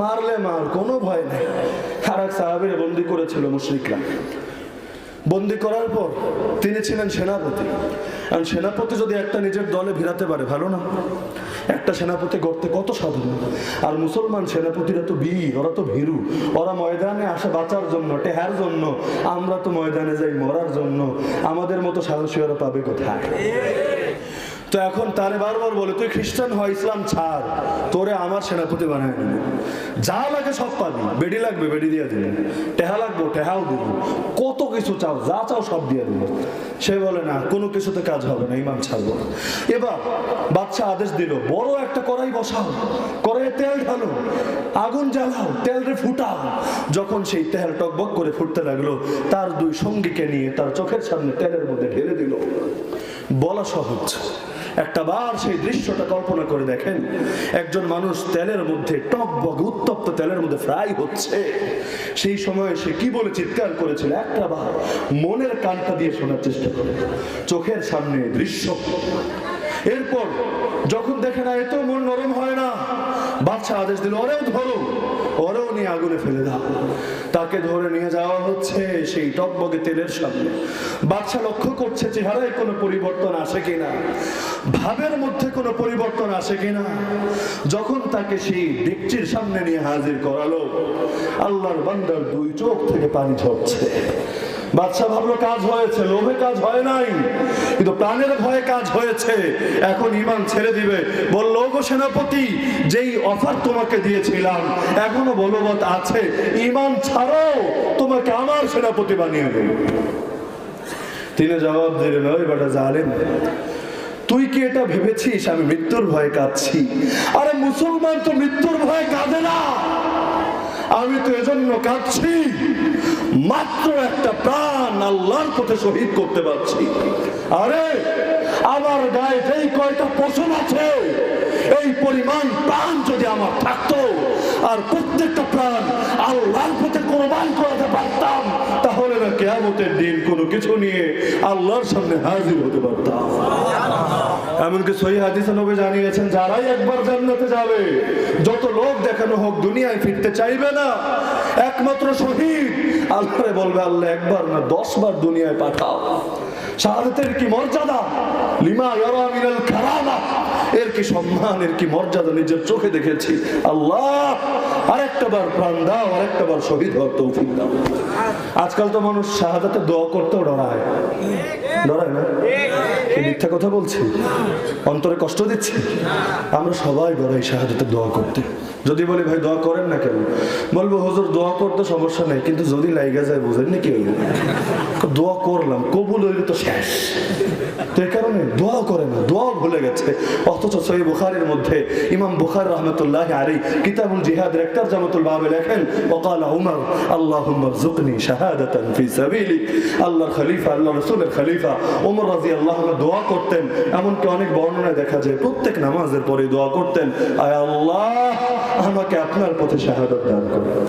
মারলে মার, কোনো ভয় নেই। আর এক সাহাবীরে বন্দী করেছিল মুশরিকরা। বন্দী করার পর তিনি ছিলেন সেনাপতি। কারণ সেনাপতি যদি একটা নিজের দলে ভিড়াতে পারে, ভালো না? একটা সেনাপতি গড়তে কত সাধারণ। আর মুসলমান সেনাপতিরা তো বীর, ওরা তো ভীরু, ওরা ময়দানে আসে বাঁচার জন্য, টেহার জন্য। আমরা তো ময়দানে যাই মরার জন্য। আমাদের মতো সাহসী ওরা পাবে কোথায়? তো এখন তারে বারবার বলে, তুই খ্রিস্টান হয়, ইসলাম ছাড়, তোরে আমার সেনাপতি বানায় দিল। যা লাগে সব পাবি, বেডি লাগবে বেডি দিয়ে দিল, টেহা লাগবে টেহাও দিল, কত কিছু চাও, যা চাও সব দিয়ে দিল। সে বলে না, কোনো কিছুতে কাজ হবে না, ইমান ছাড়বো। এবার বাদশা আদেশ দিল, বড় একটা কড়াই বসাও, কড়াইয়ে তেল ঢালো, আগুন জ্বালাও, তেলরে ফুটাও। যখন সেই তেল টকবক করে ফুটতে লাগলো, তার দুই সঙ্গীকে নিয়ে তার চোখের সামনে তেলের মধ্যে ঢেলে দিল। বলা সহজ, একটা বার সেই দৃশ্যটা কল্পনা করে দেখেন। একজন মানুষ তেলের মধ্যে টকবক উত্তপ্ত তেলের মধ্যে ফ্রাই হচ্ছে, সেই সময় সে কি বলে চিৎকার করেছিল, একটা বার মনের কানটা দিয়ে শোনার চেষ্টা করে। চোখের সামনে দৃশ্য। এরপর যখন দেখে না এত মন নরম হয় না, বাদশা আদেশ দিল, ওরেও ধরো, ওরেও নিয়ে আগুনে ফেলে দাও। তাকে ধরে নিয়ে যাওয়া হচ্ছে সেই টকবকে তেলের সামনে। বাদশা লক্ষ্য করছে চেহারায় কোনো পরিবর্তন আসে কিনা, ভাবের মধ্যে কোনো পরিবর্তন আসে কিনা। যখন তাকে সেই ডেকচির সামনে নিয়ে হাজির করালো, আল্লাহর বান্দার দুই চোখ থেকে পানি ঝরছে। বাদশা ভাবলো কাজ হয়েছে, লোভে কাজ হয় নাই, কিন্তু প্রাণের ভয়ে কাজ হয়েছে। এখন ঈমান ছেড়ে দিবে। বলল, গো সেনাপতি, যেই অফার তোমাকে দিয়েছিলাম এখনো বলবৎ আছে, ঈমান ছাড়ো, তোমাকে আমার সেনাপতি বানিয়ে দেব। তিনি জবাব দিলেন, ওই বেটা জালেম, তুই কি এটা ভেবেছিস আমি মৃত্যুর ভয়ে কাঁদছি? আরে মুসলমান তো মৃত্যুর ভয়ে কাঁদে না, আমি তো এজন্য কাঁদছি মাত্র একটা প্রাণ আল্লাহর পথে শহীদ করতে পারছি। আরে আমার গায়ে যেই কয়টা পশম আছে, এই পরিমাণ প্রাণ যদি আমার থাকতো আর প্রত্যেকটা প্রাণ আল্লাহর পথে কোরবান করাতে পারতাম, তাহলে না কিয়ামতের দিন কোনো কিছু নিয়ে আল্লাহর সামনে হাজির হতে পারতাম। এমনকি সহিহ হাদিসে নবী জানিয়েছেন, যারাই একবার জান্নাতে যাবে, যত লোক দেখানো হোক দুনিয়ায় ফিরতে চাইবে না, একমাত্র শহীদ আল্লাহরে বলবে, আল্লাহ একবার না 10 বার দুনিয়ায় পাঠাও। শাহাদাতের কি মর্যাদা, লিমা ইয়ারা মিনাল কারামা, এর কি সম্মান, এর কি মর্যাদা নিজের চোখে দেখেছি। আল্লাহ আরেকটা বার প্রাণ দাও, আরেকটা বার শহীদ হওয়ার তৌফিক দাও। আজকাল তো মানুষ শাহাদাতের দোয়া করতেও ডরায়, ডরায় না? মিথ্যা কথা বলছি, অন্তরে কষ্ট দিচ্ছি? আমরা সবাই ডরাই শাহাদাতের দোয়া করতে। যদি বলি ভাই দোয়া করেন না কেন, বলবো হুজুর দোয়া করতে সমস্যা নেই, কিন্তু যদি লাইগা যায় বুঝেন না কি হইল, দোয়া করলাম কবুল হইলে তো শেষ, তো এই কারণে দোয়া করে না, দোয়া ভুলে গেছে। অথচ সহিহ বুখারীর মধ্যে ইমাম বুখারী রাহমাতুল্লাহি আলাইহি কিতাবুল জিহাদের একটা জামাতুল বাবে লেখেন, ওয়াকালা উমর আল্লাহুম্মা রযুকনি শাহাদাতান ফি সাবিলিক। আল্লাহর খলিফা, আল্লাহ রাসূলের খলিফা ওমর রাদিয়াল্লাহু আনহু দোয়া করতেন, এমনকি অনেক বর্ণনায় দেখা যায় প্রত্যেক নামাজের পরে দোয়া করতেন, আয় আল্লাহ আমাকে আপনার পথে শাহাদাত দান করুন।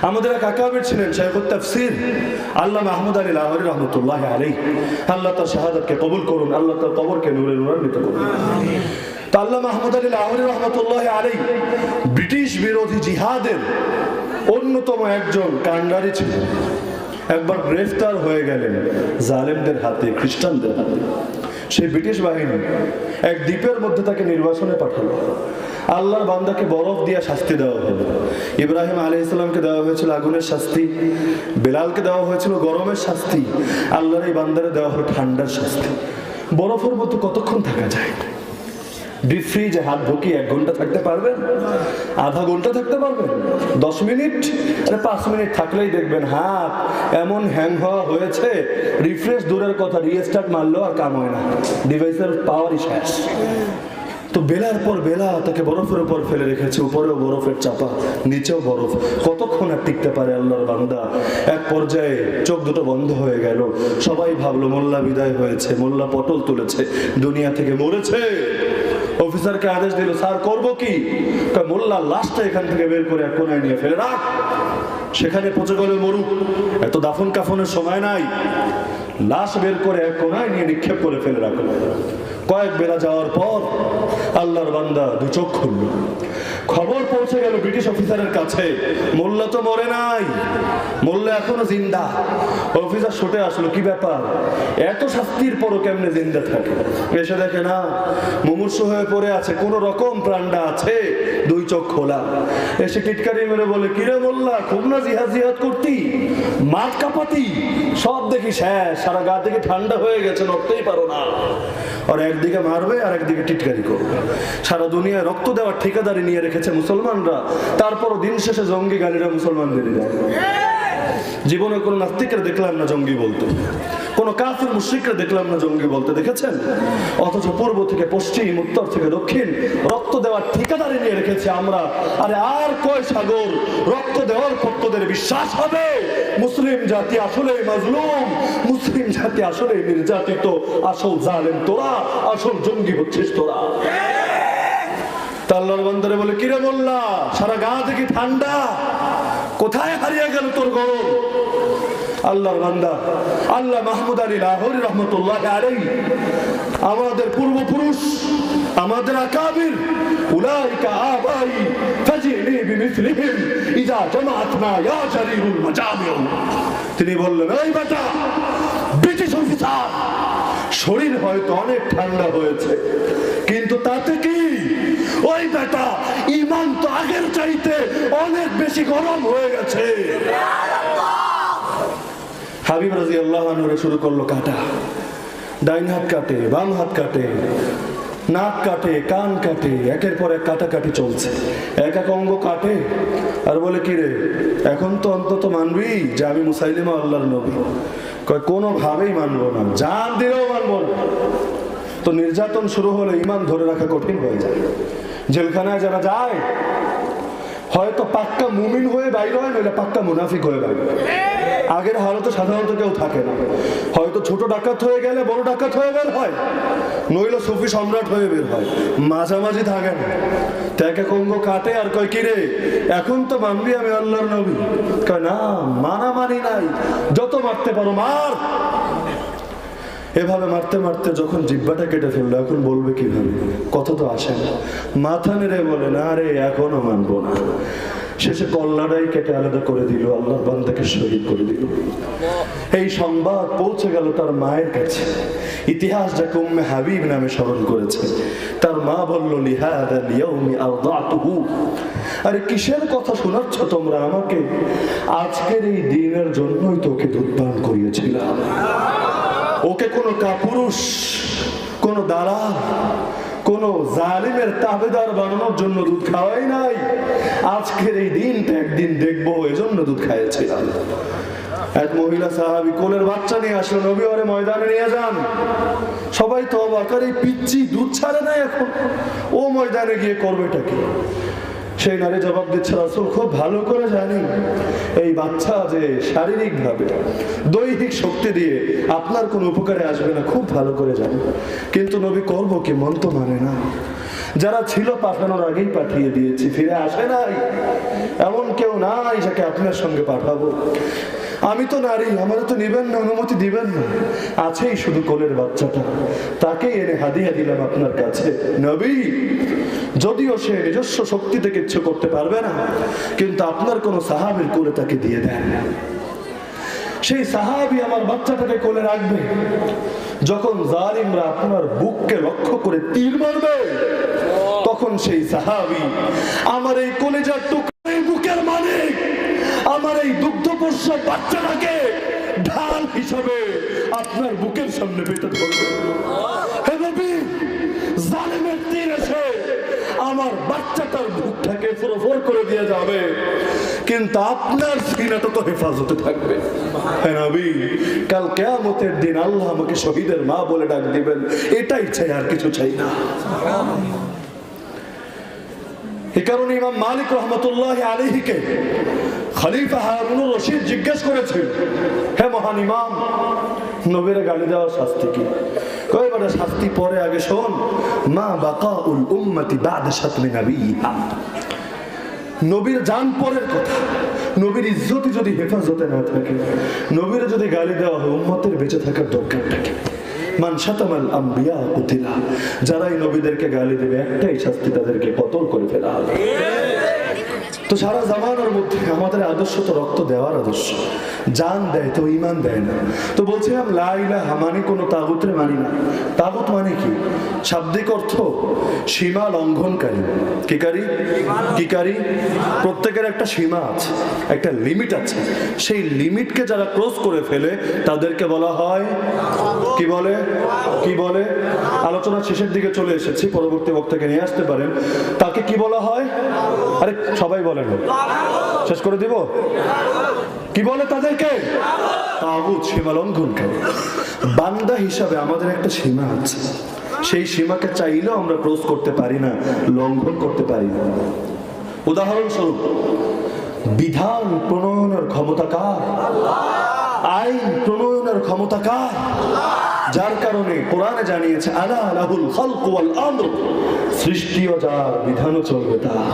আমাদের এক আকাবির ছিলেন শাইখুত তাফসীর আল্লামা আহমদ আলী লাহোরী রাহমাতুল্লাহি আলাইহি, আল্লাহ তার শাহাদাতকে কবুল করুন, আল্লাহ তার কবরকে নূরে নূরান্বিত করুন। তো আল্লামা আহমদ আলী লাহোরী রাহমাতুল্লাহি আলাইহি ব্রিটিশ বিরোধী জিহাদের অন্যতম একজন কাণ্ডারি ছিলেন। একবার গ্রেফতার হয়ে গেলেন জালেমদের হাতে, খ্রিস্টানদের হাতে। সেই ব্রিটিশ বাহিনী এক দ্বীপের মধ্যে তাকে নির্বাসনে পাঠালো। আল্লাহর বান্দাকে বরফ দিয়ে শাস্তি দেওয়া হলো। ইব্রাহিম আলাইহিস সালামকে দেওয়া হয়েছিল আগুনের শাস্তি, বেলালকে দেওয়া হয়েছিল গরমের শাস্তি, আল্লাহর এই বান্দারে দেওয়া হলো ঠান্ডার শাস্তি। বরফের মধ্যে কতক্ষণ থাকা যায়? ডিপ ফ্রিজে হাত ঢুকিয়ে 1 ঘন্টা থাকতে পারবেন? আধা ঘন্টা থাকতে পারবেন? 10 মিনিট? আরে 5 মিনিট থাকলেই দেখবেন হাত এমন হ্যাং হওয়া হয়েছে, রিফ্রেশ দূরের কথা, রিস্টার্ট মারলেও আর কাম হয় না, ডিভাইসের পাওয়ারই শেষ। তো বেলার পর বেলা তাকে বরফের উপর ফেলে রেখেছে, উপরেও বরফের চাপা, নিচেও বরফ। কতক্ষণ আর টিকতে পারে আল্লাহর বান্দা? এক পর্যায়ে চোখ দুটো বন্ধ হয়ে গেল। সবাই ভাবলো মোল্লা বিদায় হয়েছে, মোল্লা পটল তুলেছে, দুনিয়া থেকে মরেছে। অফিসারকে আদেশ দিল, স্যার করবো কি? মোল্লার লাশটা এখান থেকে বের করে এক কোনায় নিয়ে ফেলে রাখ, সেখানে পচে গেলে মরুক, এত দাফন কাফনের সময় নাই। লাশ বের করে এক কোনায় নিয়ে নিক্ষেপ করে ফেলে রাখলো। কয়েক বেলা যাওয়ার পর আল্লাহর বান্দা 2 চোখ খুলল। খবর পৌঁছে গেল ব্রিটিশ অফিসারের কাছে, মোল্লা তো মরে নাই, মোল্লা এখনো জিন্দা। অফিসার ছুটে আসলো, কি ব্যাপার, এত শাস্তির পরও কেমনে জিন্দা থাকে? এসে দেখে না, মুমূর্ষু হয়ে পড়ে আছে, কোন রকম প্রাণটা আছে, 2 চোখ খোলা। এসে টিটকারি মেরে বলে, কিরে মোল্লা, খুব না জিহাদ জিহাদ করতি, মাঠ কাঁপাতি, সব দেখি শেষ, সারা গা থেকে ঠান্ডা হয়ে গেছে, নড়তেই পারো না। আর একদিকে মারবে আর একদিকে টিটকারি করবে। সারা দুনিয়ায় রক্ত দেওয়ার ঠিকাদারি নিয়ে রেখেছে মুসলমানরা, তারপরও দিন শেষে জঙ্গি গালিরা মুসলমানদেরই দেয়। জীবনে কোনো নাস্তিকরা দেখলাম না জঙ্গি বলতে, কোনো কাফির মুশরিকরা দেখলাম না জঙ্গি বলতে, দেখেছেন? অথচ পূর্ব থেকে পশ্চিম, উত্তর থেকে দক্ষিণ রক্ত দেওয়ার ঠিকাদারি নিয়ে রেখেছে আমরা। আরে আর কয় সাগর রক্ত দেওয়ার পর তোদের বিশ্বাস হবে মুসলিম জাতি আসলেই মাজলুম, মুসলিম জাতি আসলেই নির্যাতিত, আসল জালেম তোরা, আসল জঙ্গি হচ্ছিস তোরা। আল্লাহর বান্দারে বলে, কিরে মোল্লা, সারা গা থেকে ঠান্ডা, কোথায় হারিয়ে গেল তোর গরম? আল্লাহর বান্দা আল্লাহ মাহমুদ আলী লাহোরী রাহমাতুল্লাহি আলাইহি, আমাদের পূর্বপুরুষ, আমাদের আকাবির, উলাইকা আবাই ফাজিনি বিমিসলিহিম ইজা জামাআতনা ইয়া জারিরুল মাজামিউ। তিনি বললেন, এই বেটা ব্রিটিশ অফিসার, শরীর হয়তো অনেক ঠান্ডা হয়েছে, কিন্তু তাতে কি, ওই বেটা ঈমান তো আগের চাইতে অনেক বেশি গরম হয়ে গেছে। হাবিব রাদিয়াল্লাহু আনহু শুরু করলো কাটা, ডাইন হাত কাটে, বাম হাত কাটে, নাক কাটে, কান কাটে, একের পর এক কাটাকাটি চলছে। এক এক অঙ্গ কাটে আর বলে, কি রে, এখন তো অন্তত মানবি যে আমি মুসাইলিমা আল্লাহর নবী? কয়, কোনোভাবেই মানবো না, জান দিলেও মানবো না। তো নির্যাতন শুরু হলে ঈমান ধরে রাখা কঠিন হয়ে যায়। জেলখানায় যারা যায়, হয়তো পাক্কা মুমিন হয়ে বাইরে হয়, নইলে পাক্কা মুনাফিক হয়ে বাইরে। আগের হালতে সাধারণত কেউ থাকে না, হয়তো ছোট ডাকাত হয়ে গেলে বড় ডাকাত হয়ে বের হয়, নইলে সুফি সম্রাট হয়ে বের হয়, মাঝামাঝি থাকে না। তাকে কঙ্গ কাটে আর কয়, কিরে এখন তো মানবি আমি আল্লাহর নবী? কয়, না, মানামানি নাই, যত মারতে পারো মার। এভাবে মারতে মারতে যখন জিহ্বাটা কেটে ফেললো, এখন বলবে কিভাবে, কথা তো আসে না। মাথা নেড়ে বলে, না রে, এখনো মানবো না। শেষে কল্লাটাই কেটে আলাদা করে দিল, আল্লাহর বান্দাকে শহীদ করে দিল। এই সংবাদ পৌঁছে গেল তার মায়ের কাছে। ইতিহাস যাকে উম্মে হাবিব নামে স্মরণ করেছে, তার মা বলল, লিহাদাল ইয়াউমি আরদাতুহু, আরে কিসের কথা শোনাচ্ছ তোমরা আমাকে? আজকের এই দিনের জন্যই তোকে দুধ পান করিয়েছিলাম। ওকে কোনো কাপুরুষ, কোনো দালাল, কোন জালিমের তাবেদার বানানোর জন্য দুধ খাওয়াই নাই। আজকের এই দিনটা একদিন দেখবো, এজন্য দুধ খাইয়েছিলাম। এক মহিলা সাহাবী কোলের বাচ্চা নিয়ে আসলো, নবী ওরে ময়দানে নিয়ে যান। সবাই তো অবাক, এই পিচ্চি দুধ ছাড়ে না এখন, ও ময়দানে গিয়ে করবেটা কি? সেই নারী জবাব দিচ্ছে, রাসূল খুব ভালো করে জানি এই বাচ্চা যে শারীরিক ভাবে দৈহিক শক্তি দিয়ে আপনার কোনো উপকারে আসবে না, খুব ভালো করে জানি। কিন্তু নবী করব কি, মন তো মানে না। যারা ছিল পাঠানোর আগেই পাঠিয়ে দিয়েছি, ফিরে আসে নাই। এমন কেউ নাই যাকে আপনার সঙ্গে পাঠাবো। আমি তো নারী, আমারও তো নিবেন না, অনুমতি দিবেন না। আছেই শুধু কোলের বাচ্চাটা, তাকে এনে হাদিয়া দিলাম আপনার কাছে নবী। যদিও সে নিজস্ব শক্তিতে কিচ্ছু করতে পারবে না, কিন্তু আপনার কোন সাহাবীর কোলে তাকে দিয়ে দেন। সেই সাহাবী আমার বাচ্চাটাকে কোলে রাখবে। যখন জালিমরা আপনার বুককে লক্ষ্য করে তীর মারবে, তখন সেই সাহাবী আমার এই কলেজার টুকরা, বুকের মালিক, আমার এই দুগ্ধপোষ্য বাচ্চাটাকে ঢাল হিসাবে আপনার বুকের সামনে পেতে ধরবে। হে নবী, জালিমের তীর এসে আমার বাচ্চাটার বুকটাকে ফোরফোর করে দিয়ে যাবে, কিন্তু আপনার সিনাটা তো হেফাজতে থাকবে। হে নবী, কাল কিয়ামতের দিন আল্লাহ আমাকে শহীদের মা বলে ডাক দিবেন, এটাই চাই, আর কিছু চাই না। এই কারণে ইমাম মালিক রহমতুল্লাহ আলাইহিকে খলিফা হারুনুর রশিদ জিজ্ঞেস করেছিল, হে মহান ইমাম, নবীর গালি দেওয়ার শাস্তি কি? কয় বড় শাস্তি পরে, আগে শোন। মা বাকাউল উম্মতি বাদা শাতমি নবিহা, নবীর জান পরের কথা। নবীর ইজ্জতি যদি হেফাজতে না থাকে, নবীর যদি গালি দেওয়া হয়, উম্মতের বেঁচে থাকার দরকারটা কি? মান শাতামাল আম্বিয়া কুতিলা, যারাই নবীদেরকে গালি দেবে একটাই শাস্তি, তাদেরকে কতল করে ফেলা হবে। তো সারা জামানার মধ্যে আমাদের আদর্শ তো রক্ত দেওয়ার আদর্শ, জান দেয় তো ঈমান দেয় না। তো বলছিলাম লা ইলাহা মানে কোনো তাগুতরে মানি না। তাগুত মানে কি? শাব্দিক অর্থ সীমা লঙ্ঘনকারী। কিকারী। প্রত্যেকের একটা সীমা আছে, একটা লিমিট আছে। সেই লিমিটকে যারা ক্রস করে ফেলে তাদেরকে বলা হয় কি বলে? আলোচনা শেষের দিকে চলে এসেছি, পরবর্তী বক্তাকে নিয়ে আসতে পারেন। তাকে কি বলা হয়? আরে সবাই বলেন, শেষ করে দিব। কি বলে তাদেরকে? তাগুত, সীমা লঙ্ঘনকারী। বান্দা হিসাবে আমাদের একটা সীমা আছে, সেই সীমাকে চাইলেও আমরা ক্রস করতে পারি না, লঙ্ঘন করতে পারি না। উদাহরণস্বরূপ, বিধান প্রণয়নের ক্ষমতা কার? আইন প্রণয়নের ক্ষমতা কার? যার কারণে কোরআনে জানিয়েছে আলা লাহুল খালকু ওয়াল আমর, সৃষ্টিও যার, বিধানও চলবে তার।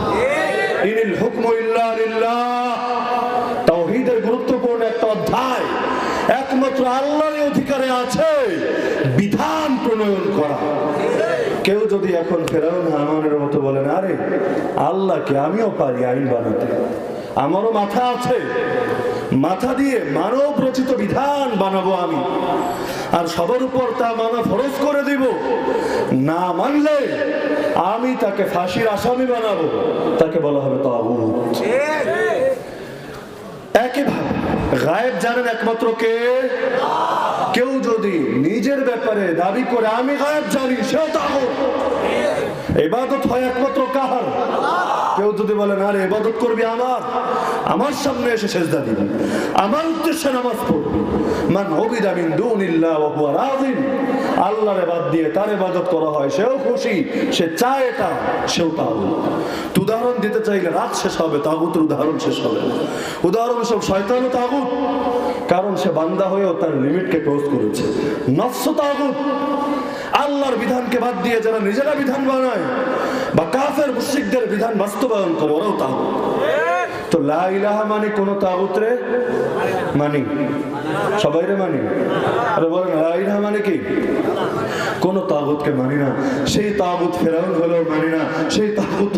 ইনিল হুকমু ইল্লা লিল্লাহ, তাওহীদের গুরুত্বপূর্ণ একটা অধ্যায়। একমাত্র আল্লাহরই অধিকারে আছে বিধান প্রণয়ন করা। কেউ যদি এখন ফেরাউন হামানের মতো বলেন, আরে আল্লাহকে আমিও পারি আইন বানাতে, আমারও মাথা আছে, মাথা দিয়ে মানব রচিত বিধান বানাবো আমি, আর সবার উপর তা মানা ফরজ করে দিব, না মানলে আমি তাকে ফাঁসির আসামি বানাবো, তাকে বলা হবে তাগুত। একইভাবে গায়েব জানেন একমাত্র কে? কেউ যদি নিজের ব্যাপারে দাবি করে আমি গায়েব জানি, সেও তাগুত। ইবাদত হয় একমাত্র কার? কেউ যদি বলে না রে ইবাদত করবি আমার সামনে এসে সেজদা দিবি, আমার উদ্দেশ্যে নামাজ পড়বি, মান উবিদা মিন দুনিল্লাহ ওয়া হুয়া রাযিন, আল্লাহরে বাদ দিয়ে তার ইবাদত করা হয়, সেও খুশি, সে চায় এটা, সেও তাগুত। উদাহরণ দিতে চাইলে রাত শেষ হবে, তাগুতের উদাহরণ শেষ হবে না। উদাহরণস্বরূপ শয়তানও তাগুত, কারণ সে বান্দা হয়েও তার লিমিটকে ক্রস করেছে। নফস তাগুত, আল্লাহর বিধানকে বাদ দিয়ে যারা নিজেরা বিধান বানায় বা কাফের মুশরিকদের বিধান বাস্তবায়ন করে, ওরাও তাগুত। তো লা ইলাহা মানে কোন তাগুত রে মানি? সবাই রে মানি? আরে বলেন লা ইলাহা মানে কি? কোন তাগুতকে মানি না। সেই তাগুত ফেরাউন হলেও মানি না, সেই তাগুত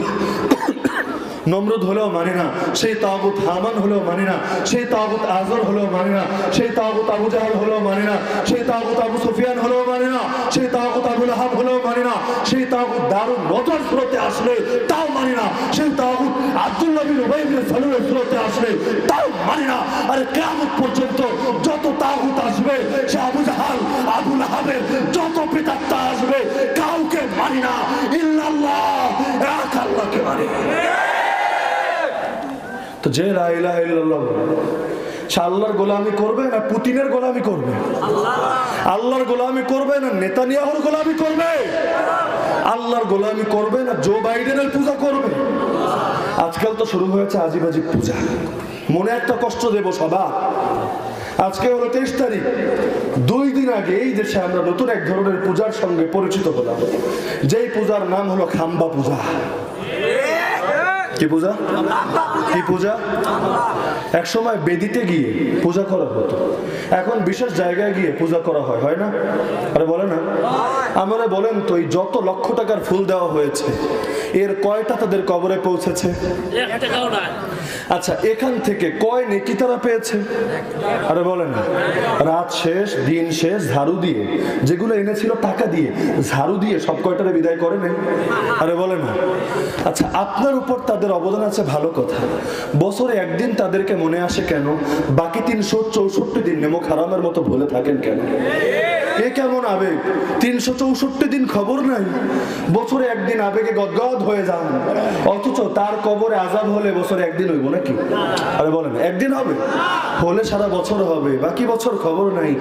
নমরুদ হলেও মানি না, সেই তাগুত হামান হলেও মানি না, সেই তাগুত আজর হলেও মানি না, সেই তাগুত আবু জাহাল হলেও মানি না, সেই তাগুত আবু সুফিয়ান হলেও মানি না, সেই তাগুত আবু লাহাব হলেও মানি না, সেই তাগুত দারুন নজর সূরাতে আসলে তাও মানি না, সেই তাগুত আব্দুল্লাহ বিন উবাই বিন সালুলের সূরাতে আসলে তাও মানি না। আরে কিয়ামত পর্যন্ত যত তাগুত আসবে, সে আবু জাহাল আবু লাহাবের যত প্রেতাত্মা আসবে, কাউকে মানি না, ইল্লাল্লাহ, এক আল্লাহকে মানি। তো যে লা ইলাহা ইল্লাল্লাহ সে আল্লাহর গোলামি করবে না পুতিনের গোলামি করবে? আল্লাহর গোলামি করবে না নেতানিয়াহুর গোলামি করবে? আল্লাহর গোলামি করবে না জো বাইডেনের পূজা করবে? আজকাল তো শুরু হয়েছে আজিবাজি পূজা। মনে একটা কষ্ট দেব সবার। আজকে হলো 23 তারিখ। 2 দিন আগে এই দেশে আমরা নতুন এক ধরনের পূজার সঙ্গে পরিচিত হলাম, যেই পূজার নাম হলো খাম্বা পূজা। কি পূজা? কি পূজা? এক সময় বেদিতে গিয়ে পূজা করা হতো, এখন বিশেষ জায়গায় গিয়ে পূজা করা হয়, হয় না? আরে বলে না? আমরা বলেন তো, এই যত লক্ষ টাকার ফুল দেওয়া হয়েছে এর কয়টা তাদের কবরে পৌঁছেছে? আচ্ছা, এখান থেকে কয় নেকি তারা পেয়েছে? আরে বলে না? রাত শেষ, দিন শেষ, ঝাড়ু দিয়ে যেগুলো এনেছিল টাকা দিয়ে ঝাড়ু দিয়ে সব কয়টারে বিদায় করে নেই? আরে বলে না? আচ্ছা, আপনার উপর তাদের অবদান আছে, ভালো কথা। বছরে একদিন তাদেরকে মনে আসে কেন? বাকি 364 দিন নেমক হারামের মতো ভুলে থাকেন কেন? এ কেমন আবেগ? 364 দিন খবর নাই, বছরে একদিন আবেগে গদগদ হয়ে যান, অথচ তার কবরে আযাব হলে বছরে একদিন হইব নাকি? আরে বলেন, একদিন হবে? হলে সারা বছর হবে, বাকি বছর খবর নাই।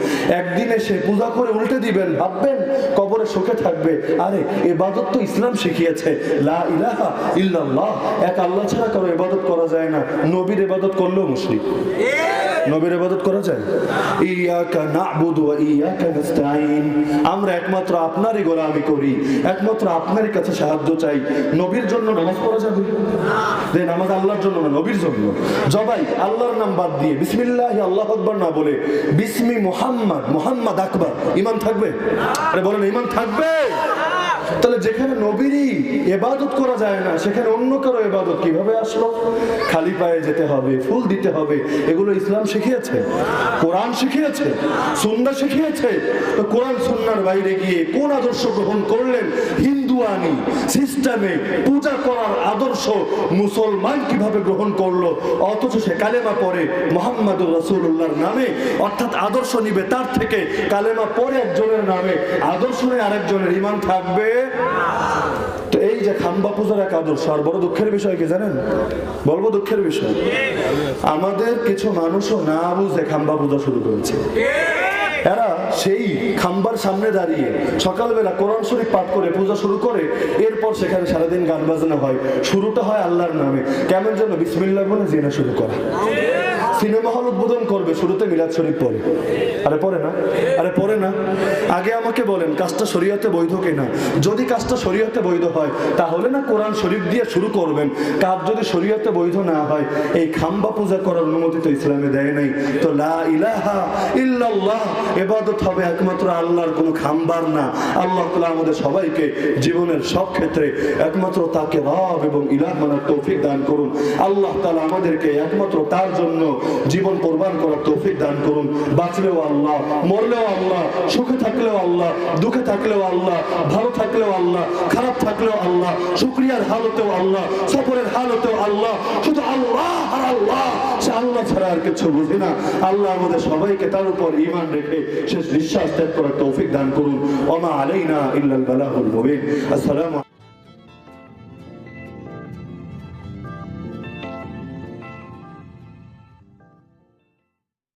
একদিন এসে পূজা করে উল্টে দিবেন, ভাববেন কবরে সুখে থাকবে। আরে ইবাদত তো ইসলাম শিখিয়েছে, লা ইলাহা ইল্লাল্লাহ, এক আল্লাহ ছাড়া কারো ইবাদত করা যায় না। নবীর ইবাদত করলেও মুশরিক। নবীর ইবাদত করা যায়? ইয়াকা না'বুদু ওয়া ইয়াকা নাস্তাঈন, আমরা একমাত্র আপনারই গোলামি করি, একমাত্র আপনারই কাছে সাহায্য চাই। নবীর জন্য নামাজ পড়া যাবে? যে নামাজ আল্লাহর জন্য না, নবীর জন্য। জবাই আল্লাহর নাম বাদ দিয়ে বিসমিল্লাহ আল্লাহু আকবার না বলে বিসমি মুহাম্মদ, মুহাম্মদ আকবার, ঈমান থাকবে? আরে বলেন, ঈমান থাকবে? তাহলে যেখানে নবীরই ইবাদত করা যায় না, সেখানে অন্য কারো ইবাদত কিভাবে আসলো? খালি পায়ে যেতে হবে, ফুল দিতে হবে, এগুলো ইসলাম শিখিয়েছে, কোরআন শিখিয়েছে, সুন্নাহ শিখিয়েছে। তো কোরআন সুন্নাহর বাইরে গিয়ে কোন আদর্শ গ্রহণ করলেন? হিন্দুয়ানি সিস্টেমে পূজা করার আদর্শ মুসলমান কিভাবে গ্রহণ করলো? অথচ সে কালেমা পড়ে মুহাম্মাদুর রাসূলুল্লাহর নামে, অর্থাৎ আদর্শ নিবে তার থেকে, কালেমা পড়ে একজনের নামে, আদর্শ নিয়ে আরেকজনের, ঈমান থাকবে? তো এই যে খাম্বা পূজার এক আদর্শ। আর বড় দুঃখের বিষয় কি জানেন? বলবো দুঃখের বিষয়, আমাদের কিছু মানুষও না বুঝে খাম্বা পূজা শুরু করেছে। এরা সেই খাম্বার সামনে দাঁড়িয়ে সকালবেলা কোরআন শরীফ পাঠ করে পূজা শুরু করে, এরপর সেখানে সারাদিন গান বাজনা হয়। শুরুটা হয় আল্লাহর নামে, কেমন যেন বিসমিল্লাহ বলে জিনা শুরু করা। সিনেমা হল উদ্বোধন করবে, শুরুতে মিলাদ শরীফ পড়ে। আরে পড়ে না? আরে পড়ে না? আগে আমাকে বলেন, কাজটা শরীয়তে বৈধ কিনা? যদি কাজটা শরীয়তে বৈধ হয় তাহলে না কোরআন শরীফ দিয়ে শুরু করবেন। কাজ যদি শরীয়তে বৈধ না হয়, এই খাম্বা পূজা করার অনুমতি তো ইসলামে দেয় নাই। তো লা ইলাহা ইল্লাল্লাহ, ইবাদত হবে একমাত্র আল্লাহর, কোনো খাম্বার না। আল্লাহ তাআলা আমাদের সবাইকে জীবনের সব ক্ষেত্রে একমাত্র তাকে রব এবং ইলাহ মানার তৌফিক দান করুন। আল্লাহ তাআলা আমাদেরকে একমাত্র তার জন্য জীবন কোরবান করার তৌফিক দান করুন। বাঁচলেও আল্লাহ, মরলেও আল্লাহ, সুখে থাকলেও আল্লাহ, দুঃখে থাকলেও আল্লাহ, ভালো থাকলেও আল্লাহ, খারাপ থাকলেও আল্লাহ, শুকরিয়ার হালতেও আল্লাহ, সফরের হালতেও আল্লাহ, শুধু আল্লাহ আর আল্লাহ। সে আল্লাহ ছাড়া আর কিছু বুঝি না। আল্লাহ আমাদের সবাইকে তার উপর ঈমান রেখে শেষ নিঃশ্বাস ত্যাগ করার তৌফিক দান করুন। ওয়া মা আলাইনা ইল্লাল বালাগুল মুবিন। আসসালামু